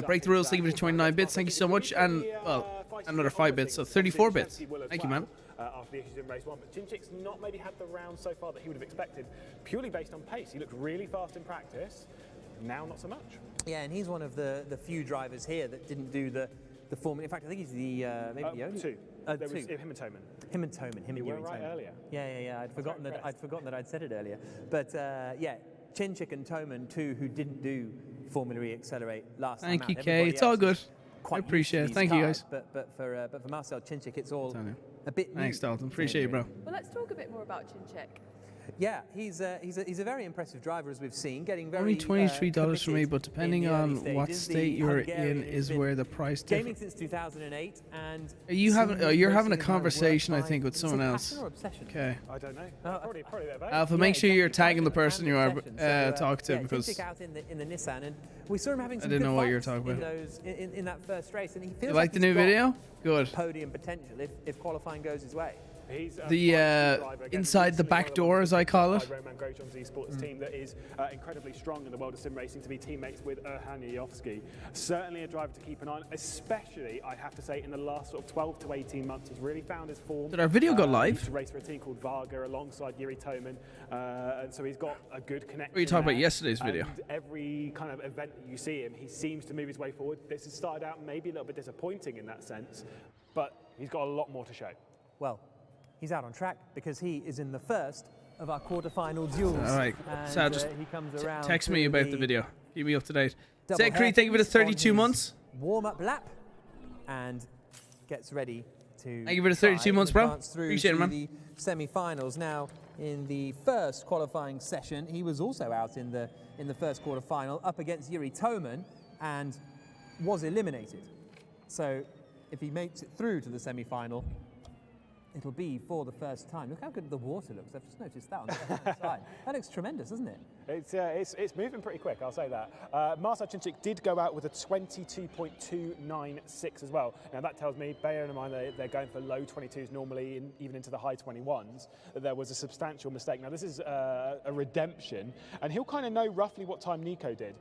break the rules, thank you for 29 bits, thank you so much, and well, another 5 bits, so 34 bits. Thank you, man. After the issues in race 1, but Chinchik's not maybe had the round so far that he would have expected, purely based on pace. He looked really fast in practice, now not so much. Yeah, and he's one of the few drivers here that didn't do the formula. In fact, I think he's the maybe the only two. There was two. him and Toman. Him and Toman. Him and you were and right Toman. earlier. Yeah. I'd forgotten that I'd said it earlier. But yeah, Chinchik and Toman, two who didn't do Formula E Accelerate last time out. Thank you, Kay. It's all good. I appreciate it. Thank you, guys. But for Marcel Chinchik, it's all a bit new. Thanks, Dalton. Appreciate you, bro. Well, let's talk a bit more about Chinchik. Yeah, he's a very impressive driver, as we've seen, getting very only $23 for me, but depending on what state you're in is where the price differs. Gaming since 2008, and you're having a conversation, I think, with someone else. Okay. I don't know. Probably a bit of Alpha, make sure you're tagging the person you are talking to, because out in the Nissan, and we saw him having some I didn't know what you were fights talking about. In that first race, and he feels you like the new video? Good. Podium potential if qualifying goes his way. He's the inside the back door, as I call it. Roman Grosjean's esports team that is incredibly strong in the world of sim racing to be teammates with Erhan Yovsky. Certainly a driver to keep an eye on, especially, I have to say, in the last sort of 12 to 18 months. He's really found his form. Did our video go live? He used to race for a team called Varga alongside Yuri Toman, and so he's got a good connection. What are you talking about yesterday's video? And every kind of event that you see him, he seems to move his way forward. This has started out maybe a little bit disappointing in that sense, but he's got a lot more to show. Well, he's out on track because he is in the first of our quarterfinal duels. All right. And, So just he comes around text me to about the video. Keep me up to date. double Zed Creed, thank you for the hairpins on 32 his months. warm-up lap and gets ready to Thank you for the 32 try months, and bro. advance through Appreciate it, to man. the semi-finals. Now, in the first qualifying session, he was also out in the first quarter-final up against Yuri Toman and was eliminated. So if he makes it through to the semi-final, it'll be for the first time. Look how good the water looks. I've just noticed that on the left-hand side. That looks tremendous, doesn't it? It's moving pretty quick, I'll say that. Marcel Cinčić did go out with a 22.296 as well. Now that tells me, bearing in mind they're going for low 22s normally, even into the high 21s, that there was a substantial mistake. Now this is a redemption, and he'll kind of know roughly what time Nico did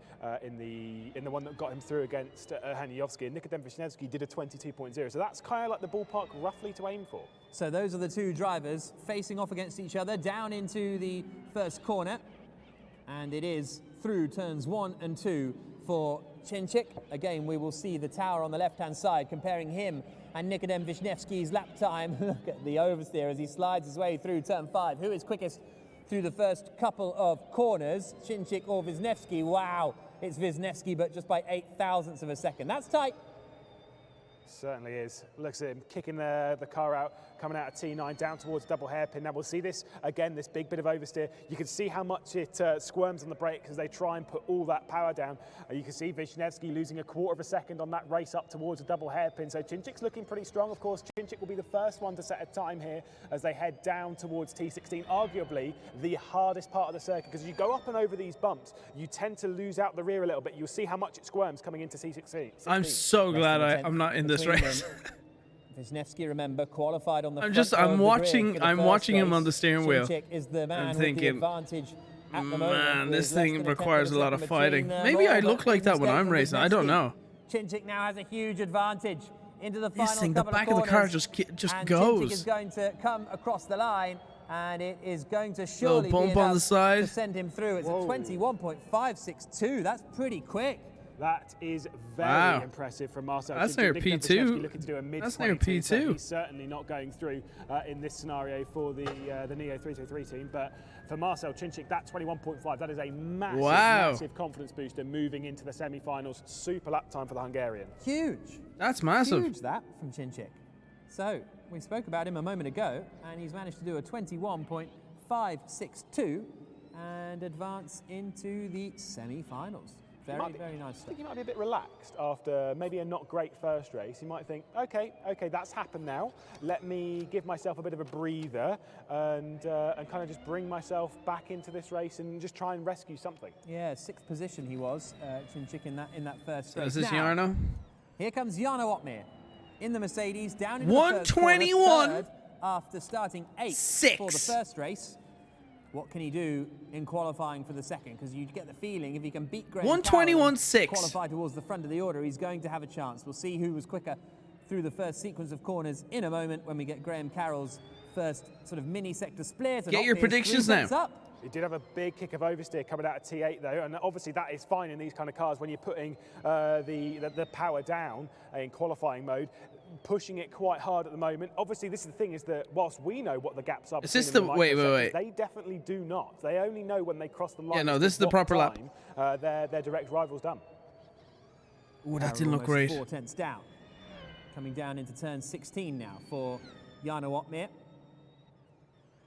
in the one that got him through against Haniowski. And Nikodem Wisniewski did a 22.0, so that's kind of like the ballpark roughly to aim for. So those are the two drivers facing off against each other down into the first corner. And it is through turns 1 and 2 for Cinčić. Again, we will see the tower on the left-hand side comparing him and Nikodem Wisniewski's lap time. Look at the oversteer as he slides his way through turn 5. Who is quickest through the first couple of corners? Cinčić or Wisniewski? Wow, it's Wisniewski, but just by 0.008 of a second. That's tight. Certainly is. Looks at him kicking the car out, coming out of T9 down towards double hairpin. Now we'll see this again, this big bit of oversteer. You can see how much it squirms on the brakes as they try and put all that power down. You can see Wisniewski losing a quarter of a second on that race up towards a double hairpin. So Cinčić's looking pretty strong. Of course, Cinčić will be the first one to set a time here as they head down towards T16, arguably the hardest part of the circuit, because as you go up and over these bumps, you tend to lose out the rear a little bit. You'll see how much it squirms coming into T16. I'm so glad I'm not in this race. Wisniewski, remember, qualified on the I'm watching him on the steering wheel. Is the man I'm thinking, with the advantage at the moment, man, with this less thing than a requires a tenth lot of of second fighting. between Maybe them I all, look but like that when mistake I'm from racing. I don't Wisniewski. know. Cinčić now has a huge advantage into the final This thing, the couple back of of the car corners, just and goes. Cinčić is going to come across the line, and it is going to surely be bump on enough the side. to send him through. It's Whoa. a 21.562. That's pretty quick. That is very Wow. impressive from Marcel. That's Cinčić. near Nikodem P2. Wisniewski looking to do a mid That's near 22, so P2. he's certainly not going through in this scenario for the Neo 323 team. But for Marcel Cinčić, that 21.5, that is a massive, massive confidence booster moving into the semi-finals. Super lap time for the Hungarian. Huge. That's massive. Huge that from Cinčić. So we spoke about him a moment ago, and he's managed to do a 21.562 and advance into the semi-finals. Very nice I stuff. think he might be a bit relaxed after maybe a not great first race. He might think, okay, that's happened now. Let me give myself a bit of a breather and kind of just bring myself back into this race and just try and rescue something. Yeah, 6th position he was, Cinčić in that first So race. is this Now, Jarno? Here comes Jarno Opmeer in the Mercedes down into 121. the first corner, third after starting 8th for the first race. What can he do in qualifying for the second? Because you get the feeling if he can beat Graham 121.6. qualify towards the front of the order, he's going to have a chance. We'll see who was quicker through the first sequence of corners in a moment when we get Graham Carroll's first sort of mini sector split. Get your predictions now. Up. He did have a big kick of oversteer coming out of T8 though, and obviously that is fine in these kind of cars when you're putting the power down in qualifying mode, pushing it quite hard at the moment. Obviously this is the thing, is that whilst we know what the gaps are, Is this the wait? they definitely do not. They only know when they cross the line. Yeah, no, this is the proper lap. Their direct rival's done. Oh, that didn't look great. 4 tenths down. Coming down into turn 16 now for Jarno Opmeer.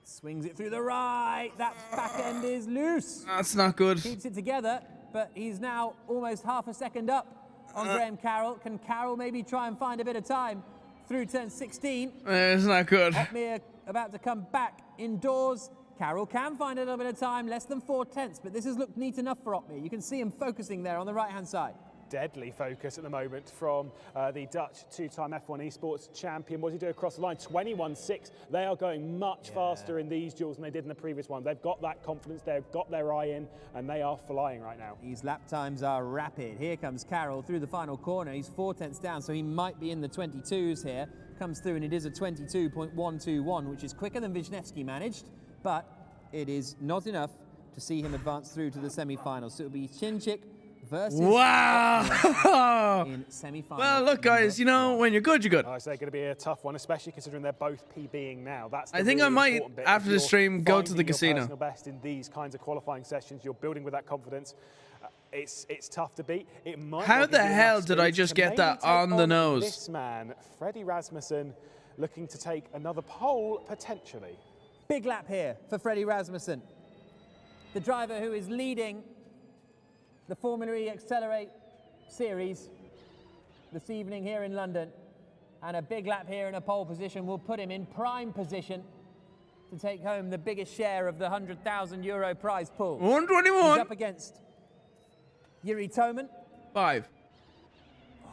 Swings it through the right. That back end is loose. That's not good. Keeps it together, but he's now almost half a second up on Graham Carroll. Can Carroll maybe try and find a bit of time through turn 16? It's not good. Opmeer about to come back indoors. Carroll can find a little bit of time, less than 4 tenths, but this has looked neat enough for Opmeer. You can see him focusing there on the right-hand side. Deadly focus at the moment from the Dutch two-time F1 esports champion. What does he do across the line? 21.6. They are going much faster in these duels than they did in the previous one. They've got that confidence, they've got their eye in, and they are flying right now. These lap times are rapid. Here comes Carroll through the final corner. He's 4 tenths down, so he might be in the 22s here. Comes through, and it is a 22.121, which is quicker than Wisniewski managed, but it is not enough to see him advance through to the semi-finals. So it'll be Cinčić versus Wow. in semi-final. Well, look, guys, you know, when you're good, you're good. I say going to be a tough one, especially considering they're both PBing now. That's the I think I really might, important bit. after If the you're stream, go to finding the your casino. personal best in these kinds of qualifying sessions, you're building with that confidence. It's tough to beat. It might How not give the you enough hell did I speed just to get maybe that take on the nose? This man, Freddie Rasmussen, looking to take another pole potentially. Big lap here for Freddie Rasmussen, the driver who is leading the Formula E Accelerate series this evening here in London. And a big lap here in a pole position will put him in prime position to take home the biggest share of the €100,000 prize pool. 121. He's up against Yuri Toman. 5. Oh,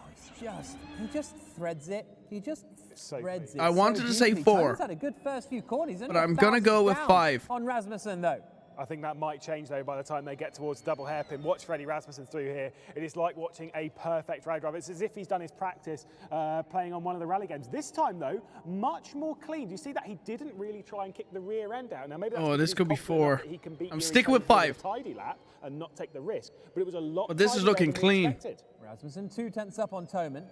he just threads it. He just threads it. I wanted to say beautifully. 4. Toman's had a good first few corners, But I'm gonna go with 5. On Rasmussen, though. I think that might change, though, by the time they get towards double hairpin. Watch Freddie Rasmussen through here. It is like watching a perfect rally driver. It's as if he's done his practice playing on one of the rally games. This time, though, much more clean. Do you see that? He didn't really try and kick the rear end out. Now, maybe that's This could be 4. I'm sticking with 5. Tidy lap and not take the risk. But it was a lot. But this is looking clean. Rasmussen 2/10 up on Toman.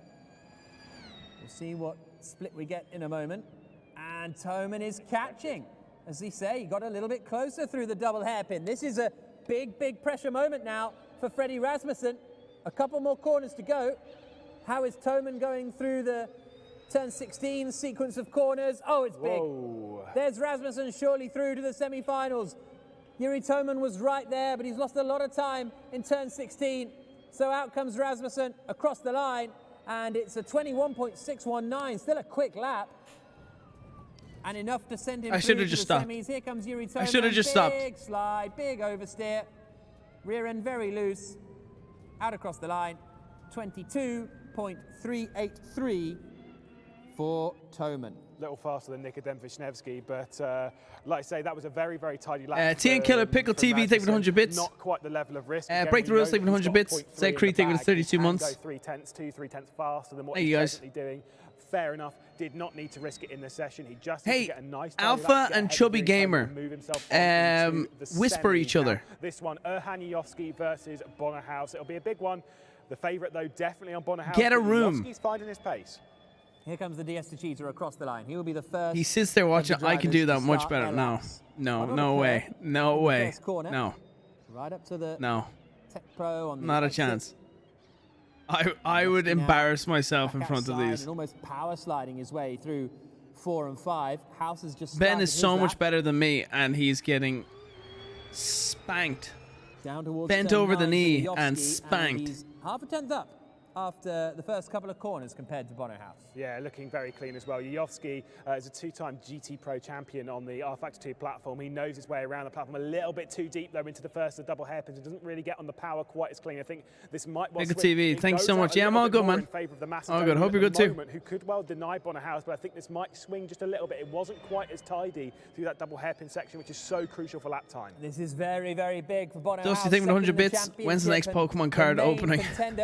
We'll see what split we get in a moment. And Toman is catching. As he say, he got a little bit closer through the double hairpin. This is a big, big pressure moment now for Freddie Rasmussen. A couple more corners to go. How is Toman going through the turn 16 sequence of corners? Oh, it's big. Whoa. There's Rasmussen surely through to the semi-finals. Yuri Toman was right there, but he's lost a lot of time in turn 16. So out comes Rasmussen across the line, and it's a 21.619, still a quick lap. And enough to send him through to the semis. Here comes Yuri Toman. I should have just stopped. Big slide, big oversteer. Rear end very loose. Out across the line. 22.383 for Toman. Little faster than Nikodem Wisniewski, but like I say, that was a very, very tidy lap. TN Killer, Pickle TV, taking 100 bits. Not quite the level of risk. Break the Rules, taking 100 bits. Zed Creed, taking 32 months. Go 3/10 faster than what Hey, he's guys. presently doing. Fair enough. Did not need to risk it in the session. He just Hey, needs to get a nice Alpha and Chubby Gamer whisper each other. This one, Erhan versus Bonnerhaus. It'll be a big one. The favourite, though, definitely on Bonnerhaus. Get a room. Yovski's finding his pace. Here comes the DS cheater across the line. He will be the first. He sits there watching. I can do that much better. No. No, no way. No way. No. Right up to the No. Tech Pro on the Not a exit. chance. I would embarrass myself in front of Outside these. and almost power sliding his way through 4 and 5. House has just Ben started is his so lap. much better than me, and he's getting spanked. Down towards Bent turn over the 9 for knee Yovski, and spanked. he's half a tenth up after the first couple of corners compared to Bonnerhaus. Yeah, looking very clean as well. Yovski is a 2-time GT Pro champion on the R-Factor 2 platform. He knows his way around the platform a little bit too deep, though, into the first of the double hairpins. It doesn't really get on the power quite as clean. I think this might well Pickle swing. TV, It thanks goes so out much. a Yeah, I'm little all bit good, more man. in favour of the All good. Macedonian Hope you're at good the too. moment, who could well deny Bonnerhaus, but I think this might swing just a little bit. It wasn't quite as tidy through that double hairpin section, which is so crucial for lap time. This is very, very big for Bonnerhaus. Dusty, taking 100 bits. When's the next Pokemon card opening?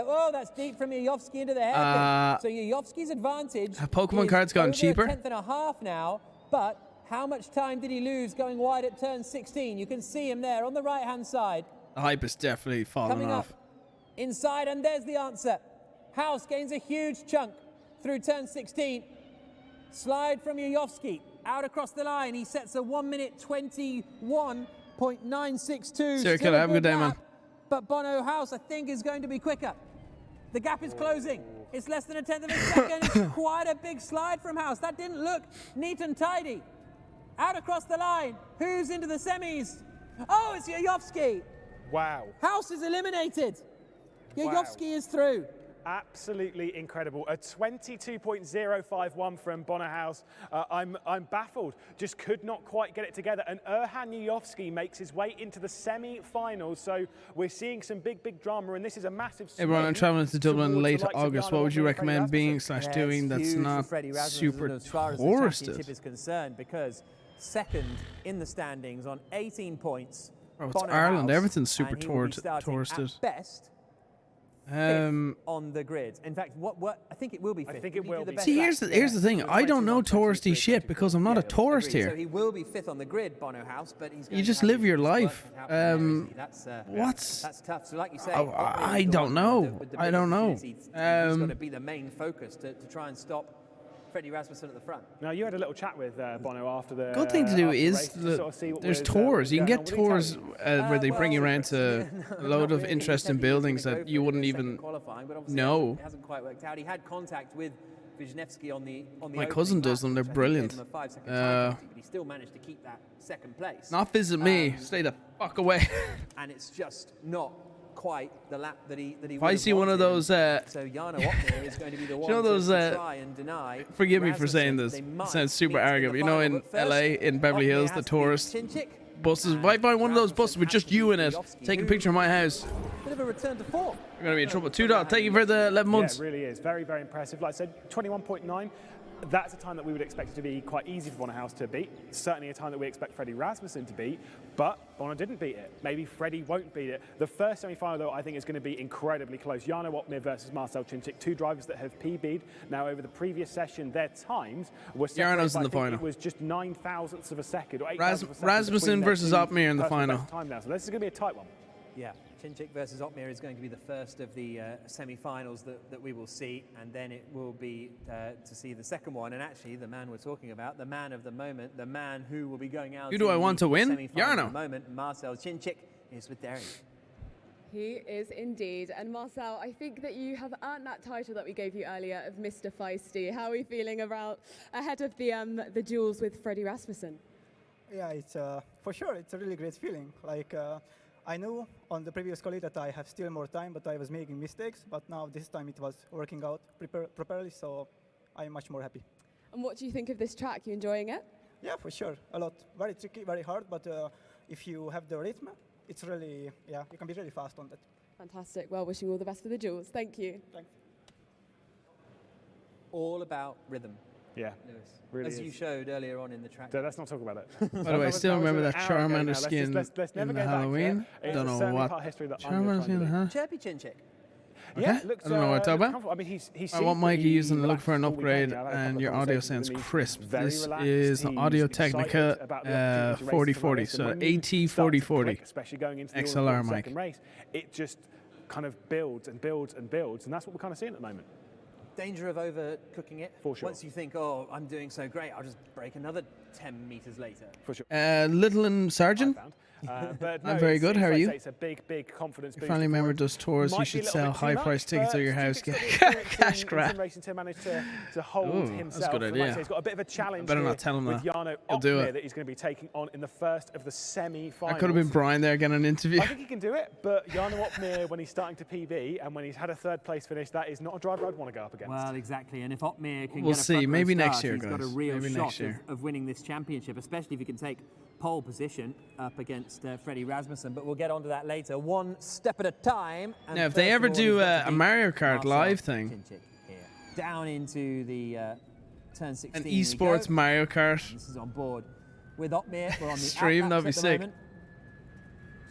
Oh, that's deep from Yovski into the hairpin. So Yovski's advantage. Have Pokemon is cards gotten over cheaper? A tenth and a half now, but how much time did he lose going wide at turn 16? You can see him there on the right-hand side. The hype is definitely falling Coming off. up inside, and there's the answer. House gains a huge chunk through turn 16. Slide from Yovski out across the line. He sets a 1 minute 21.962. Circle, have a good day, man. But Bono House, I think, is going to be quicker. The gap is closing. It's less than a tenth of a second. It's quite a big slide from House. That didn't look neat and tidy. Out across the line. Who's into the semis? Oh, it's Yovski. Wow. House is eliminated. Wow. Yovski is through. Absolutely incredible. A 22.051 from Bonnerhaus. I'm baffled. Just could not quite get it together. And Erhan Yovski makes his way into the semi-finals. So we're seeing some big, big drama. And this is a massive Hey, Brian, I'm traveling to Dublin in late August. What would you recommend being Yeah, / doing it's that's huge not for Freddie Rasmussen super as far as the touristed? championship is concerned, because second in the standings on 18 points. Oh, it's Bono Ireland. House, Everything's super and he will be starting touristed. At best, fifth on the grid. In fact, what I think it will be fifth. I think it will be. See, here's the thing. I don't know touristy shit because I'm not a tourist So here. he will be fifth on the grid, Bono House, but he's going You to just have live his your work life. cut out for him, What's that's tough. So like you say, I don't know. I don't know. He's got to be the main focus to try and stop Freddie Rasmussen at the front. Now, you had a little chat with Bono after the good thing to do after the is race to sort of see what there's was, tours. You can going on. get What did he tours tell you? where they bring you around to a load of Really. interesting He said he was buildings gonna that go you for it wouldn't in the second even qualifying, but obviously know. it hasn't quite worked out. He had contact with Wisniewski on the My cousin does them. They're brilliant. But he still managed to keep that second place. Not visit me. Stay the fuck away. And it's just not quite the lap that he If I see one of those, so Jarno Opmeer is going to be the one you know those, to try and deny. forgive me for Rasmussen. saying this. They It might sounds super meet in arrogant. the But you know, final, in but first, LA, in Beverly Opmeer Hills, has the to beat tourist Chinchik, buses. If I find one of those buses with just you in it, take a picture of my house, bit of a return to form. you're gonna be in trouble. 2 dot. Thank you for the 11 months. Yeah, it really is. Very, very impressive. Like I said, 21.9. That's a time that we would expect it to be quite easy for Bono House to beat. Certainly a time that we expect Freddie Rasmussen to beat, but Bono didn't beat it. Maybe Freddie won't beat it. The first semi-final, though, I think is going to be incredibly close. Jarno Opmeer versus Marcel Chinchik, two drivers that have PB'd. Now, over the previous session, their times were separated Jarno's in by, the I think final. it was just 9 thousandths of a second, or 8 thousandths of a second Rasmussen between their versus two Opmeer in the personal final. best time now. So this is going to be a tight one. Yeah, Chinchik versus Opmeer is going to be the first of the semi-finals that we will see, and then it will be to see the second one. And actually, the man we're talking about, the man of the moment, the man who will be going out. Who do I want to win? Jarno. Jarno. The moment, Marcel Chinchik is with Darian. He is indeed. And Marcel, I think that you have earned that title that we gave you earlier of Mr. Feisty. How are we feeling about ahead of the duels with Freddie Rasmussen? Yeah, it's for sure. It's a really great feeling. Like I knew on the previous quali that I have still more time, but I was making mistakes. But now this time it was working out properly, so I'm much more happy. And what do you think of this track? You enjoying it? Yeah, for sure. A lot. Very tricky, very hard. But if you have the rhythm, it's really, yeah, you can be really fast on that. Fantastic. Well, wishing you all the best for the duels. Thank you. Thanks. All about rhythm. Yeah, Lewis. really As you is. showed earlier on in the track. So let's not talk about it. By the way, I still remember that Charmander skin let's never in go back Halloween. there. Don't It's know certainly what. part of history that I'm Charmander gonna skin, try huh? and Chirpy Chinchik. Yeah, Okay. looks, I don't know what to talk about. comfortable. I mean, he I seems want Mikey to be using look relaxed for an all weekend. upgrade, Yeah, I've had a couple and of your audio conversations sounds with him. He's crisp. very This relaxed. is an He's Audio excited Technica about the opportunity to race 4040, tomorrow. so when you AT start to 4040 click, especially going into the XLR all-important mic. second race, it just kind of builds and builds and builds, and that's what we're kind of seeing at the moment. Danger of overcooking it. For sure. Once you think, oh, I'm doing so great, I'll just break another 10 meters later. For sure. Little and Sergeant. But no, I'm very it good. seems How are like you? It's a big confidence Your boost. family member for him. does tours. You Might be should a little sell bit too high-priced much, tickets but at your house. Chinchik's got the experience Cash in grab. sim racing to manage to hold Ooh, that's a himself. good And idea. like I say, he's got a bit of a challenge. better not here tell him with that. Jarno He'll do Opmeer it. that he's going to be taking on in the first of the semi-finals. I could have been Brian there getting an interview. I think he can do it, but Jarno Opmeer, when he's starting to PB and when he's had a third place finish, that is not a driver I'd want to go up against. Well, exactly. And if Opmeer can We'll get a see. front row Maybe next start, year, he's got a guys. real Maybe shot next year. of winning this championship, especially if he can take pole position up against Freddie Rasmussen. But we'll get onto that later. One step at a time. And Now, if they first ever of all, do he's got to a beat Mario Kart Marcel live thing, Chinchik here. Down into the turn 16. an we esports go. Mario Kart This is on board with Opmeer. We're on the stream, that'd be outlets at the sick. moment.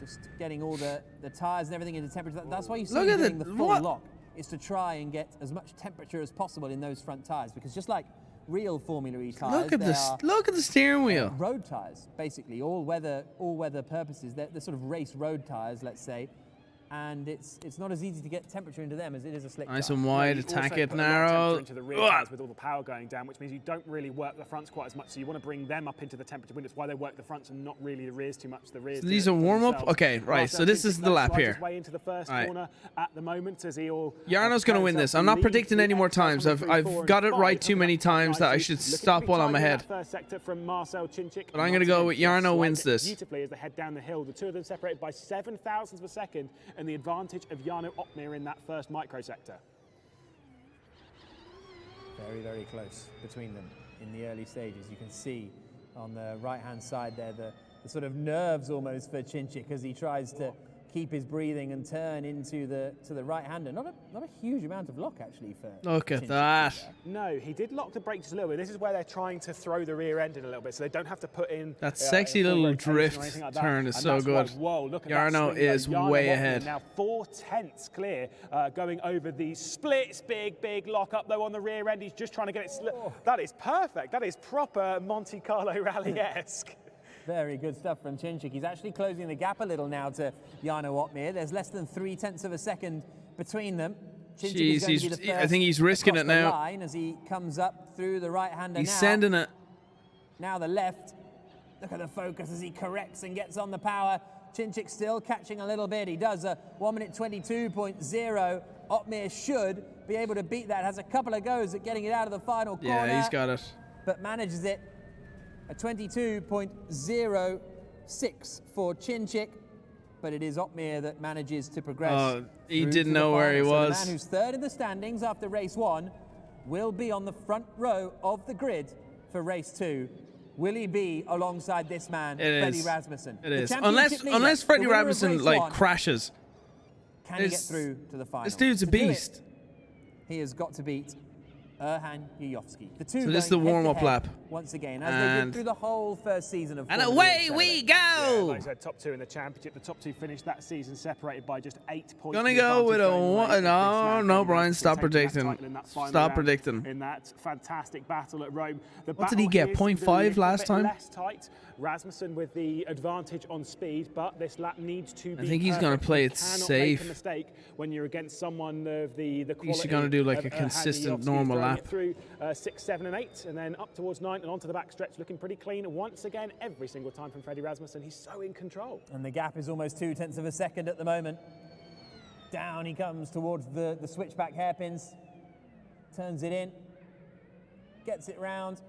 Just getting all the tyres and everything into temperature. That's why you see Look him at doing the- the full what? lock, is to try and get as much temperature as possible in those front tyres. Because just like real Formula E tyres, Look at they this. are Look at the steering wheel. road tyres, basically, all weather purposes. They're sort of race road tyres, let's say. And it's not as easy to get temperature into them as it is a slick Nice tyre. and wide, You attack also it, put a lot of narrow. temperature into the rear Ugh. tyres with all the power going down, which means you don't really work the fronts quite as much. So you want to bring them up into the temperature window. It's why they work the fronts and not really the rears too much. The rears. So do these it are for warm-up? themselves. Okay, right, Marcel so this Chinchik is the lap right here. his way into the first Right. corner at the moment as he all. Jarno's going to win this. I'm not predicting any more times. I've got it right too many times that I should stop while I'm ahead. First sector from Marcel Chinchik. But I'm gonna go with Jarno wins this. Beautifully as they head down the hill. The two of them separated by 7 thousandths of a second, and the advantage of Jarno Opmeer in that first microsector. Very, very close between them in the early stages. You can see on the right-hand side there the sort of nerves almost for Chinchik as he tries to keep his breathing and turn into the right-hander. Not a huge amount of lock, actually, for Look at Chinchik that. there. No, he did lock the brake just a little bit. This is where they're trying to throw the rear end in a little bit, so they don't have to put in That sexy full little rotation or drift anything like that. turn is And so that's good. why- whoa, look at Jarno that swing, though. is Jarno way Wotman ahead. Now 4/10 clear, going over the splits. Big lock up though on the rear end. He's just trying to get it. That is perfect. That is proper Monte Carlo rally-esque. Very good stuff from Chinchik. He's actually closing the gap a little now to Jarno Wotman. There's less than 0.3 of a second between them. Chinchik Jeez, is going to be the first I think he's risking it across the now. line as he comes up through the right-hander He's now. sending it. Now the left. Look at the focus as he corrects and gets on the power. Chinchik still catching a little bit. He does a 1:22.0. Wotman should be able to beat that. Has a couple of goes at getting it out of the final corner. Yeah, he's got it. But manages it. A 22.06 for Chinchik. But it is Wotman that manages to progress. Oh, he through didn't to the know where he final. So was. the man who's third in the standings after race 1 will be on the front row of the grid for race 2. Will he be alongside this man, Freddie Rasmussen? It The is. championship leader, Unless the Freddie winner of Rasmussen race like 1. crashes. Can he get through to the final? This dude's a To do it, beast. He has got to beat Erhan Yuyovsky. The two So this is going the warm-up head-to-head lap. Once again, as they And- did through the whole first season of And Formula away E we Accelerate. go! Yeah, like I said, top 2 in the championship. The top 2 finished that season separated by just 8 points. Gonna The go with advantage a going one. away. No, Brian, Taking stop that predicting. title in that final Stop round predicting. in that fantastic battle at Rome. The What did battle he get, here seems a 0.5 little last bit time? Less tight. Rasmussen with the advantage on speed, but this lap needs to be I think he's gonna perfect. play You it cannot safe. Make a mistake when you're against someone of the quality. He's gonna do like of a consistent Yuyovsky. normal Throwing lap. it through 6, 7, and 8, and then up towards 9 and onto the back stretch, looking pretty clean once again. Every single time from Freddie Rasmussen, he's so in control. And the gap is almost 0.2 of a second at the moment. Down he comes towards the switchback hairpins. Turns it in. Gets it round.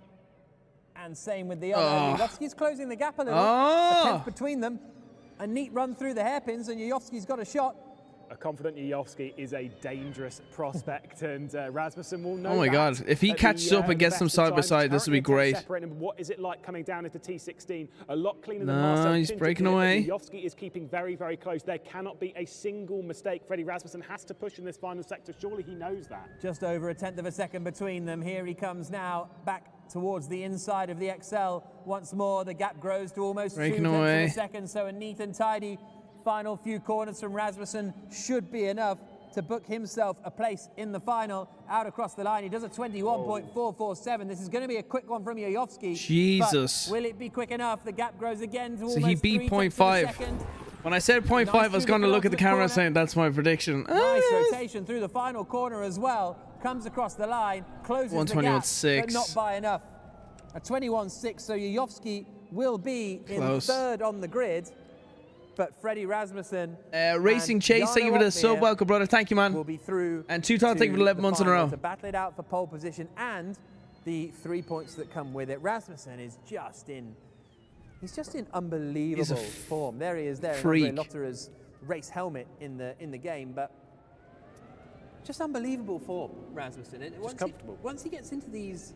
And same with the other. Yuyovsky's closing the gap a little. A tenth between them. A neat run through the hairpins, and Yuyovsky's got a shot. A confident Yuyovsky is a dangerous prospect, and Rasmussen will know. Oh my that God. If he at catches the, up and gets the them best of side by times. side, this would be Currently great. separating them. What is it like coming down into T16? A lot cleaner than No, Marcel he's Chinchik breaking here, but away. Yuyovsky is keeping very, very close. There cannot be a single mistake. Freddie Rasmussen has to push in this final sector. Surely he knows that. Just over a tenth of a second between them. Here he comes now, back towards the inside of the XL. Once more, the gap grows to almost 2 Breaking tenths away. of a second. So a neat and tidy final few corners from Rasmussen should be enough to book himself a place in the final. Out across the line, he does a 21.447. This is going to be a quick one from Yuyovsky. Jesus. But will it be quick enough? The gap grows again to So almost he beat 3 tenths of a 0.5. second. When I said 0.5, I was through going to the look at the penultimate camera corner. saying that's my prediction. Nice rotation through the final corner as well. Comes across the line, closes the gap, 121.6. but not by enough. A 21.6, so Yuyovsky will be Close. in third on the grid. But Freddie Rasmussen Racing and Chase, thank you for the Jarno sub. Wotman Welcome, brother. Thank you, man. will be through. And Two Todd, thank you for to 11 the months in a final row. to battle it out for pole position and the 3 points that come with it. Rasmussen is just in. He's just in unbelievable form. There he is. There, freak. in Andre Lotterer's race helmet in the game, but just unbelievable form, Rasmussen. And once he gets into these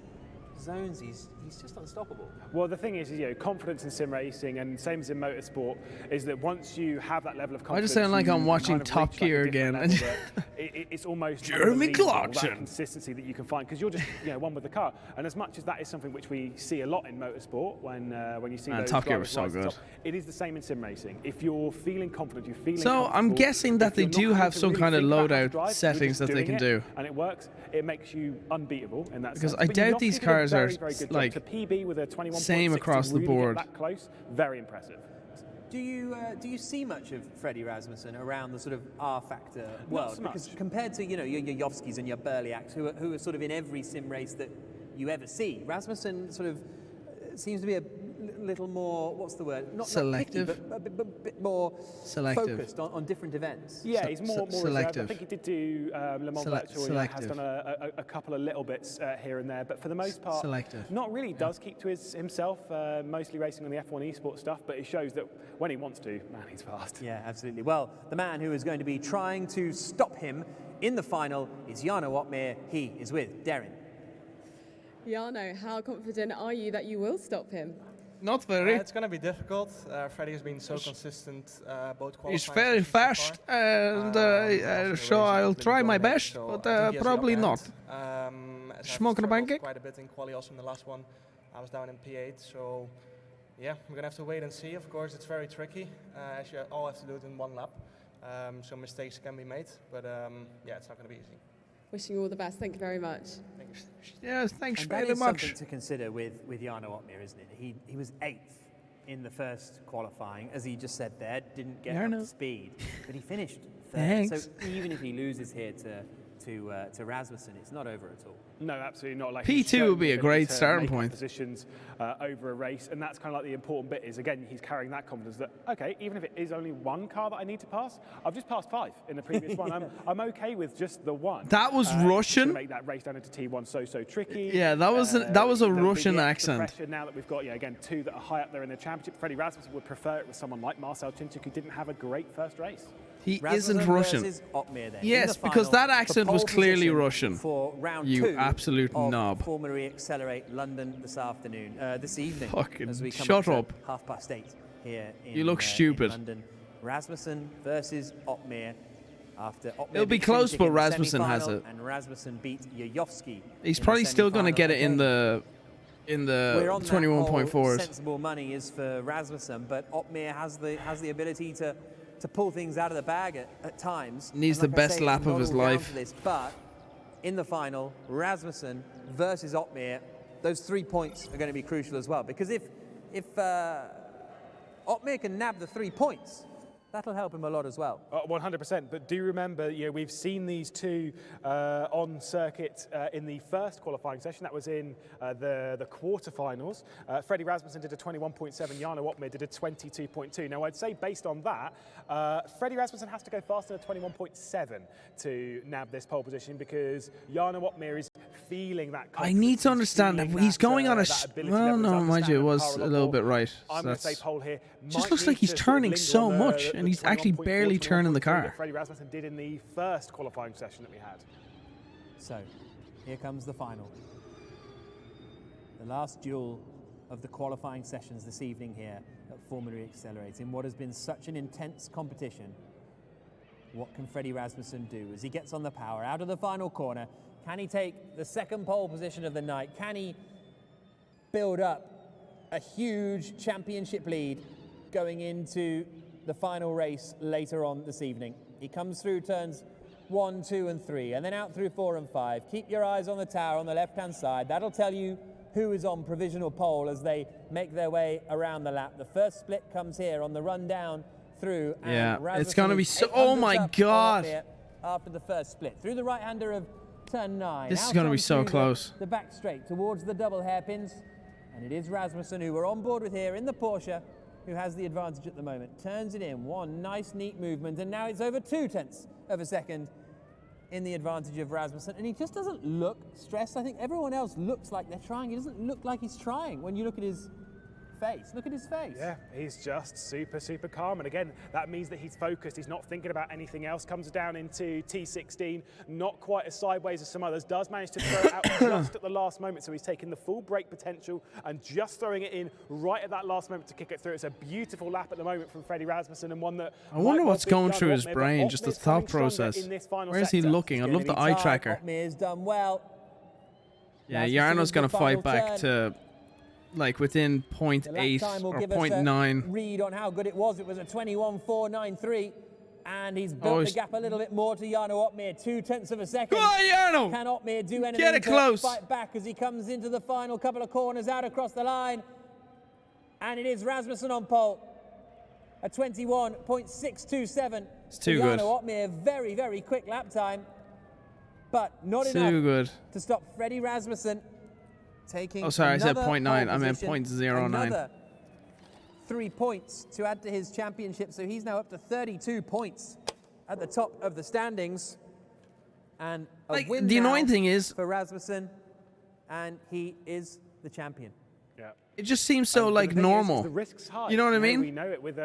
zones, he's just unstoppable. Well, the thing is, confidence in sim racing, and same as in motorsport, is that once you have that level of confidence, I just sound like you I'm watching kind of Top reach, like, a Gear different again. level that it's almost Jeremy unbelievable, Clarkson. that consistency that you can find, because you're just one with the car. And as much as that is something which we see a lot in motorsport, when you see those Top Gear drivers was so rise to the good. top, it is the same in sim racing. If you're feeling confident, you're feeling So I'm comfortable, guessing that if they you're not do having have to some really kind of think about how to loadout drive, you're settings just that they doing can it, do. and it works. It makes you unbeatable in that Because sense. I But doubt Yuyovsky these did a cars are, very, very good job. like, To PB with a 21.6 same across to the really board. Get that close, very impressive. Do you see much of Freddie Rasmussen around the sort of R factor world? so Because much. compared to your Yuyovskys and your Berliaks, who are sort of in every sim race that you ever see, Rasmussen sort of seems to be a little more, what's the word? Not Selective. picky, but a bit more Selective. focused on different events. Yeah, he's more reserved. selective. I think he did do Le Mans Virtual. Has Selective. done a couple of little bits here and there, but for the most part, Selective. not really. Does keep to himself, mostly racing on the F1 esports stuff, but it shows that when he wants to, man, he's fast. Yeah, absolutely. Well, the man who is going to be trying to stop him in the final is Jarno Wotman. He is with Darren. Jarno, how confident are you that you will stop him? Not very. It's going to be difficult. Freddie has been so consistent both qualifying. He's very fast, and so I'll try my best, but probably not. Smoking a pancake? Quite a bit in quali also in the last one. I was down in P8, so yeah, we're going to have to wait and see. Of course, it's very tricky, as you all have to do it in one lap. So mistakes can be made, but yeah, it's not going to be easy. Wishing you all the best. Thank you very much. Yes, thanks and very that is much. Something to consider with Jarno Opmeer, isn't it? He was 8th in the first qualifying, as he just said there, didn't get up to speed, but he finished 3rd. So even if he loses here to Rasmussen, it's not over at all. No, absolutely not. Like P2 would be a great starting point. Positions over a race, and that's kind of like the important bit. Is again, he's carrying that confidence that okay, even if it is only one car that I need to pass, I've just passed 5 in the previous one. I'm okay with just the one. That was Russian. To make that race down into T1 so tricky. Yeah, that was a Russian accent. Now that we've got again 2 that are high up there in the championship, Freddie Rasmussen would prefer it with someone like Marcel Chinchuk, who didn't have a great first race. He isn't Russian. Opmeer, then, yes, because that accent was clearly Russian. For round you 2 absolute of knob. Formula E Accelerate London this evening. Fucking as we come shut up. up. 8:30 here in, you look stupid. In London. Rasmussen versus Opmeer. After Opmeer it'll be close, but Rasmussen has it. And Rasmussen beat Yayovsky. He's probably still going to get it in the 21.4s. Sensible money is for Rasmussen, but Opmeer has the ability to pull things out of the bag at times. Needs the best lap of his life. But in the final, Rasmussen versus Opmeer, those 3 points are going to be crucial as well. Because if Opmeer can nab the 3 points, that'll help him a lot as well. 100%. But do remember, we've seen these 2 on circuit in the first qualifying session. That was in the quarterfinals. Freddie Rasmussen did a 21.7. Jarno Opmeer did a 22.2. Now, I'd say based on that, Freddie Rasmussen has to go faster than a 21.7 to nab this pole position because Jarno Opmeer is feeling that. I need to understand that he's going on a. Well, no, mind you, it was a little bit right. I'm going to say pole here. Just looks like he's turning so much. And he's actually barely turning the car. Freddie Rasmussen did in the first qualifying session that we had. So, here comes the final. The last duel of the qualifying sessions this evening here at Formula E Accelerate in what has been such an intense competition. What can Freddie Rasmussen do as he gets on the power out of the final corner? Can he take the second pole position of the night? Can he build up a huge championship lead going into the final race later on this evening? He comes through turns 1, 2, and 3, and then out through 4 and 5. Keep your eyes on the tower on the left-hand side. That'll tell you who is on provisional pole as they make their way around the lap. The first split comes here on the run down through. Yeah, and it's going to be so... Oh, my God. After the first split. Through the right-hander of turn 9. This is going to be so close. The back straight towards the double hairpins. And it is Rasmussen, who we're on board with here in the Porsche, who has the advantage at the moment. Turns it in. One nice, neat movement. And now it's over 0.2 of a second in the advantage of Rasmussen. And he just doesn't look stressed. I think everyone else looks like they're trying. He doesn't look like he's trying when you look at his face. Look at his face. Yeah, he's just super calm. And again, that means that he's focused. He's not thinking about anything else. Comes down into T16, not quite as sideways as some others. Does manage to throw it out just at the last moment. So he's taking the full brake potential and just throwing it in right at that last moment to kick it through. It's a beautiful lap at the moment from Freddie Rasmussen, and one that I wonder what's going through his brain, just the thought process. Where is he looking? I love the eye tracker. Opmeer's done well. Yeah, Jarno's going to fight back to like within 0.8 or 0.9. Read on how good it was. It was a 21.493. And he's built the gap a little bit more to Jarno Opmeer. 0.2 of a second. Go on, Jarno! Can Opmeer do anything Get it close. to fight back as he comes into the final couple of corners out across the line? And it is Rasmussen on pole. A 21.627. It's too good. Jarno Opmeer, very, very quick lap time. But not Too enough good. to stop Freddie Rasmussen taking. Oh, sorry, I said another 0.9. I meant pole 0.09. Another 3 points to add to his championship, so he's now up to 32 points at the top of the standings. And a win the annoying now thing is for Rasmussen, and he is the champion. Yeah. It just seems so like normal. The risk's high. You know what I mean? We know it with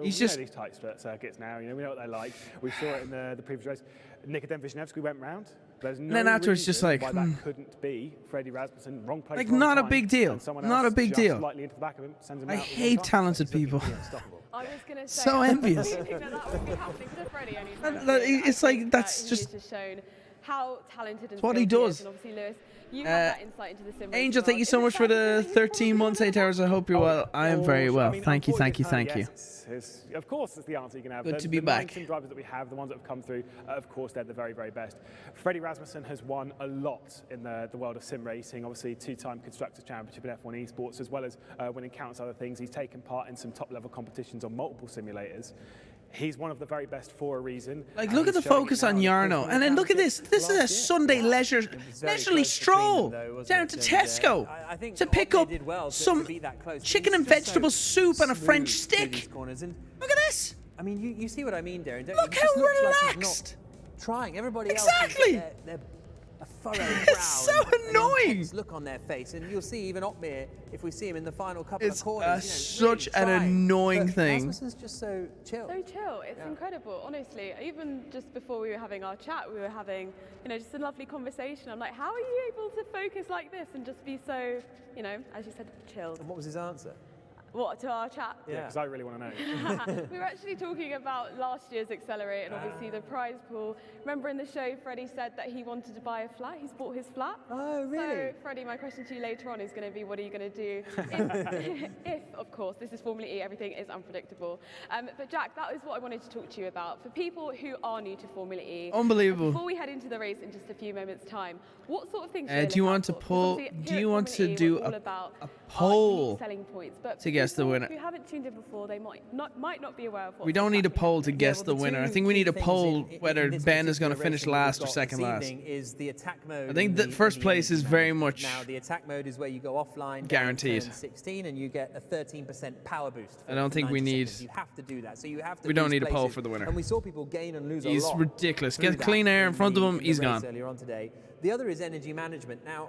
He's we just know these tight circuits now. We know what they're like. We saw it in the previous race. Nikodem Wisniewski went round. There's no And then afterwards, just reason like, why that couldn't be Freddie Rasmussen, wrong place, Like, wrong not a time, big deal. and someone Not else a big just deal. slightly into the back of him, sends him I out at the wrong hate time. talented He's looking people. to be unstoppable. I was going to say, So I envious. was thinking that would be happening to Freddie any time That- soon. it's I like, think that's that just- He has just shown how talented and what he skilled does. is, and obviously, Lewis, you have that insight into the sim racing Angel, thank world. you so Is it much for fair to say the that he's 13 months, 8 hours. I hope you're well. I am very well. Thank you, thank you, thank you. Of course, it's the answer you can have. Good the, to be the 9 back. sim drivers that we have, the ones that have come through, of course, they're the very, very best. Freddie Rasmussen has won a lot in the world of sim racing. Obviously, 2-time Constructors' Championship in F1 Esports, as well as winning countless other things. He's taken part in some top-level competitions on multiple simulators. He's one of the very best for a reason. Like, and look at the he's showing it focus now on in the Yarno. Corsican And then look at this. Championship This is a last year. Sunday leisurely stroll down to Tesco I think to pick Otmir up did well to some beat that close. chicken He's and just so vegetable soup and a French smooth through stick. these corners. And Look at this. I mean, you see what I mean, Darren, don't Look you? He how just looks like he's relaxed. not trying. Everybody Exactly. else, they're a furrowed brow. It's so and annoying. An intense look on their face, and you'll see even Otmir, if we see him in the final couple It's of corners, such an really trying. annoying But thing. Rasmussen's just so chill. So chill. It's incredible, honestly. Even just before we were having our chat, we were having, just a lovely conversation. I'm like, how are you able to focus like this and just be so, as you said, chilled? And what was his answer? What, to our chat? Yeah, because I really want to know. We were actually talking about last year's Accelerate and obviously the prize pool. Remember in the show, Freddie said that he wanted to buy a flat. He's bought his flat. Oh, really? So, Freddie, my question to you later on is going to be, what are you going to do if, of course, this is Formula E, everything is unpredictable. But Jack, that is what I wanted to talk to you about. For people who are new to Formula E, Unbelievable. before we head into the race in just a few moments' time, what sort of things Do you want to pull? Do you want to do a poll selling points? But to guess the people winner? who haven't tuned in before, they might not be aware of what We don't need a poll to guess well, the winner. I two think we need a key poll things in whether this Ben is going to particular finish racing that we've last or got second this last. evening is the attack mode. I think and the first and place is engine very mode. much Now, the attack mode is where you go offline, guaranteed. down to turn 16, and you get a 13% power boost. I don't think we 90 need- seconds. You have to do that. So you have to. We don't lose need a poll places. for the winner. And we saw people gain and lose He's a lot. ridiculous. through Get that clean air in front of him, the he's race gone. Earlier on today. The other is energy management. Now,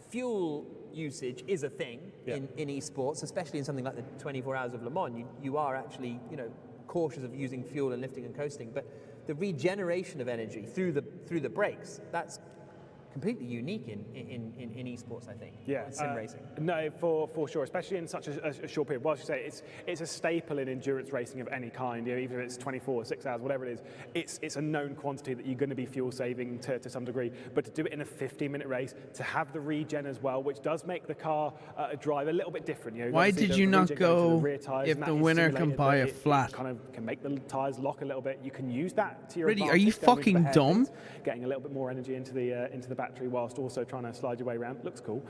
fuel usage is a thing in esports, especially in something like the 24 Hours of Le Mans. You are actually, cautious of using fuel and lifting and coasting, but the regeneration of energy through the brakes, that's completely unique in esports, I think. Yeah, sim racing. No, for sure, especially in such a short period. Well, I should say it's a staple in endurance racing of any kind. Even if it's 24, 6 hours, whatever it is, it's a known quantity that you're going to be fuel saving to some degree. But to do it in a 15-minute race, to have the regen as well, which does make the car drive a little bit different. Why obviously did the you not regen goes to the go rear tyres, if and that the is winner can simulated, buy that a flat? It kind of can make the tyres lock a little bit. You can use that to your Really? advantage. Are you then with the fucking hairpins, dumb? Getting a little bit more energy into the battery whilst also trying to slide your way around. Looks cool.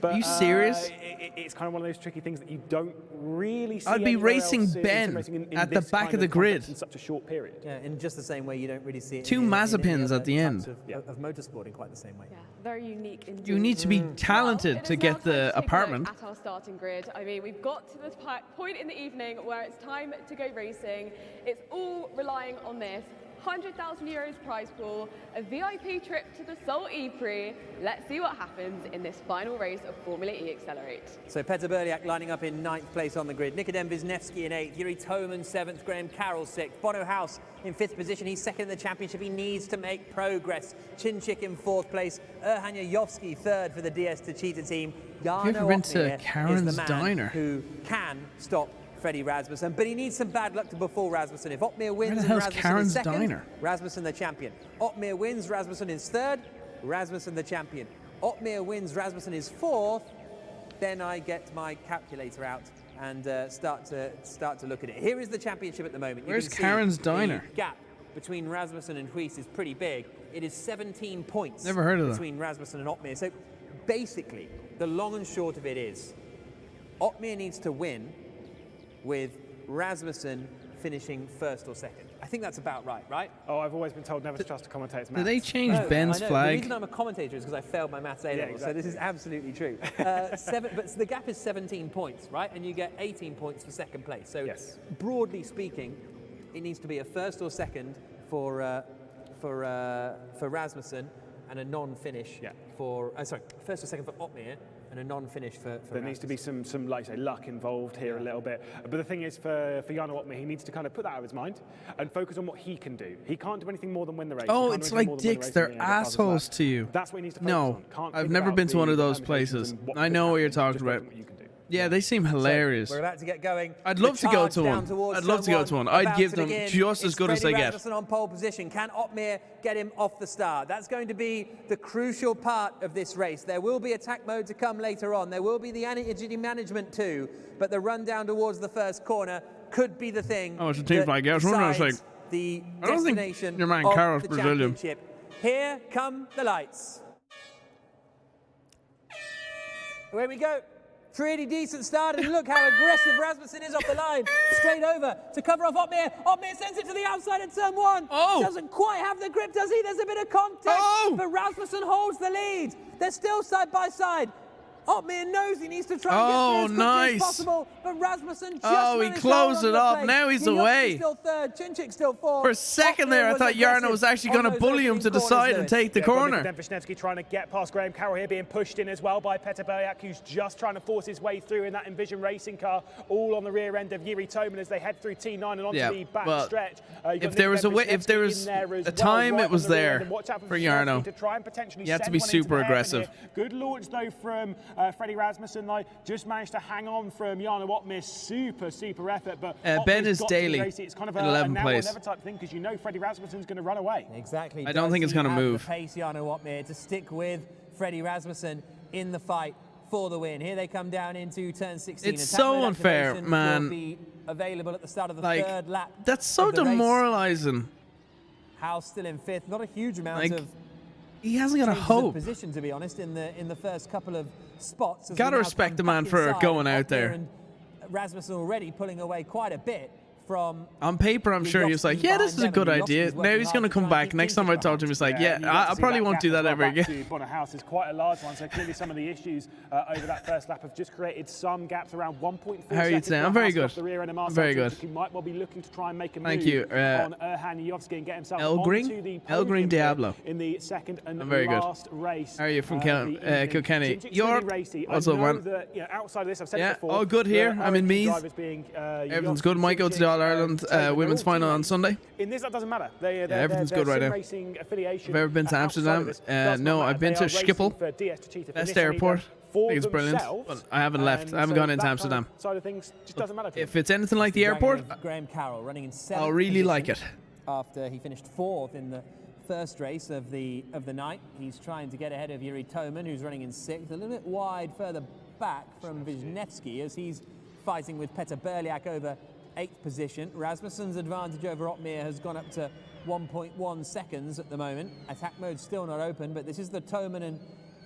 But, Are you serious? It's kind of one of those tricky things that you don't really see. I'd be anywhere racing else in Ben sim racing in at the this back kind of the context grid. in such a short period. Yeah, in just the same way you don't really see it. Two in Mazepins any at the other end. types of motorsport in quite the same way. Yeah, very unique indeed. You need to be talented It to is now get time the to take a look apartment. At our starting grid. I mean, we've got to the point in the evening where it's time to go racing. It's all relying on this. 100,000 euros prize pool, a VIP trip to the Seoul E-Prix. Let's see what happens in this final race of Formula E Accelerate. So Petr Berliak lining up in 9th place on the grid. Nikodem Wisniewski in 8th. Yuri Toman 7th. Graham Carroll 6th. Bono House in 5th position. He's 2nd in the championship. He needs to make progress. Chinchik in 4th place. Erhan Yovsky 3rd for the DS Techeetah team. Have you ever been to Otmir is Karen's the man Diner? who can stop Freddie Rasmussen, but he needs some bad luck to befall Rasmussen. If Otmir wins the and hell's Rasmussen Karen's is second, Diner? Rasmussen the champion. Otmir wins, Rasmussen is 3rd, Rasmussen the champion. Otmir wins, Rasmussen is 4th, then I get my calculator out and start to look at it. Here is the championship at the moment. Where's you can see Karen's the Diner? gap between Rasmussen and Huis is pretty big. It is 17 points Never heard of that. between Rasmussen and Otmir. So basically, the long and short of it is, Otmir needs to win with Rasmussen finishing 1st or 2nd. I think that's about right? Oh, I've always been told never to trust a commentator's maths. Did they change No, Ben's I know. flag? The reason I'm a commentator is because I failed my maths A-level, exactly. so this is absolutely true. But the gap is 17 points, right? And you get 18 points for 2nd place. So Yes. broadly speaking, it needs to be a 1st or 2nd for Rasmussen and a non-finish for 1st or 2nd for Otmir and a non-finish for There needs to be some like I say, luck involved here a little bit. But the thing is, for Jan Otmar, he needs to kind of put that out of his mind and focus on what he can do. He can't do anything more than win the race. Oh, it's like dicks. They're assholes to you. That's what he needs to focus No, on. I've never been to one of those places. I know what you're talking about. Yeah, they seem hilarious. We're about to get going. I'd love to go to one. I'd love to go to one. I'd give them just as good as they get. Rasmussen on pole position. Can Otmar get him off the start? That's going to be the crucial part of this race. There will be attack mode to come later on. There will be the energy management too. But the run down towards the first corner could be the thing. Oh, it's a team fight. Yeah, the I don't think destination your man of Carroll's the Brazilian. championship. Here come the lights. Away we go. Pretty decent start, and look how aggressive Rasmussen is off the line. Straight over to cover off Otmar. Otmar sends it to the outside in turn one. Oh! Doesn't quite have the grip, does he? There's a bit of contact, but Rasmussen holds the lead. They're still side by side. Otmar knows he needs to try and get through as quickly as possible, but Rasmussen just he closed it off. Now he's away. Still third, Chinchik still fourth. For a second there, I thought Jarno was actually going to bully him to the side and take the corner. Then Wisniewski trying to get past Graham Carroll here, being pushed in as well by Peter Beliak, who's just trying to force his way through in that Envision racing car, all on the rear end of Yuri Toman as they head through T9 and onto the back stretch. If there was a time, it was there for Jarno. You have to be super aggressive. Good launch though from Freddie Rasmussen, though, just managed to hang on from Jarno Otmar. Super effort, but Ben is daily it's kind of in a 11th now place. or never type thing because you know Freddie Rasmussen's going to run away. Exactly. I don't think it's going to move. The pace, Jarno Otmar, to stick with Freddie Rasmussen in the fight for the win. Here they come down into turn 16. It's so unfair, man. Will be available at the start of the Like, third lap. that's so demoralizing. House still in fifth. Not a huge amount of. He hasn't got a hope. Position, to be honest, in the first couple of spots. Gotta respect the man for going out there. And Rasmussen already pulling away quite a bit from. On paper, I'm sure he was like, yeah, this is a good idea. Now he's going to come back. Next time I talk to him, he's like, yeah, I probably won't do that ever again. House is quite a large one, so clearly some of the issues over that first lap have just created some gaps around 1.4 How are you today? I'm very good. I'm very good. He might well be looking to try and make a move Thank you. on Erhan Yovsky and get himself El onto Green? the El Green Diablo. in the second and very good. last race. How are you from Kilkenny? York. What's up, man? Outside of this, I've said it before. All good here. I'm in Meath. Everything's good. Might go to the All-Ireland women's final on Sunday. In this, that doesn't matter. Everything's good right now. I've ever been to Amsterdam? No, I've been to Schiphol. Best airport. I think it's brilliant. But I haven't left. I haven't gone into Amsterdam. Side of things just doesn't matter. If it's anything like the airport, Graham Carroll running in I'll really like it. After he finished fourth in the first race of the night, he's trying to get ahead of Yuri Toman, who's running in sixth, a little bit wide further back from Wisniewski as he's fighting with Peter Berliak over 8th position. Rasmussen's advantage over Otmar has gone up to 1.1 seconds at the moment. Attack mode still not open, but this is the Toman and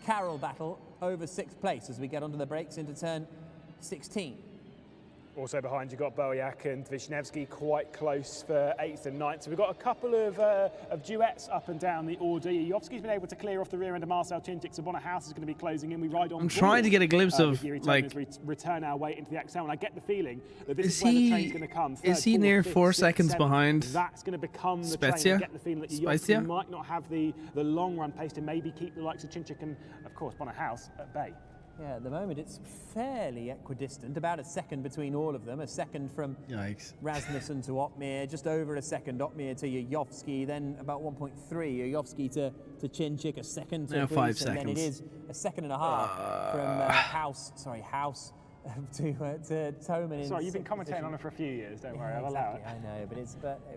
Carroll battle over 6th place as we get onto the brakes into turn 16. Also behind you got Beliak and Wisniewski quite close for 8th and 9th. So we've got a couple of duets up and down the order. Yovsky's been able to clear off the rear end of Marcel Chinchik, so Bonner House is going to be closing in. We ride on. I'm trying to get a glimpse of like return our way into the XL, and I get the feeling that this is where the train's going to come. Is he near 4 seconds behind? That's going to become the Spezia? train. I get the feeling that Yovsky might not have the long run pace to maybe keep the likes of Chinchik and of course Bonner House at bay. Yeah, at the moment it's fairly equidistant, about a second between all of them. A second from Rasmussen to Otmar, just over a second Otmar to Yovsky, then about 1.3 Yovsky to Chinchik, a second to 5 Greece, and then it is a second and a half from House to Toman. Sorry, you've been commentating on it for a few years. Don't worry, I'll allow it. I know, but it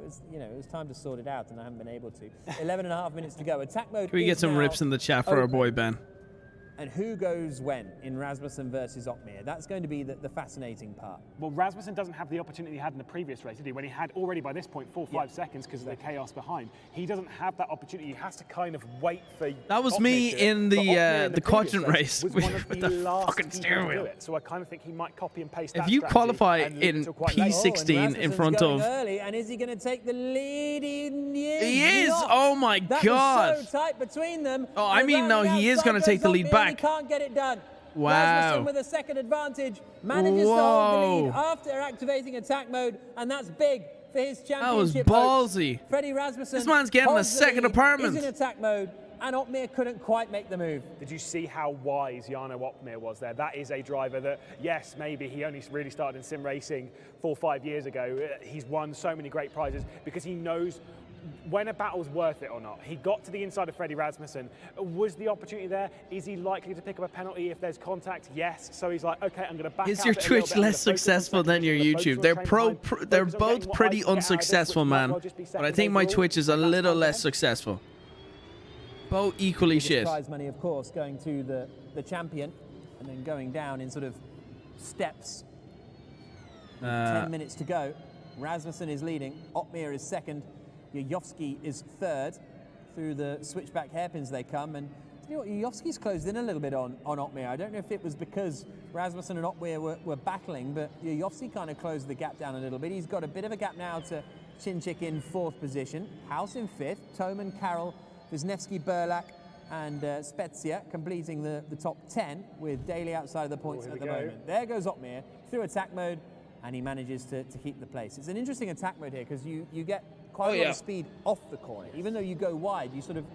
was time to sort it out, and I haven't been able to. 11.5 minutes to go. Attack mode. Can we get some rips in the chat for our boy Ben? And who goes when in Rasmussen versus Otmar? That's going to be the fascinating part. Well, Rasmussen doesn't have the opportunity he had in the previous race, did he? When he had already by this point 4-5 seconds because of the chaos behind. He doesn't have that opportunity. He has to kind of wait for. That was Otmar me in the quadrant race with the fucking steering wheel. So I kind of think he might copy and paste. If that you strategy qualify and in P16 in front of. Early, and is he going to take the lead? He is. Oh my God. That was so tight between them. Oh, I mean, no, he is going to take the lead back. He can't get it done. Wow. Rasmussen with a second advantage manages to hold the lead after activating attack mode, and that's big for his championship. That was ballsy. Freddie Rasmussen. This man's getting a second apartment. He's in attack mode, and Otmir couldn't quite make the move. Did you see how wise Jarno Opmeer was there? That is a driver that, yes, maybe he only really started in sim racing 4 or 5 years ago. He's won so many great prizes because he knows when a battle's worth it or not. He got to the inside of Freddie Rasmussen. Was the opportunity there? Is he likely to pick up a penalty if there's contact? Yes. So he's like, okay, I'm going to back out. Is your Twitch less successful than your YouTube? They're both pretty unsuccessful, man. But I think my Twitch is a little less successful. Both equally shit. Prize money, of course, going to the champion and then going down in sort of steps. 10 minutes to go. Rasmussen is leading. Otmir is second. Yujovski is third. Through the switchback hairpins they come, and you know what, Yujovski's closed in a little bit on Otmir. I don't know if it was because Rasmussen and Otmir were battling, but Yujovski kind of closed the gap down a little bit. He's got a bit of a gap now to Chinchik in fourth position, House in fifth, Toman, Carroll, Wisniewski, Burlak, and Spezia completing the top 10 with Daly outside of the points at the moment. There goes Otmir through attack mode, and he manages to keep the place. It's an interesting attack mode here because you get quite a lot of speed off the corner. Even though you go wide, you sort of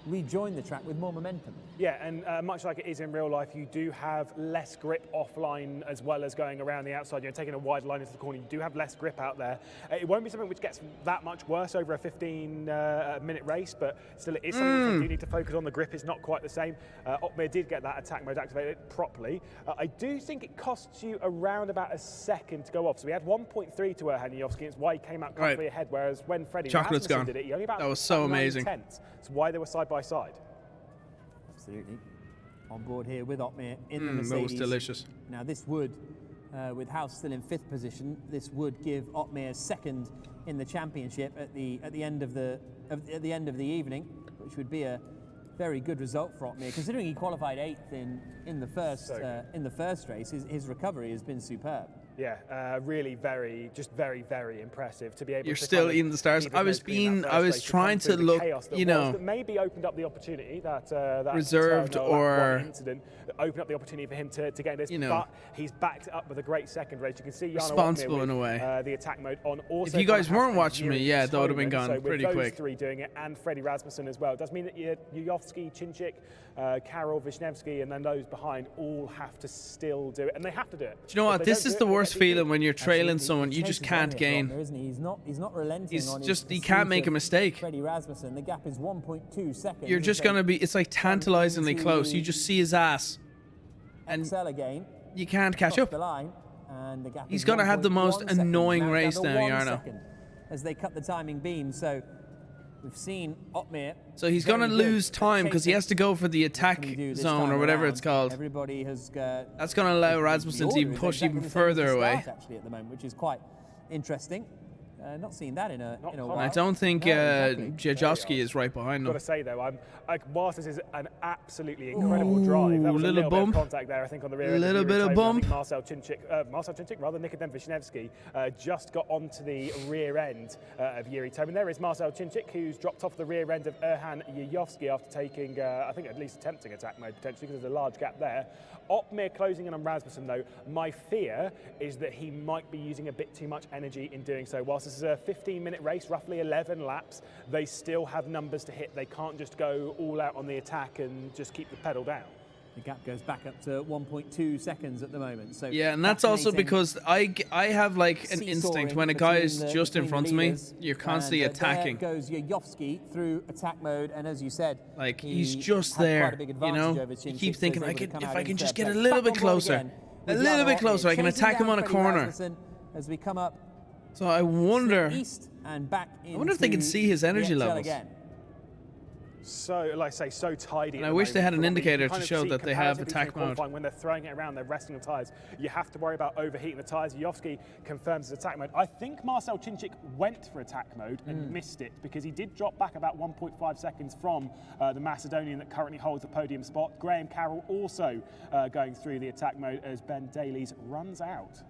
rejoin the track with more momentum. Yeah, and much like it is in real life, you do have less grip offline as well as going around the outside. You're taking a wide line into the corner. You do have less grip out there. It won't be something which gets that much worse over a 15-minute race, but still it is something you need to focus on. The grip is not quite the same. Otmir did get that attack mode activated properly. I do think it costs you around about a second to go off. So we had 1.3 to Erhan Yujovski. It's why he came out comfortably ahead, whereas when Freddie Rasmussen did it, he only about that was so amazing. 9/10. That's why they were side by side. Absolutely. On board here with Otmir in the Mercedes. That was delicious. Now this would, with House still in fifth position, this would give Otmir second in the championship at the end of the evening, which would be a very good result for Otmir, considering he qualified eighth in the first race. His recovery has been superb. Yeah, really very impressive to be able to. You're still in the stars. I was trying to look, you know, that maybe opened up the opportunity that reserved or incident that opened up the opportunity for him to get this. You know, but he's backed it up with a great second race. You can see Jarno responsible in a way. The attack mode on. Also, if you guys weren't watching me, yeah, that would have been gone so pretty with those quick. Three doing it, and Freddie Rasmussen as well. It does mean that Yujovski, Chinchik, Carroll, Wisniewski, and then those behind all have to still do it, and they have to do it. Do you know what? This is the worst feeling when you're trailing someone. You just can't gain. He's not relenting. He can't make a mistake. Freddie Rasmussen, the gap is 1.2 seconds. You're just gonna be. It's like tantalizingly close. You just see his ass, and again, you can't catch up. The line, and the gap He's gonna have the most annoying race now, Jarno. As they cut the timing beam, so we've seen Otmir. So he's gonna lose time because he has to go for the attack zone or whatever it's called. Everybody has. That's gonna allow Rasmussen to even push even further away. Actually, at the moment, which is quite interesting. Not seen that in a while. I don't think Jajowski is right behind him. I've got to say though, whilst this is an absolutely incredible drive, that was a little bump. bit of contact there, I think, on the rear end. A little bit of bump. Marcel Chinchik, rather, Nikodem Wisniewski just got onto the rear end of Yuri Toman. There is Marcel Chinchik, who's dropped off the rear end of Erhan Yujovski after taking, I think, at least attempting attack mode potentially, because there's a large gap there. Otmir closing in on Rasmussen though. My fear is that he might be using a bit too much energy in doing so. Whilst this is a 15-minute race, roughly 11 laps, they still have numbers to hit. They can't just go all out on the attack and just keep the pedal down. The gap goes back up to 1.2 seconds at the moment. So yeah, and that's also because I have like an instinct when a guy is just in front of me, you're constantly attacking. There goes Yujovski through attack mode, and as you said, like he's just there. You know, you keep thinking, if I can just get a little bit closer, I can attack him on a corner. As we come up, so I wonder. East and back. I wonder if they can see his energy levels. So, like I say, so tidy. And I wish they had an indicator to show that they have attack mode. When they're throwing it around, they're resting on tyres. You have to worry about overheating the tyres. Yujovski confirms his attack mode. I think Marcel Chinchik went for attack mode and missed it because he did drop back about 1.5 seconds from the Macedonian that currently holds the podium spot. Graham Carroll also going through the attack mode as Ben Daly's runs out.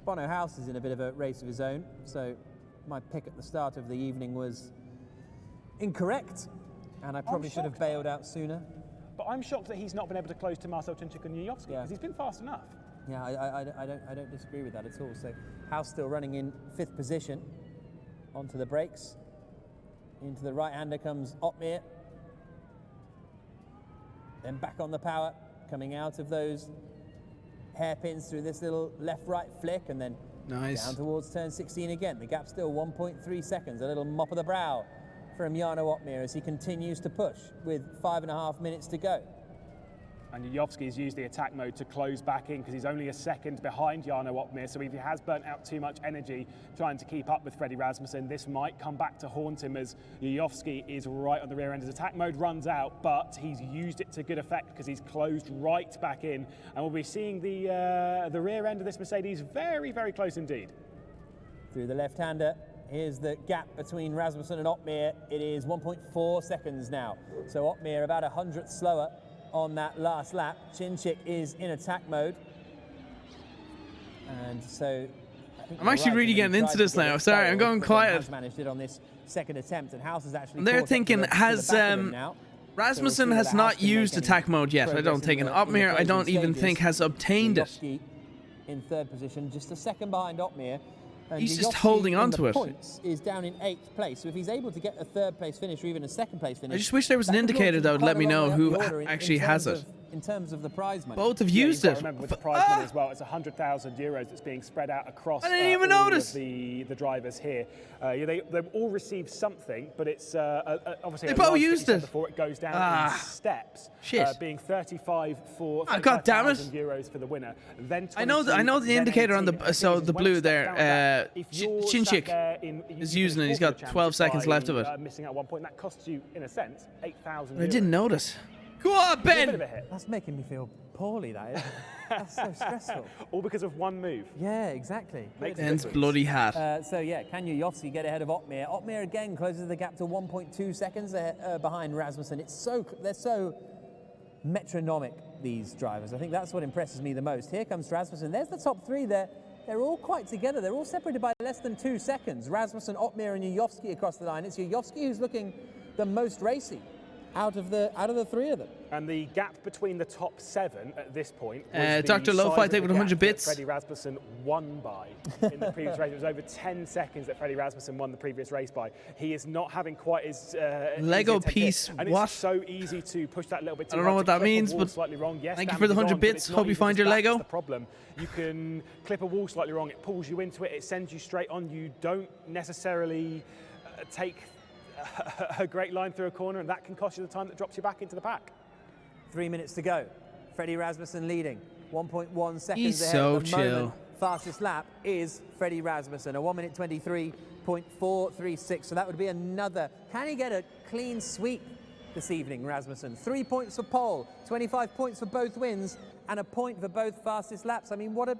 Bono House is in a bit of a race of his own, so my pick at the start of the evening was incorrect. And I probably should have bailed out sooner. But I'm shocked that he's not been able to close to Marcel Chinchik and Yujovski because he's been fast enough. Yeah, I don't disagree with that at all. So House still running in fifth position. Onto the brakes. Into the right-hander comes Otmir. then back on the power, coming out of those hairpins through this little left-right flick, and then down towards turn 16 again. The gap's still 1.3 seconds, a little mop of the brow from Jarno Opmeer as he continues to push with 5.5 minutes to go. And Yovski's used the attack mode to close back in because he's only a second behind Jarno Opmeer. So if he has burnt out too much energy trying to keep up with Freddie Rasmussen, this might come back to haunt him as Yovski is right on the rear end. His attack mode runs out, but he's used it to good effect because he's closed right back in. And we'll be seeing the rear end of this Mercedes very, very close indeed. Through the left-hander, here's the gap between Rasmussen and Opmeer. It is 1.4 seconds now. So Opmeer about 100th slower on that last lap. Chinchik is in attack mode. And so I'm actually really getting into this now. Sorry, I'm going quiet. Managed it on this second attempt, and House has actually. They're thinking, has Rasmussen has not used attack mode yet, I don't think. And Opmeer, I don't even think has obtained it. In third position, just a second behind Opmeer. He's just holding on to it. Points is down in 8th place. So if he's able to get a 3rd place finish or even a 2nd place finish, I just wish there was an indicator that would let me know who actually has it. In terms of the prize money. Both have used it. Remember, with the prize money as well, it's 100,000 euros that's being spread out across I didn't even all notice. Of the drivers here. They've all received something, but it's obviously they both used it before it goes down in steps. Shit. Being 35 for God damn it. euros for the winner. Then I know the indicator on the the blue there. Chinchik is using it. He's got 12 seconds left of it. Missing out 1 point. That costs you, in a sense, 8,000. I didn't notice. Go on, Ben! That's making me feel poorly, that is. That's so stressful. All because of one move. Yeah, exactly. Ben's bloody hat. So yeah, can Yovski get ahead of Opmeer? Opmeer again closes the gap to 1.2 seconds behind Rasmussen. They're so metronomic, these drivers. I think that's what impresses me the most. Here comes Rasmussen. There's the top 3 there. They're all quite together. They're all separated by less than 2 seconds. Rasmussen, Opmeer, and Yovski across the line. It's Yovski who's looking the most racy out of the 3 of them. And the gap between the top 7 at this point was Dr. Lo-Fi take with 100 bits. Freddie Rasmussen won by in the previous race. It was over 10 seconds that Freddie Rasmussen won the previous race by. He is not having quite his Lego piece. And what? It's so easy to push that little bit too I don't know hard, what that means, but slightly wrong. Yes, thank you for the 100 bits. Hope you find your Lego. That's the problem. You can clip a wall slightly wrong. It pulls you into it. It sends you straight on. You don't necessarily take a great line through a corner, and that can cost you the time that drops you back into the pack. 3 minutes to go. Freddie Rasmussen leading. 1.1 seconds He's ahead so at the chill. moment. Fastest lap is Freddie Rasmussen, a 1 minute 23.436. So that would be another. Can he get a clean sweep this evening, Rasmussen? 3 points for pole, 25 points for both wins, and a point for both fastest laps. I mean, what a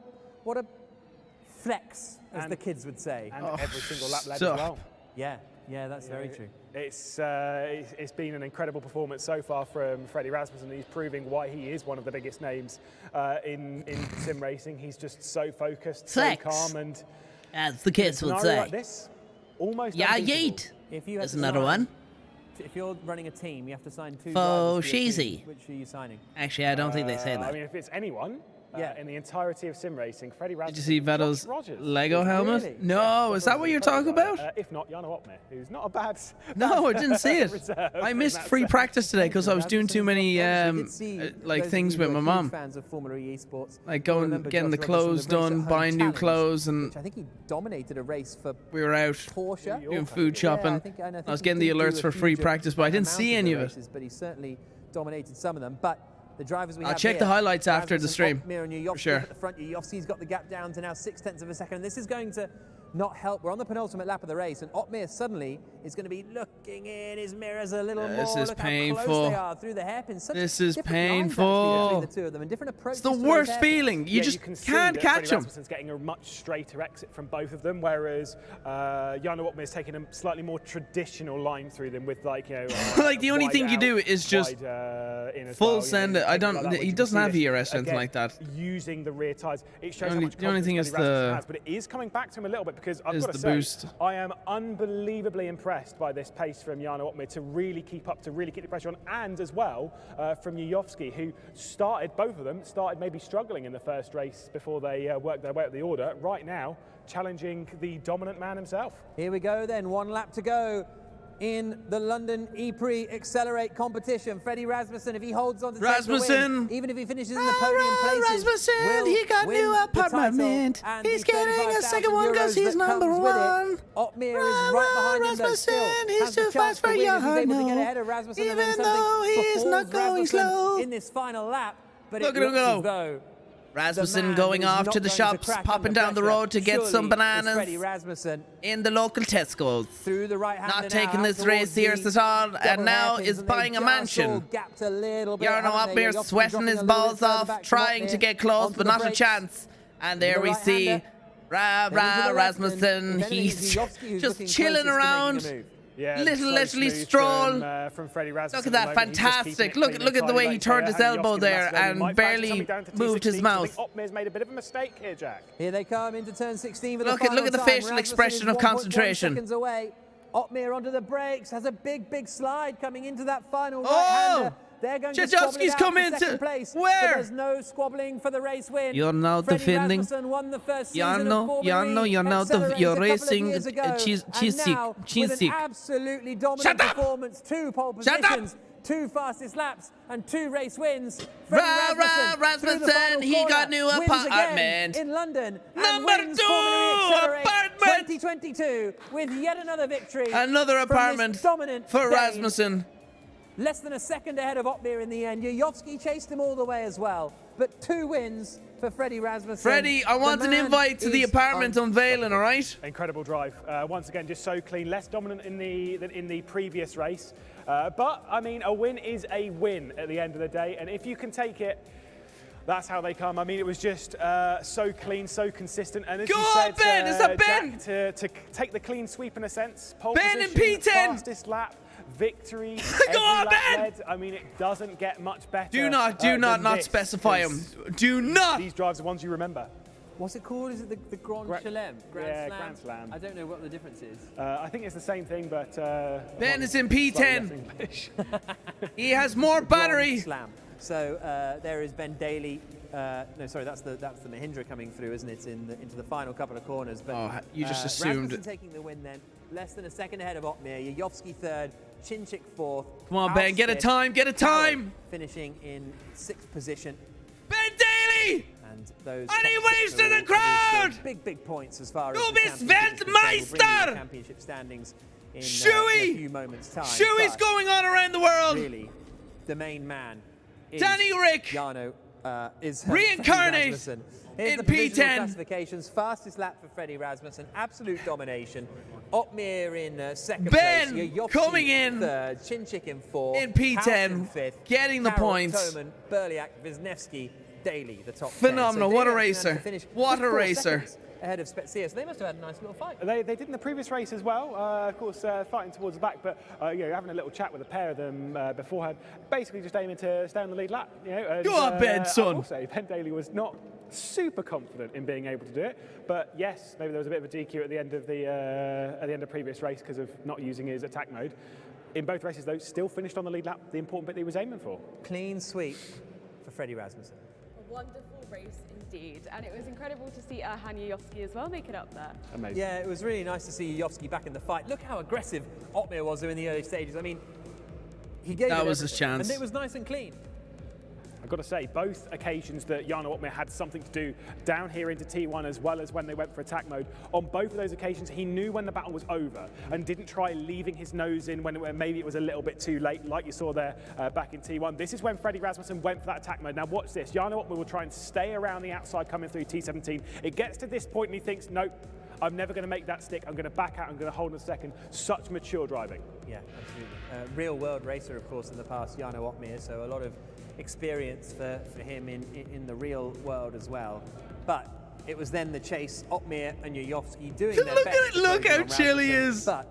flex, as the kids would say. And every single lap led as well. Yeah, that's very true. It's been an incredible performance so far from Freddie Rasmussen. He's proving why he is one of the biggest names in sim racing. He's just so focused, so calm, and as the kids would say. Like this, almost yeet. There's another one. If you're running a team, you have to sign 2 Oh, drivers to your cheesy. team. Which are you signing? Actually, I don't think they say that. I mean, if it's anyone. In the entirety of sim racing, Freddie Rasmussen. Did you see Vettel's Lego helmet? Really? No, is that what you're talking about? If not, Jarno Opmeer, who's not a bad. No, I didn't see it. I missed free practice today because I was doing too many like things with my mom. Fans of Formula E sports, like getting the clothes done, buying new clothes, and I think he dominated a race for. We were out Porsche doing food shopping. I was getting the alerts for free practice, but I didn't see any of it. But he certainly dominated some of them. But the drivers we have check the highlights after the stream. For sure. At the front, Yovski's got the gap down to now 0.6 of a second. This is going to not help. We're on the penultimate lap of the race, and Opmeer suddenly is going to be looking in his mirrors a little more. This is Look painful. how close they are through the hairpins. This is painful. Between the 2 of them, and different approaches. It's the worst feeling. You just can't catch him. Rasmussen's getting a much straighter exit from both of them, whereas Jarno Opmeer is taking a slightly more traditional line through them with like like the only thing you do is just full send it. I don't. He doesn't have ERS or anything like that. Using the rear tires, it shows how much the only thing is has, but it is coming back to him a little bit because I've got to say, boost. I am unbelievably impressed by this pace from Jarno Opmeer to really keep up, to really keep the pressure on, and as well from Yovski, who both of them started maybe struggling in the first race before they worked their way up the order. Right now, challenging the dominant man himself. Here we go then, 1 lap to go. in the London E-Prix Accelerate competition. Freddie Rasmussen, if he holds on to Rasmussen. take the win, even if he finishes in the podium places, Rasmussen, will he got win new the apartment. title and He's the getting a second one 'cause €35,000 he's that number comes with it. one. Otmir is right behind him, though. Still Rasmussen, he's has the too chance fast for to win if he's able to get Johanno. ahead of Rasmussen and then Even something though he is befalls not going Rasmussen slow. in this final lap. But Look it at him looks go. as though Rasmussen man going who is off not to the going shops, crack popping under down the pressure road to get surely some is bananas Freddie Rasmussen in the local Tesco's. through the right-hander Not now, taking out this towards race serious the at all, double and now hairpins, is and they've buying a just all mansion. gapped a little bit, Jarno haven't they? Otmir Joffrey sweating dropping his a little balls bit further off, back from trying to Otmir get close, onto but the not a brakes. chance. And there The we see right-hander. Rasmussen. He's just chilling around. Yeah, Little so Leslie smooth Stroll. From Freddie Rasmussen. Look at that, fantastic. Look at the way he turned his elbow there and barely moved his mouth. Otmir's made a bit of a mistake here, Jack. Here they come into turn 16 for the Look at final the time. facial Rasmussen expression is of 1.1 concentration. seconds away. Otmir onto the brakes, has a big slide coming into that final Oh! right-hander. They're going to squabble it Chechowski's out come for into- second place, where? but there's no squabbling for the race win. You're now Freddie defending. Rasmussen won the first season of Formula You're now Accelerate you're a couple of racing years ago, cheese and now, with an absolutely dominant performance, 2 pole positions, 2 fastest laps, and 2 race wins. Freddie Rasmussen, through the final Rasmussen, he got corner, new wins again apartment. in London, and Number wins 2 Formula Accelerate apartment. 2022 with yet another victory. Another from this apartment dominant for Dane. Rasmussen. Less than a second ahead of Otmir in the end. Yuyovsky chased him all the way as well. But 2 wins for Freddie Rasmussen. Freddie, I want an invite to the apartment unveiling, all right? Incredible drive. Once again, just so clean. Less dominant than in the previous race. But, I mean, a win is a win at the end of the day. And if you can take it, that's how they come. I mean, it was just so clean, so consistent. And as Go you on, said, Ben! Is that Ben? Jack, to take the clean sweep in a sense. Pole Ben in position, P10! fastest lap, victory, Go on, every lap Ben! led. I mean, it doesn't get much better. Do not than this, specify him. 'cause Do not. These drives are ones you remember. What's it called? Is it the Grand Chelem? Grand Slam. I don't know what the difference is. I think it's the same thing, but Ben is in slightly P10. less English. He has more battery. Slam. So there is Ben Daly. No, sorry, that's the Mahindra coming through, isn't it? Into the final couple of corners. But you just assumed. Rasmussen taking the win then. Less than a second ahead of Otmir. Yuyovsky 3rd. Chinchik 4th. Come on, Ben, get a time, get a time. Finishing in 6th position. Ben Daly! And those And he top 6 waves to are the all crowd! Big points as far Du as the bist championship is concerned. We'll bring you the Weltmeister! championship standings in a Shuey! few moments' time. Shuey's But going on around the world. really, the main man is Danny Rick. Jarno is Reincarnate Rasmussen. Here's in the provisional P10. classifications. Fastest lap for Freddie Rasmussen. Absolute domination. Otmir in 2nd Ben place. Yuyovsky coming in 3rd. Chinchik in 4th. in P10, Houghton 5th. getting the Carroll, points. Toman, Berliak, Wisniewski, Daly, the top 10. Phenomenal. So What a Daly actually racer. managed to finish What with a 4 racer. seconds ahead of Spezia. So they must have had a nice little fight. They did in the previous race as well, of course, fighting towards the back, but having a little chat with a pair of them beforehand, basically just aiming to stay on the lead lap. And, Go on, Ben, son. I will say, Ben Daly was not super confident in being able to do it, but yes, maybe there was a bit of a DQ at the end of the previous race because of not using his attack mode. In both races, though, still finished on the lead lap, the important bit that he was aiming for. Clean sweep for Freddie Rasmussen. A wonderful race indeed, and it was incredible to see Erhan Yuyovsky as well make it up there. Amazing. Yeah, it was really nice to see Yuyovsky back in the fight. Look how aggressive Otmir was in the early stages. I mean, he gave That it was his everything, chance. and it was nice and clean. I've got to say, both occasions that Jarno Otmir had something to do down here into T1 as well as when they went for attack mode, on both of those occasions he knew when the battle was over and didn't try leaving his nose in when maybe it was a little bit too late, like you saw there back in T1. This is when Freddie Rasmussen went for that attack mode. Now watch this, Jarno Otmir will try and stay around the outside coming through T17. It gets to this point and he thinks, nope, I'm never going to make that stick, I'm going to back out, I'm going to hold in a second. Such mature driving. Yeah, absolutely. Real world racer, of course, in the past, Jarno Otmir, so a lot of experience for him in the real world as well. But it was then the chase, Otmir and Yuyovsky doing their best. Look how on chill he Rasmussen, is. But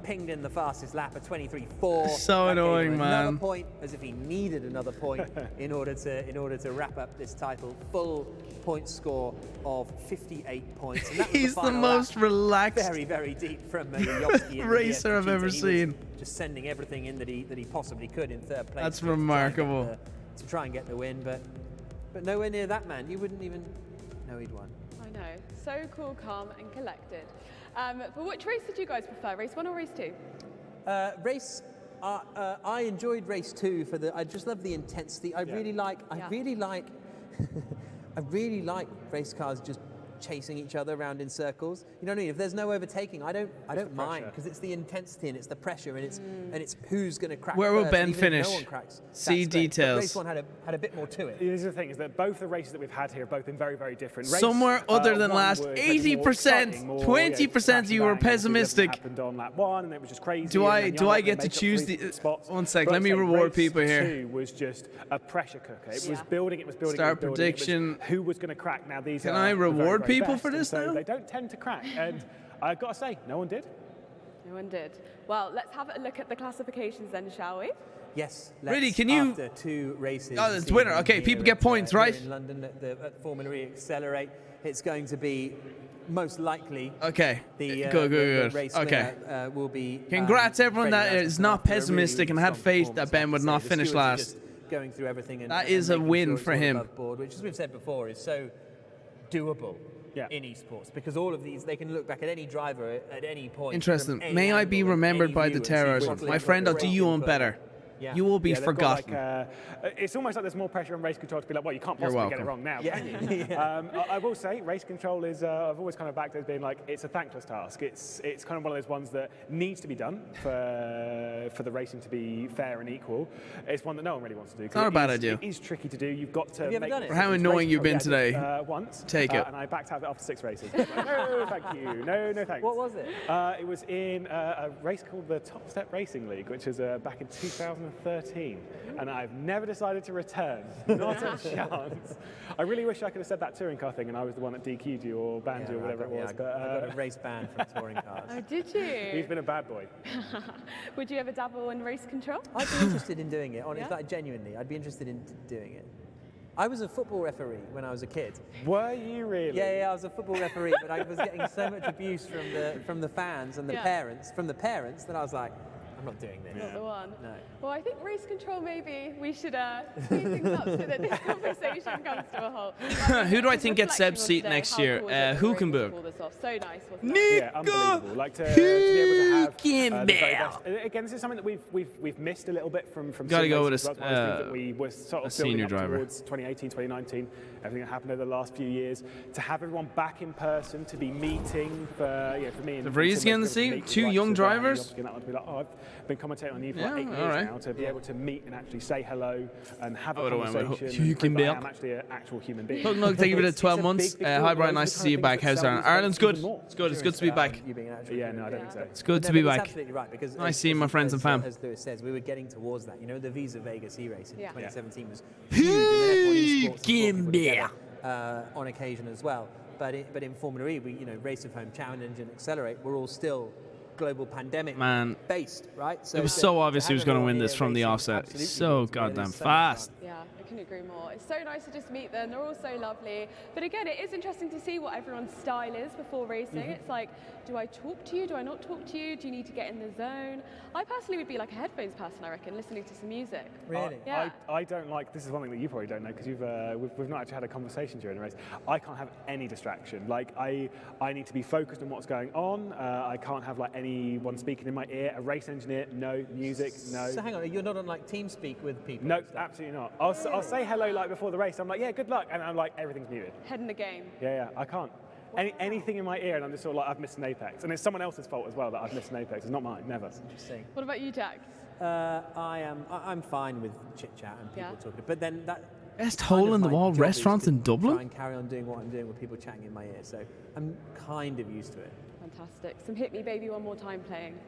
pinged in the fastest lap at 23.4. So That gave annoying, him man. Another point, as if he needed another point in order to wrap up this title. Full point score of 58 points. And that was He's the final most lap. relaxed Very, very deep from Yuyovsky in racer I've the ever He was seen. just sending everything in that he possibly could in 3rd place. That's to try and get remarkable. to try and get the win, but nowhere near that man. You wouldn't even know he'd won. I know, so cool, calm and collected. But which race did you guys prefer, race 1 or race 2? Race. I enjoyed race 2 for the. I just love the intensity. I really like. I really like race cars just chasing each other around in circles. You know what I mean? If there's no overtaking, I don't mind because it's the intensity and it's the pressure and it's who's going to crack. Where will first, Ben even if finish? No one cracks. See That's great. details. But race 1 had a bit more to it. This is the thing, is that both the races that we've had here have both been very, very different. Somewhere other than one last, was maybe more 80%, exciting, more, 20% you were crashing bang, pessimistic. Happened on lap 1, and it was just crazy. Do and I then do I Yarnock get to made up choose 3 the spots. 1 sec? But Let me I'd say reward race people here. 2 was just a pressure cooker. It was building. It was building. Start it was building. prediction. It was who was going to crack? Now these Can are I the very, reward very people best, for and this so now? They don't tend to crack, and I've got to say, no one did. No one did. Well, let's have a look at the classifications then, shall we? Yes. Really, can you- After 2 races. Oh, it's this winner. evening Okay, here people get at, points, here right? In London at Formula E Accelerate, it's going to be most likely. Okay. The, Good. the race Okay. winner, will be. Congrats everyone Freddie that Russell is not after a really, pessimistic and really had strong faith that performance, Ben I have would to not say. The finish stewards are last. just Going through everything and That and is a making win sure it's for all him. above board, which, as we've said before, is so doable. In esports, because all of these, they can look back at any driver at any point. Interesting. from any May I be angle, remembered any by view, the and see terroriser. what My they've friend, got I'll do great you one input. better. Yeah. You will be they've got, forgotten. It's almost like there's more pressure on race control to be like, well, you can't You're possibly get it welcome. wrong now, Yeah. can you? I will say, race control is, I've always kind of backed it as being like, it's a thankless task. It's kind of one of those ones that needs to be done for the racing to be fair and equal. It's one that no one really wants to do. It's not a bad idea. It is tricky to do. You've got to Have you ever make done it? How it's annoying race you've been control. Yeah, I today. did, once. Take it. And I backed out of it after 6 races. Like, no, thank you. No, thanks. What was it? It was in a race called the Top Step Racing League, which was back in 2013. And I've never decided to return. Not a chance. I really wish I could have said that touring car thing and I was the one that DQ'd you or banned you or whatever it was. I got a race ban from touring cars. Oh, did you? He's been a bad boy. Would you ever dabble in race control? I'd be interested in doing it, honestly, Yeah? like, genuinely. I'd be interested in doing it. I was a football referee when I was a kid. Were you really? Yeah, I was a football referee, but I was getting so much abuse from the fans and the parents, that I was like, I'm not doing this. Not the one. No. Well, I think race control, maybe we should speed things up so that this conversation comes to a halt. Who do I Just think gets Seb's reflecting on seat today, next how year? cool was it that we were able to Hülkenberg. pull this off? So nice, wasn't it? Yeah, unbelievable. Like to be able to have the very Hülkenberg. best. Again, this is something that we've missed a little bit from Gotta sim go with racing. a That's one of the things that we were sort a of senior building up driver. towards 2018, 2019. Everything that happened over the last few years. To have everyone back in person, to be meeting for me and The Vreesky on the seat, 2 young drivers. I've been commentating on you for Yeah, like 8 years all right. now. To be able to meet and actually say hello and have a I would've went with conversation. and prove that Hülkenberg. I am actually an actual human being. Look, thank you for the It's 12 a months. big, big Hi, deal. Brian. Those are Nice the to kind see you of back. things How's that Ireland? sell these Ireland's events good. even more. It's good. It's good to be back. You being an actual Yeah, no, I don't think so. It's good to be It's back. absolutely right, because Nice seeing my friends and fam. As Lewis says, we were getting towards that. You know, the Visa Vegas e-race in Yeah. 2017 was huge. And then F1 esports has brought people Hülkenberg. together, on occasion as well. But in Formula E, we, Race of Home, Challenge, and Accelerate, we're all still global pandemic Man. based, right? It was so obvious he was going to win this from the offset. So goddamn fast. Yeah, I couldn't agree more. It's so nice to just meet them. They're all so lovely. But again, it is interesting to see what everyone's style is before racing. It's like, do I talk to you? Do I not talk to you? Do you need to get in the zone? I personally would be like a headphones person, I reckon, listening to some music. Really? Yeah. I don't like, this is one thing that you probably don't know because we've not actually had a conversation during the race. I can't have any distraction. Like I need to be focused on what's going on. I can't have like anyone speaking in my ear. A race engineer, no. Music, no. So hang on, you're not on like TeamSpeak with people? No, absolutely not. I'll say hello like before the race. I'm like, yeah, good luck, and I'm like, everything's muted. Head in the game. Yeah, I can't. Anything in my ear, and I'm just sort of like, I've missed an apex, and it's someone else's fault as well that I've missed an apex. It's not mine, never. Interesting. What about you, Jack? I'm fine with chit chat and people talking, but then that. Best kind hole of in the my wall job is restaurants to in Dublin? Try and carry on doing what I'm doing with people chatting in my ear, so I'm kind of used to it. Fantastic. Some Hit Me Baby One More Time playing.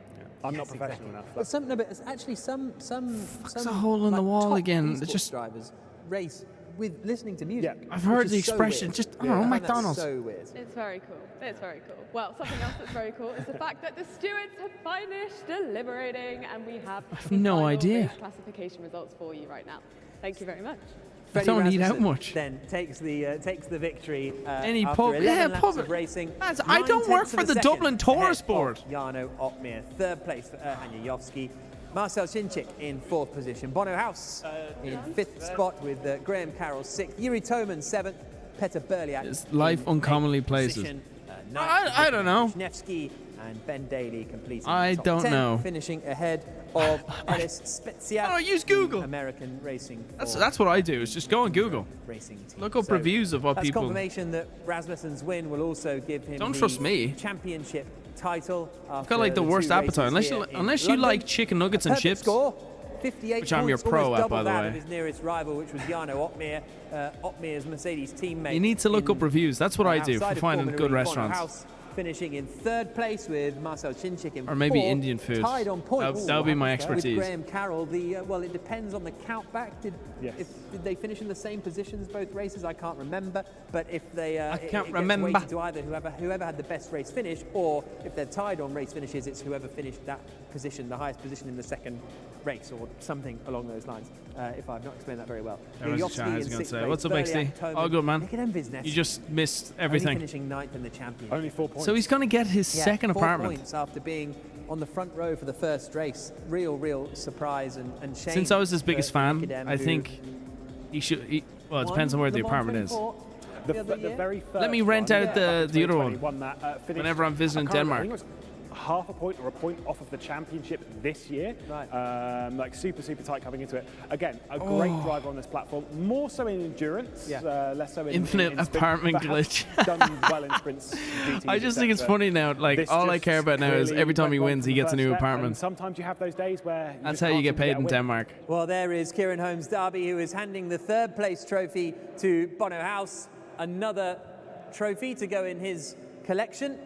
I'm not professional enough. But no, but it's actually some a hole in the wall top again. esports It's just drivers race with listening to music. Yeah. I've heard which the is so expression. weird. Just I find that McDonald's. so weird. It's very cool. It's very cool. Well, something else that's very cool is the fact that the stewards have finished deliberating, and we have the no final idea. race classification results for you right now. Thank you very much. I don't eat out Rasmussen much. Then takes the victory. Any after pub? 11 Yeah, laps pub. of racing. Lads, I don't work 9/10 for of the a Dublin second Tourist ahead Board. of Jarno Opmeer, third place for Erhan Jajowski. Marcel Cinchik in fourth position. Bono House in fifth spot with Graham Carroll sixth. Yuri Toman seventh. Peter Berliak. Is life in uncommonly eighth places? position. I don't know. Wisniewski And Ben Daly completing I the top don't 10, know. finishing ahead of Ellis Spezia. Oh, use Google. American Racing. That's what I do. Is just go on Google. Racing team. Look up So reviews of what that's people. confirmation that Rasmussen's win will also give him Don't the trust me. championship title. I've got like the worst appetite. Unless you like chicken nuggets and chips. Score, 58 Which I'm your points, pro almost at, by double the that way. of his nearest rival, which was Jarno Opmeer, Opmeer's Mercedes teammate. You need to look up reviews. That's what I do for outside of finding Formula good E, restaurants. Bono House finishing in third place with Marcel Chinchik in Or maybe fourth, Indian food. tied on points. That would be my With expertise. Graham Carroll, well, it depends on the count back. Did they finish in the same positions both races? I can't remember. But if they, I can't it remember. gets weighted to either whoever had the best race finish, or if they're tied on race finishes, it's whoever finished that position, the highest position in the second race, or something along those lines. If I've not explained that very well. What's up, XD? Oh, good man. Look at him, Wisniewski. You just missed Only everything. finishing ninth in the championship. Only 4 points. So he's going to get his second 4 apartment. points after being on the front row for the first race. Real surprise and shame. Since I was his biggest for fan, Nikodem, I who think he should. Well, it depends on where the apartment is. The very first Let me rent one, out the other one won that, finished- whenever I'm visiting I can't remember, Denmark. I think it was half a point or a point off of the championship this year. Right. Like super tight coming into it. Again, a great Oh. driver on this platform. More so in endurance, less so in Infinite in sprint, apartment but has glitch. done well in sprints. GTs, I just think it's etc. funny now. Like, This all I just care about now is clearly every time he went wrong wins, from he the gets a first new step, and apartment. sometimes you have those days where That's how you get paid in Denmark. Well, there is Kieran Holmes Derby, who is handing the third place trophy to Bono House. Another trophy to go in his collection.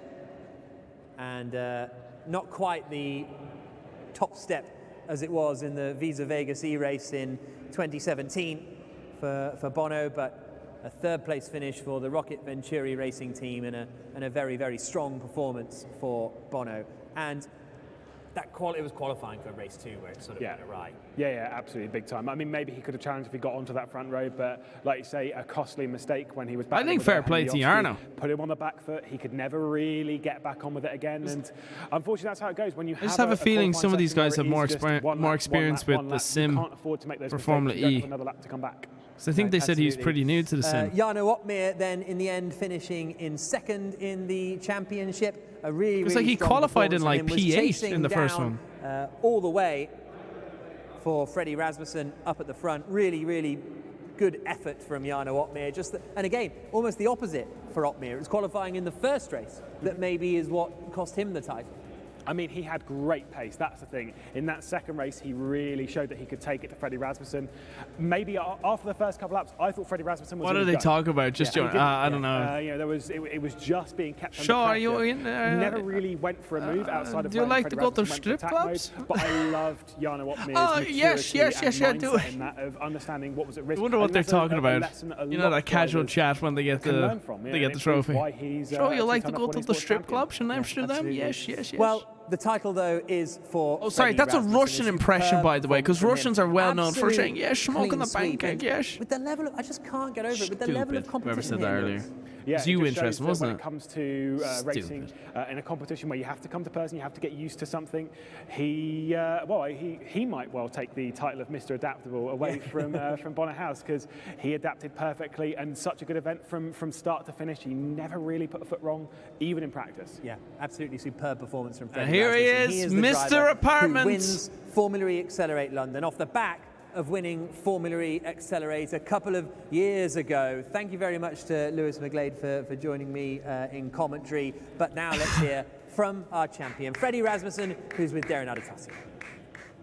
And not quite the top step as it was in the Visa Vegas E-Race in 2017 for Bono, but a third place finish for the Rocket Venturi racing team and a very strong performance for Bono. And it was qualifying for race 2 where it sort of went awry. Yeah, absolutely, big time. I mean, maybe he could have challenged if he got onto that front row, but like you say, a costly mistake when he was back. I think fair play to Jarno. Put him on the back foot. He could never really get back on with it again, and unfortunately, that's how it goes. When you I just have a feeling some of these guys have more experience with the sim can't afford to make those for mistakes. Formula You don't E. have another lap to come back. So I think they said he was pretty new to the sim. Jarno Opmeer then in the end finishing in second in the championship. A really, It's like he strong qualified in performance like from him, was P8 chasing in the first down, one. all the way for Freddie Rasmussen up at the front. Really good effort from Jarno Opmeer. And again, almost the opposite for Opmeer. It was qualifying in the first race that maybe is what cost him the title. I mean, he had great pace. That's the thing. In that second race, he really showed that he could take it to Freddie Rasmussen. Maybe after the first couple laps, I thought Freddie Rasmussen was. What are they talking about? Just I don't know. You know, it was just being kept. Sure, under are you pressure. in there? Never really went for a move outside of. Do you like Freddie to go to Rasmussen went strip attack clubs? mode, but I loved Jarno Opmeer's Oh, maturity yes, and I do. mindset in that of understanding what was at risk. I wonder what And they're that's talking a about. lesson a You know, lot that of casual drivers chat when they get can the learn from, they get the trophy. Why he's, Sure, you like to turned go up to when the he's strip champion. clubs in Amsterdam? Yes. Well, the title though is for. Oh, sorry, Freddie that's a Rasmussen. Russian impression, by the way, because Superb Russians are well known for Absolute saying, yes, smoking clean the sweep. pancake, And yes. With the level of, I just can't get over it. With the level of Stupid. competition Whoever said here, that earlier. Lewis. Yeah, It's you it just interesting, shows that wasn't when it? it comes to Stupid. racing in a competition where you have to come to person, you have to get used to something. He might well take the title of Mr. Adaptable away from Bono House because he adapted perfectly and such a good event from start to finish. He never really put a foot wrong, even in practice. Yeah, absolutely superb performance from Freddie Here he Rasmussen. is, the Mr. driver Apartment. who wins Formula E Accelerate London off the back of winning Formula E Accelerate a couple of years ago. Thank you very much to Lewis McGlade for joining me in commentary. But now let's hear from our champion, Freddie Rasmussen, who's with Darren Adetasio.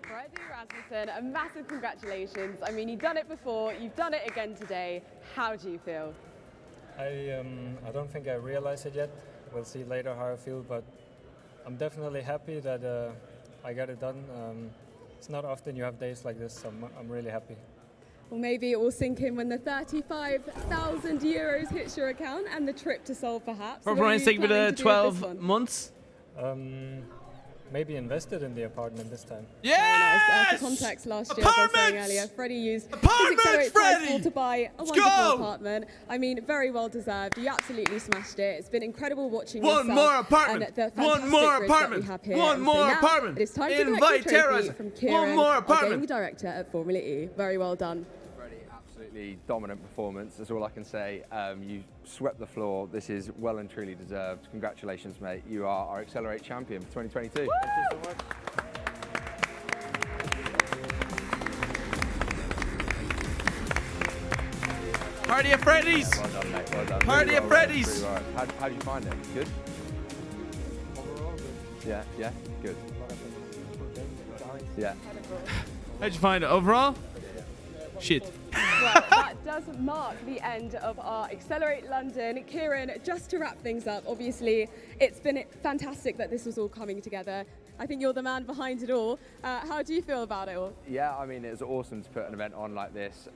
Freddie Rasmussen, a massive congratulations. I mean, you've done it before, you've done it again today. How do you feel? I don't think I realize it yet. We'll see later how I feel, but I'm definitely happy that I got it done. It's not often you have days like this, so I'm really happy. Well, maybe it will sink in when the 35,000 euros hits your account and the trip to Seoul, perhaps. For What are Brian's you sake, with planning the to do with this 12 one? months. Maybe invested in the apartment this time. Very nice. Yes! For context, last year, as I was saying earlier, Freddie used his Accelerate Cycle to buy a wonderful apartment. I mean, very well deserved. You absolutely smashed it. It's been incredible watching One yourself more apartment. and the One fantastic more grid apartment. that we have here. One And more so now apartment. It is time to Invite collect your trophy terroriser. from Kieran, One more our apartment. gaming director at Formula E. Very well done. Freddie, absolutely absolutely dominant performance. That's all I can say. You swept the floor. This is well and truly deserved. Congratulations, mate. You are our Accelerate champion for 2022. Woo! Thank you so much. Party at Freddy's! Yeah, well done, mate. Well done. Party at Freddy's! How did you find it? Good? Overall, good. Yeah, good. Yeah. How'd you find it overall? Shit. Well, that does mark the end of our Accelerate London. Kieran, just to wrap things up, obviously it's been fantastic that this was all coming together. I think you're the man behind it all. How do you feel about it all? Yeah, I mean, it's awesome to put an event on like this,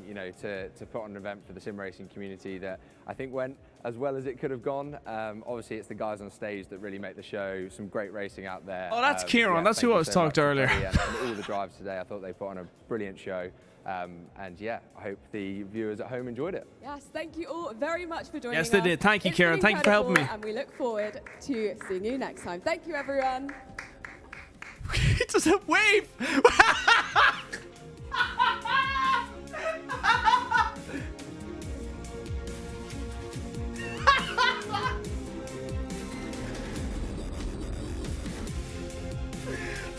you know, to put on an event for the sim racing community that I think went as well as it could have gone. Obviously, it's the guys on stage that really make the show. Some great racing out there. Oh, that's Kieran. Yeah, That's thank who I you was so talking much to for earlier. Freddie and all the drives today. I thought they put on a brilliant show. And yeah, I hope the viewers at home enjoyed it. Yes, thank you all very much for joining us. Yes, they did. Thank you, It's Kieran. been Thank you for helping me. incredible, And we look forward to seeing you next time. Thank you, everyone. It doesn't wave!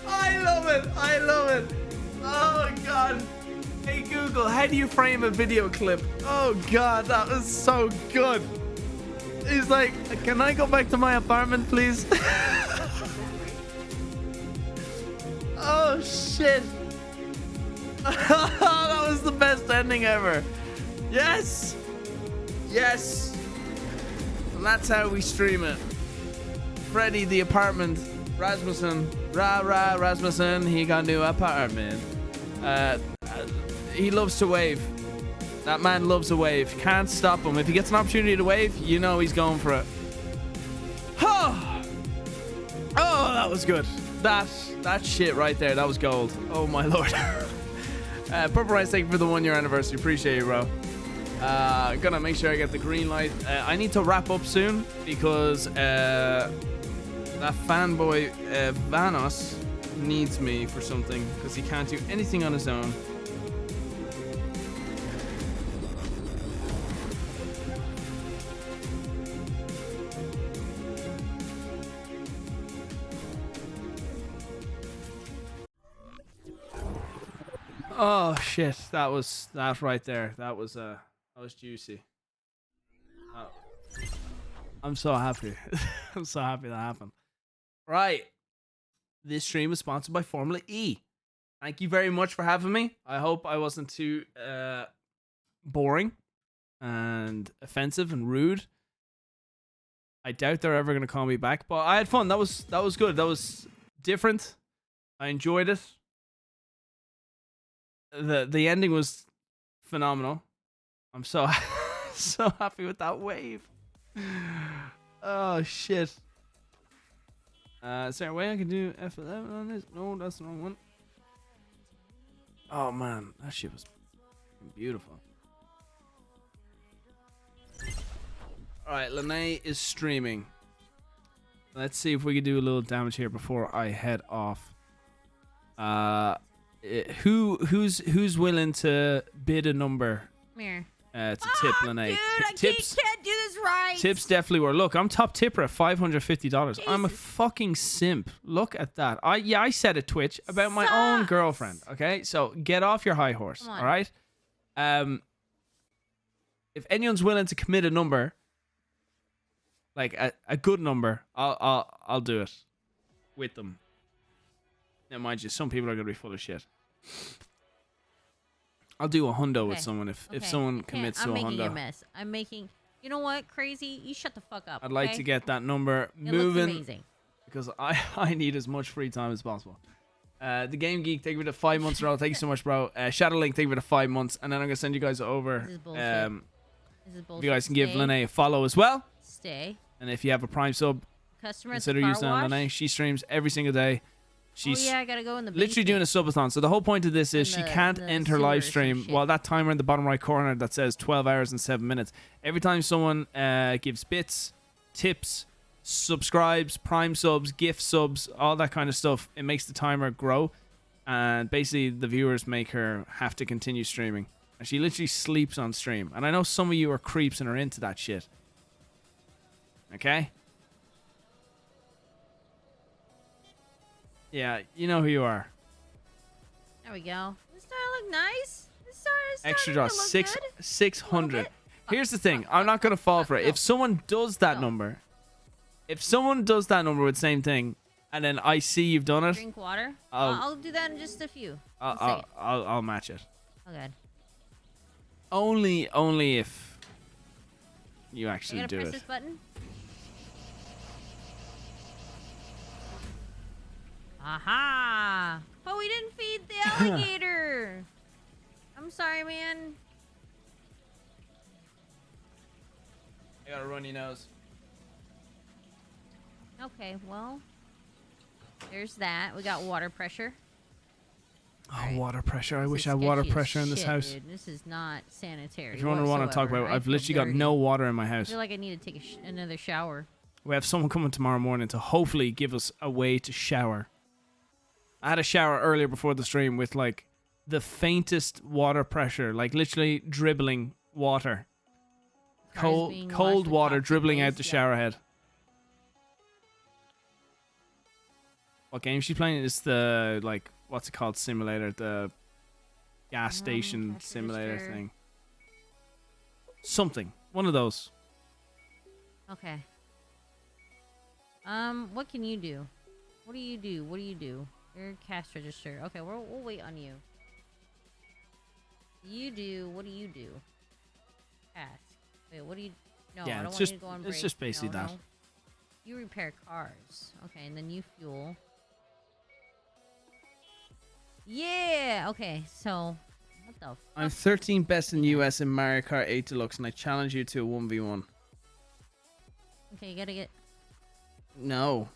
I love it! I love it! Oh god! Hey Google, how do you frame a video clip? Oh god, that was so good! He's like, can I go back to my apartment, please? Oh shit! That was the best ending ever. Yes! Yes! And that's how we stream it. Freddy the apartment. Rasmussen. Rasmussen. He got a new apartment. He loves to wave. That man loves a wave. Can't stop him. If he gets an opportunity to wave, you know he's going for it. Oh, that was good. That shit right there, that was gold. Oh my lord. Purple Rice, thank you for the 1 year anniversary. Appreciate you, bro. Gonna make sure I get the green light. I need to wrap up soon because that fanboy Vanos needs me for something because he can't do anything on his own. Oh shit, that right there. That was juicy. Oh. I'm so happy. I'm so happy that happened. Right. This stream is sponsored by Formula E. Thank you very much for having me. I hope I wasn't too boring and offensive and rude. I doubt they're ever gonna call me back, but I had fun. That was good. That was different. I enjoyed it. The ending was phenomenal. I'm so so happy with that wave. Oh shit. Is there a way I can do F11 on this? No, that's the wrong one. Oh man, that shit was beautiful. Alright, Lene is streaming. Let's see if we can do a little damage here before I head off. Who's willing to bid a number? Come here. To tip Lene. Dude, I Tips. can't do this right. Tips definitely were. Look, I'm top tipper at $550. I'm a fucking simp. Look at that. I said at Twitch about my own girlfriend. Okay, so get off your high horse. Come on. All right. If anyone's willing to commit a number, like a good number, I'll do it with them. Now, mind you, some people are gonna be full of shit. I'll do a hundo with someone if someone commits to a hundo. I'm making a mess. I'm making. You know what, crazy? You shut the fuck up. I'd like to get that number It moving. looks amazing. Because I need as much free time as possible. The Game Geek, thank you for the 5 months in a row. Thank you so much, bro. Shadow Link, thank you for the 5 months. And then I'm going to send you guys over. This is bullshit. This is bullshit. If you guys can give Stay. Lene a follow as well. Stay. And if you have a Prime sub, Customer at the consider car using wash? Lene. She streams every single day. She's I gotta go in the literally doing a subathon. So the whole point of this is she can't enter live stream while that timer in the bottom right corner that says 12 hours and 7 minutes. Every time someone gives bits, tips, subscribes, Prime subs, gift subs, all that kind of stuff, it makes the timer grow. And basically the viewers make her have to continue streaming. And she literally sleeps on stream. And I know some of you are creeps and are into that shit. Okay? Yeah, you know who you are. There we go. This star look nice. This star is Extra starting draw. to look good. 600. Here's the thing. I'm not going to fall for it. If someone does that number, if someone does that number with same thing, and then I see you've done it, Drink water. I'll- I'll do that in just a few. I'll match it. Oh, good. Only if you I actually gotta do press it. this button. Aha! But we didn't feed the alligator. I'm sorry, man. I got a runny nose. Okay, well, there's that. We got water pressure. Oh, water pressure. I This wish is I had water sketchy as pressure in this shit, house. Dude. This is not sanitary. If you want to talk about, whatsoever. I've I literally feel got no dirty. water in my I house. feel like I need to take another shower. We have someone coming tomorrow morning to hopefully give us a way to shower. I had a shower earlier before the stream with like the faintest water pressure, like literally dribbling water. Cars being Cold washed with water toxic dribbling out waste, the yeah. shower head. What game she's playing? It's the, like, what's it called, simulator? The gas station cash simulator register. thing. Something. One of those. Okay. What can you do? What do you do? What do you do? You're a cash register. Okay, we'll wait on you. You do. What do you do? Task. Wait, what do you? No, Yeah, I don't it's want just- you to go on it's break. just basically No, that. no. You repair cars. Okay, and then you fuel. Yeah. Okay. So, what the? I'm 13th best in US in Mario Kart 8 Deluxe, and I challenge you to a 1v1. Okay, you gotta get. No.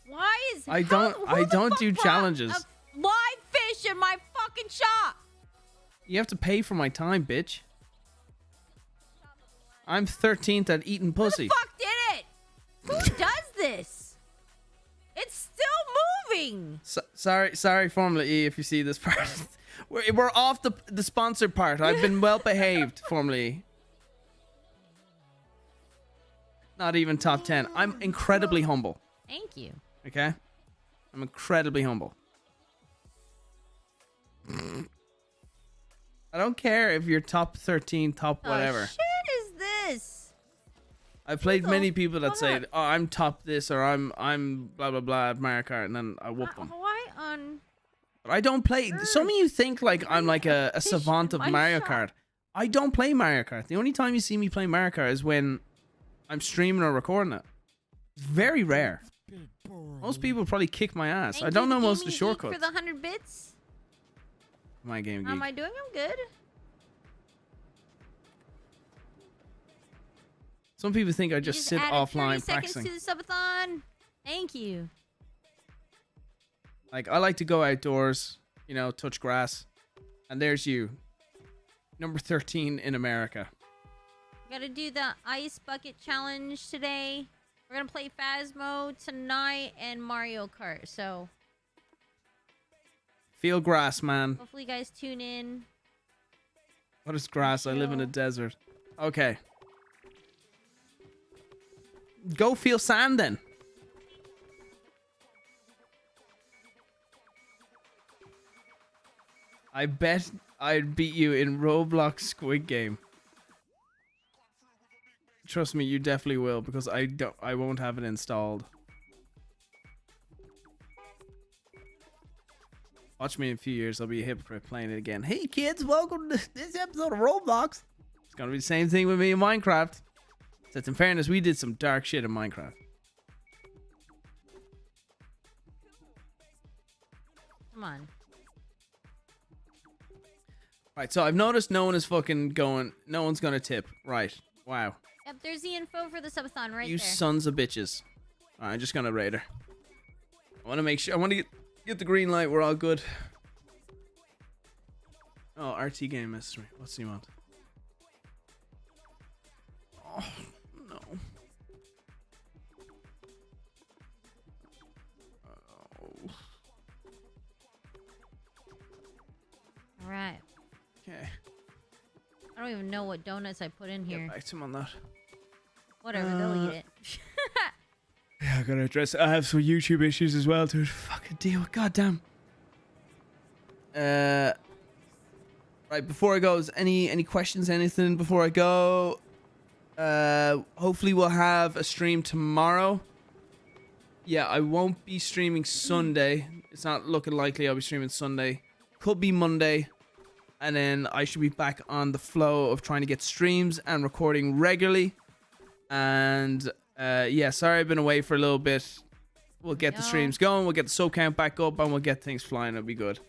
Why is I how- don't- who I the don't fuck do brought challenges. a live fish in my fucking shop. You have to pay for my time, bitch. I'm 13th at eating pussy. Fuck did it? Who does this? It's still moving. Sorry, Formula E, if you see this part. We're off the sponsored part. I've been well behaved, Formula E. Not even top 10. I'm incredibly humble. Thank you. Okay? I'm incredibly humble. I don't care if you're top 13, top whatever. What shit is this? I've played many people that say, fuck? "Oh, I'm top this," or "I'm blah blah blah" at Mario Kart, and then I whoop them. Why on? But I don't play. Some of you think like I'm like a savant of my Mario shop. Kart. I don't play Mario Kart. The only time you see me play Mario Kart is when I'm streaming or recording it. It's very rare. Most people probably kick my ass. Thank I don't you, know most of the Gaming Geek, shortcuts. for the 100 bits. My game How am geek. I doing? I'm good. Some people think I You just sit added 30 offline seconds practicing. to the subathon. Thank you. Like I like to go outdoors, you know, touch grass, and there's you, number 13 in America. We gotta do the ice bucket challenge today. We're gonna play Phasmo tonight and Mario Kart. So Feel grass, man. hopefully you guys tune in. What is grass? I live in a Chill. desert. Okay. Go feel sand then. I bet I'd beat you in Roblox Squid Game. Trust me, you definitely will, because I won't have it installed. Watch me in a few years, I'll be a hypocrite playing it again. Hey kids, welcome to this episode of Roblox. It's gonna be the same thing with me in Minecraft. Except in fairness, we did some dark shit in Minecraft. Come on. Right, so I've noticed no one is fucking going, no one's gonna tip. Right, wow. Yep, there's the info for the subathon right You there. sons of bitches. Alright, I'm just gonna raid her. I wanna make sure, I wanna get the green light, we're all good. Oh, RT game messaged me. What's he want? Oh, no. Oh. All right. Okay. don't even know what donuts I put in here. Get back to him on that. Whatever, they'll eat it. Yeah, I gotta address. I have some YouTube issues as well, dude. Fucking deal. Goddamn. Right before I go, is any questions? Anything before I go? Hopefully we'll have a stream tomorrow. Yeah, I won't be streaming Sunday. It's not looking likely I'll be streaming Sunday. Could be Monday. And then I should be back on the flow of trying to get streams and recording regularly. And yeah, sorry I've been away for a little bit. We'll get the streams going. We'll get the sub count back up and we'll get things flying. It'll be good.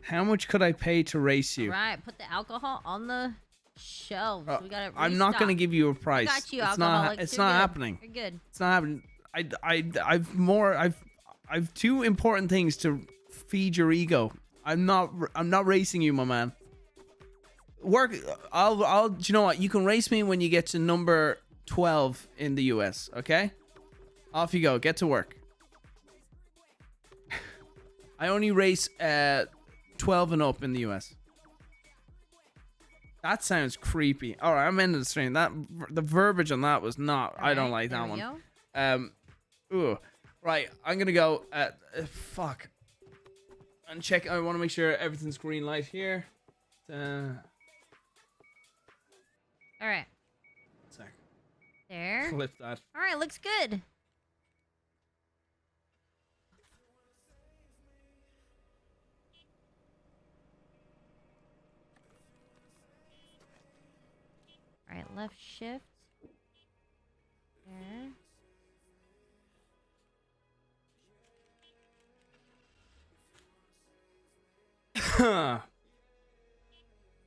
How much could I pay to race you? Right, put the alcohol on the shelves. We got it. I'm not gonna give you a price. I got you, it's alcoholics. not. It's You're not good. happening. You're good. It's not happening. I've two important things to feed your ego. I'm not racing you, my man. Work. I'll. Do you know what? You can race me when you get to number 12 in the US. Okay. Off you go. Get to work. I only race 12 and up in the US. That sounds creepy. All right, I'm ending the stream. The verbiage on that was not. I don't like that one. Ooh. Right, I'm gonna go. Fuck. And check. I want to make sure everything's green light here. All right. Sorry. There. Flip that. All right, looks good. All right, left shift. There.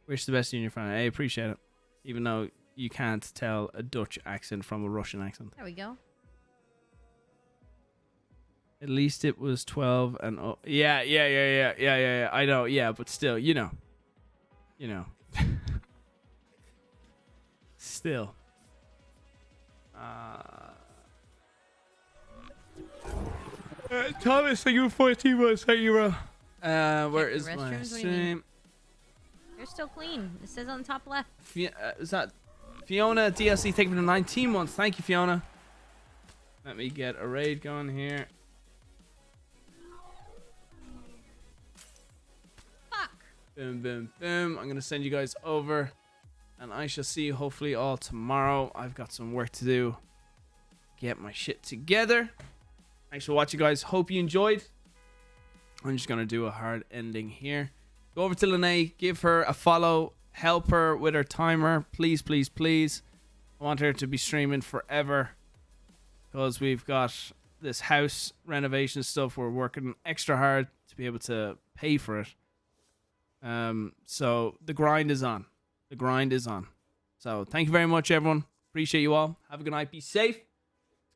Wish the best to you and your friend. I appreciate it. Even though you can't tell a Dutch accent from a Russian accent. There we go. At least it was 12 and oh yeah. I know, yeah, but still, you know. Still. Thomas, thank you for 14 months. Thank you, bro. Where is my restrooms? What do you stream? mean? They're still clean. It says on the top left. Is that Fiona DLC? Thank you for the 19 months. Thank you, Fiona. Let me get a raid going here. Fuck. Boom, boom, boom. I'm gonna send you guys over, and I shall see you hopefully all tomorrow. I've got some work to do. Get my shit together. Thanks for watching, guys. Hope you enjoyed. I'm just gonna do a hard ending here. Go over to Lene, give her a follow, help her with her timer, please, please, please. I want her to be streaming forever because we've got this house renovation stuff. We're working extra hard to be able to pay for it. So the grind is on. The grind is on. So thank you very much, everyone. Appreciate you all. Have a good night. Be safe.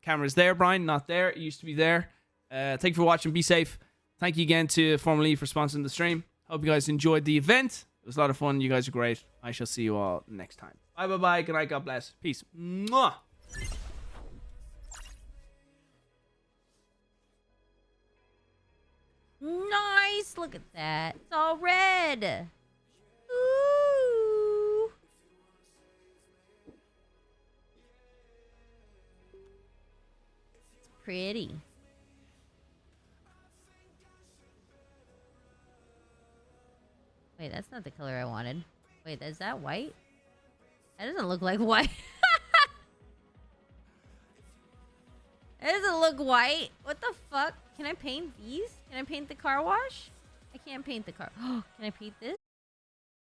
Camera's there, Brian. Not there. It used to be there. Thank you for watching. Be safe. Thank you again to Formula E for sponsoring the stream. Hope you guys enjoyed the event. It was a lot of fun. You guys are great. I shall see you all next time. Bye, bye, bye. Good night. God bless. Peace. Mwah. Nice. Look at that. It's all red. Ooh. It's pretty. Wait, that's not the color I wanted. Wait, is that white? That doesn't look like white. It doesn't look white. What the fuck? Can I paint these? Can I paint the car wash? I can't paint the car. Oh, can I paint this?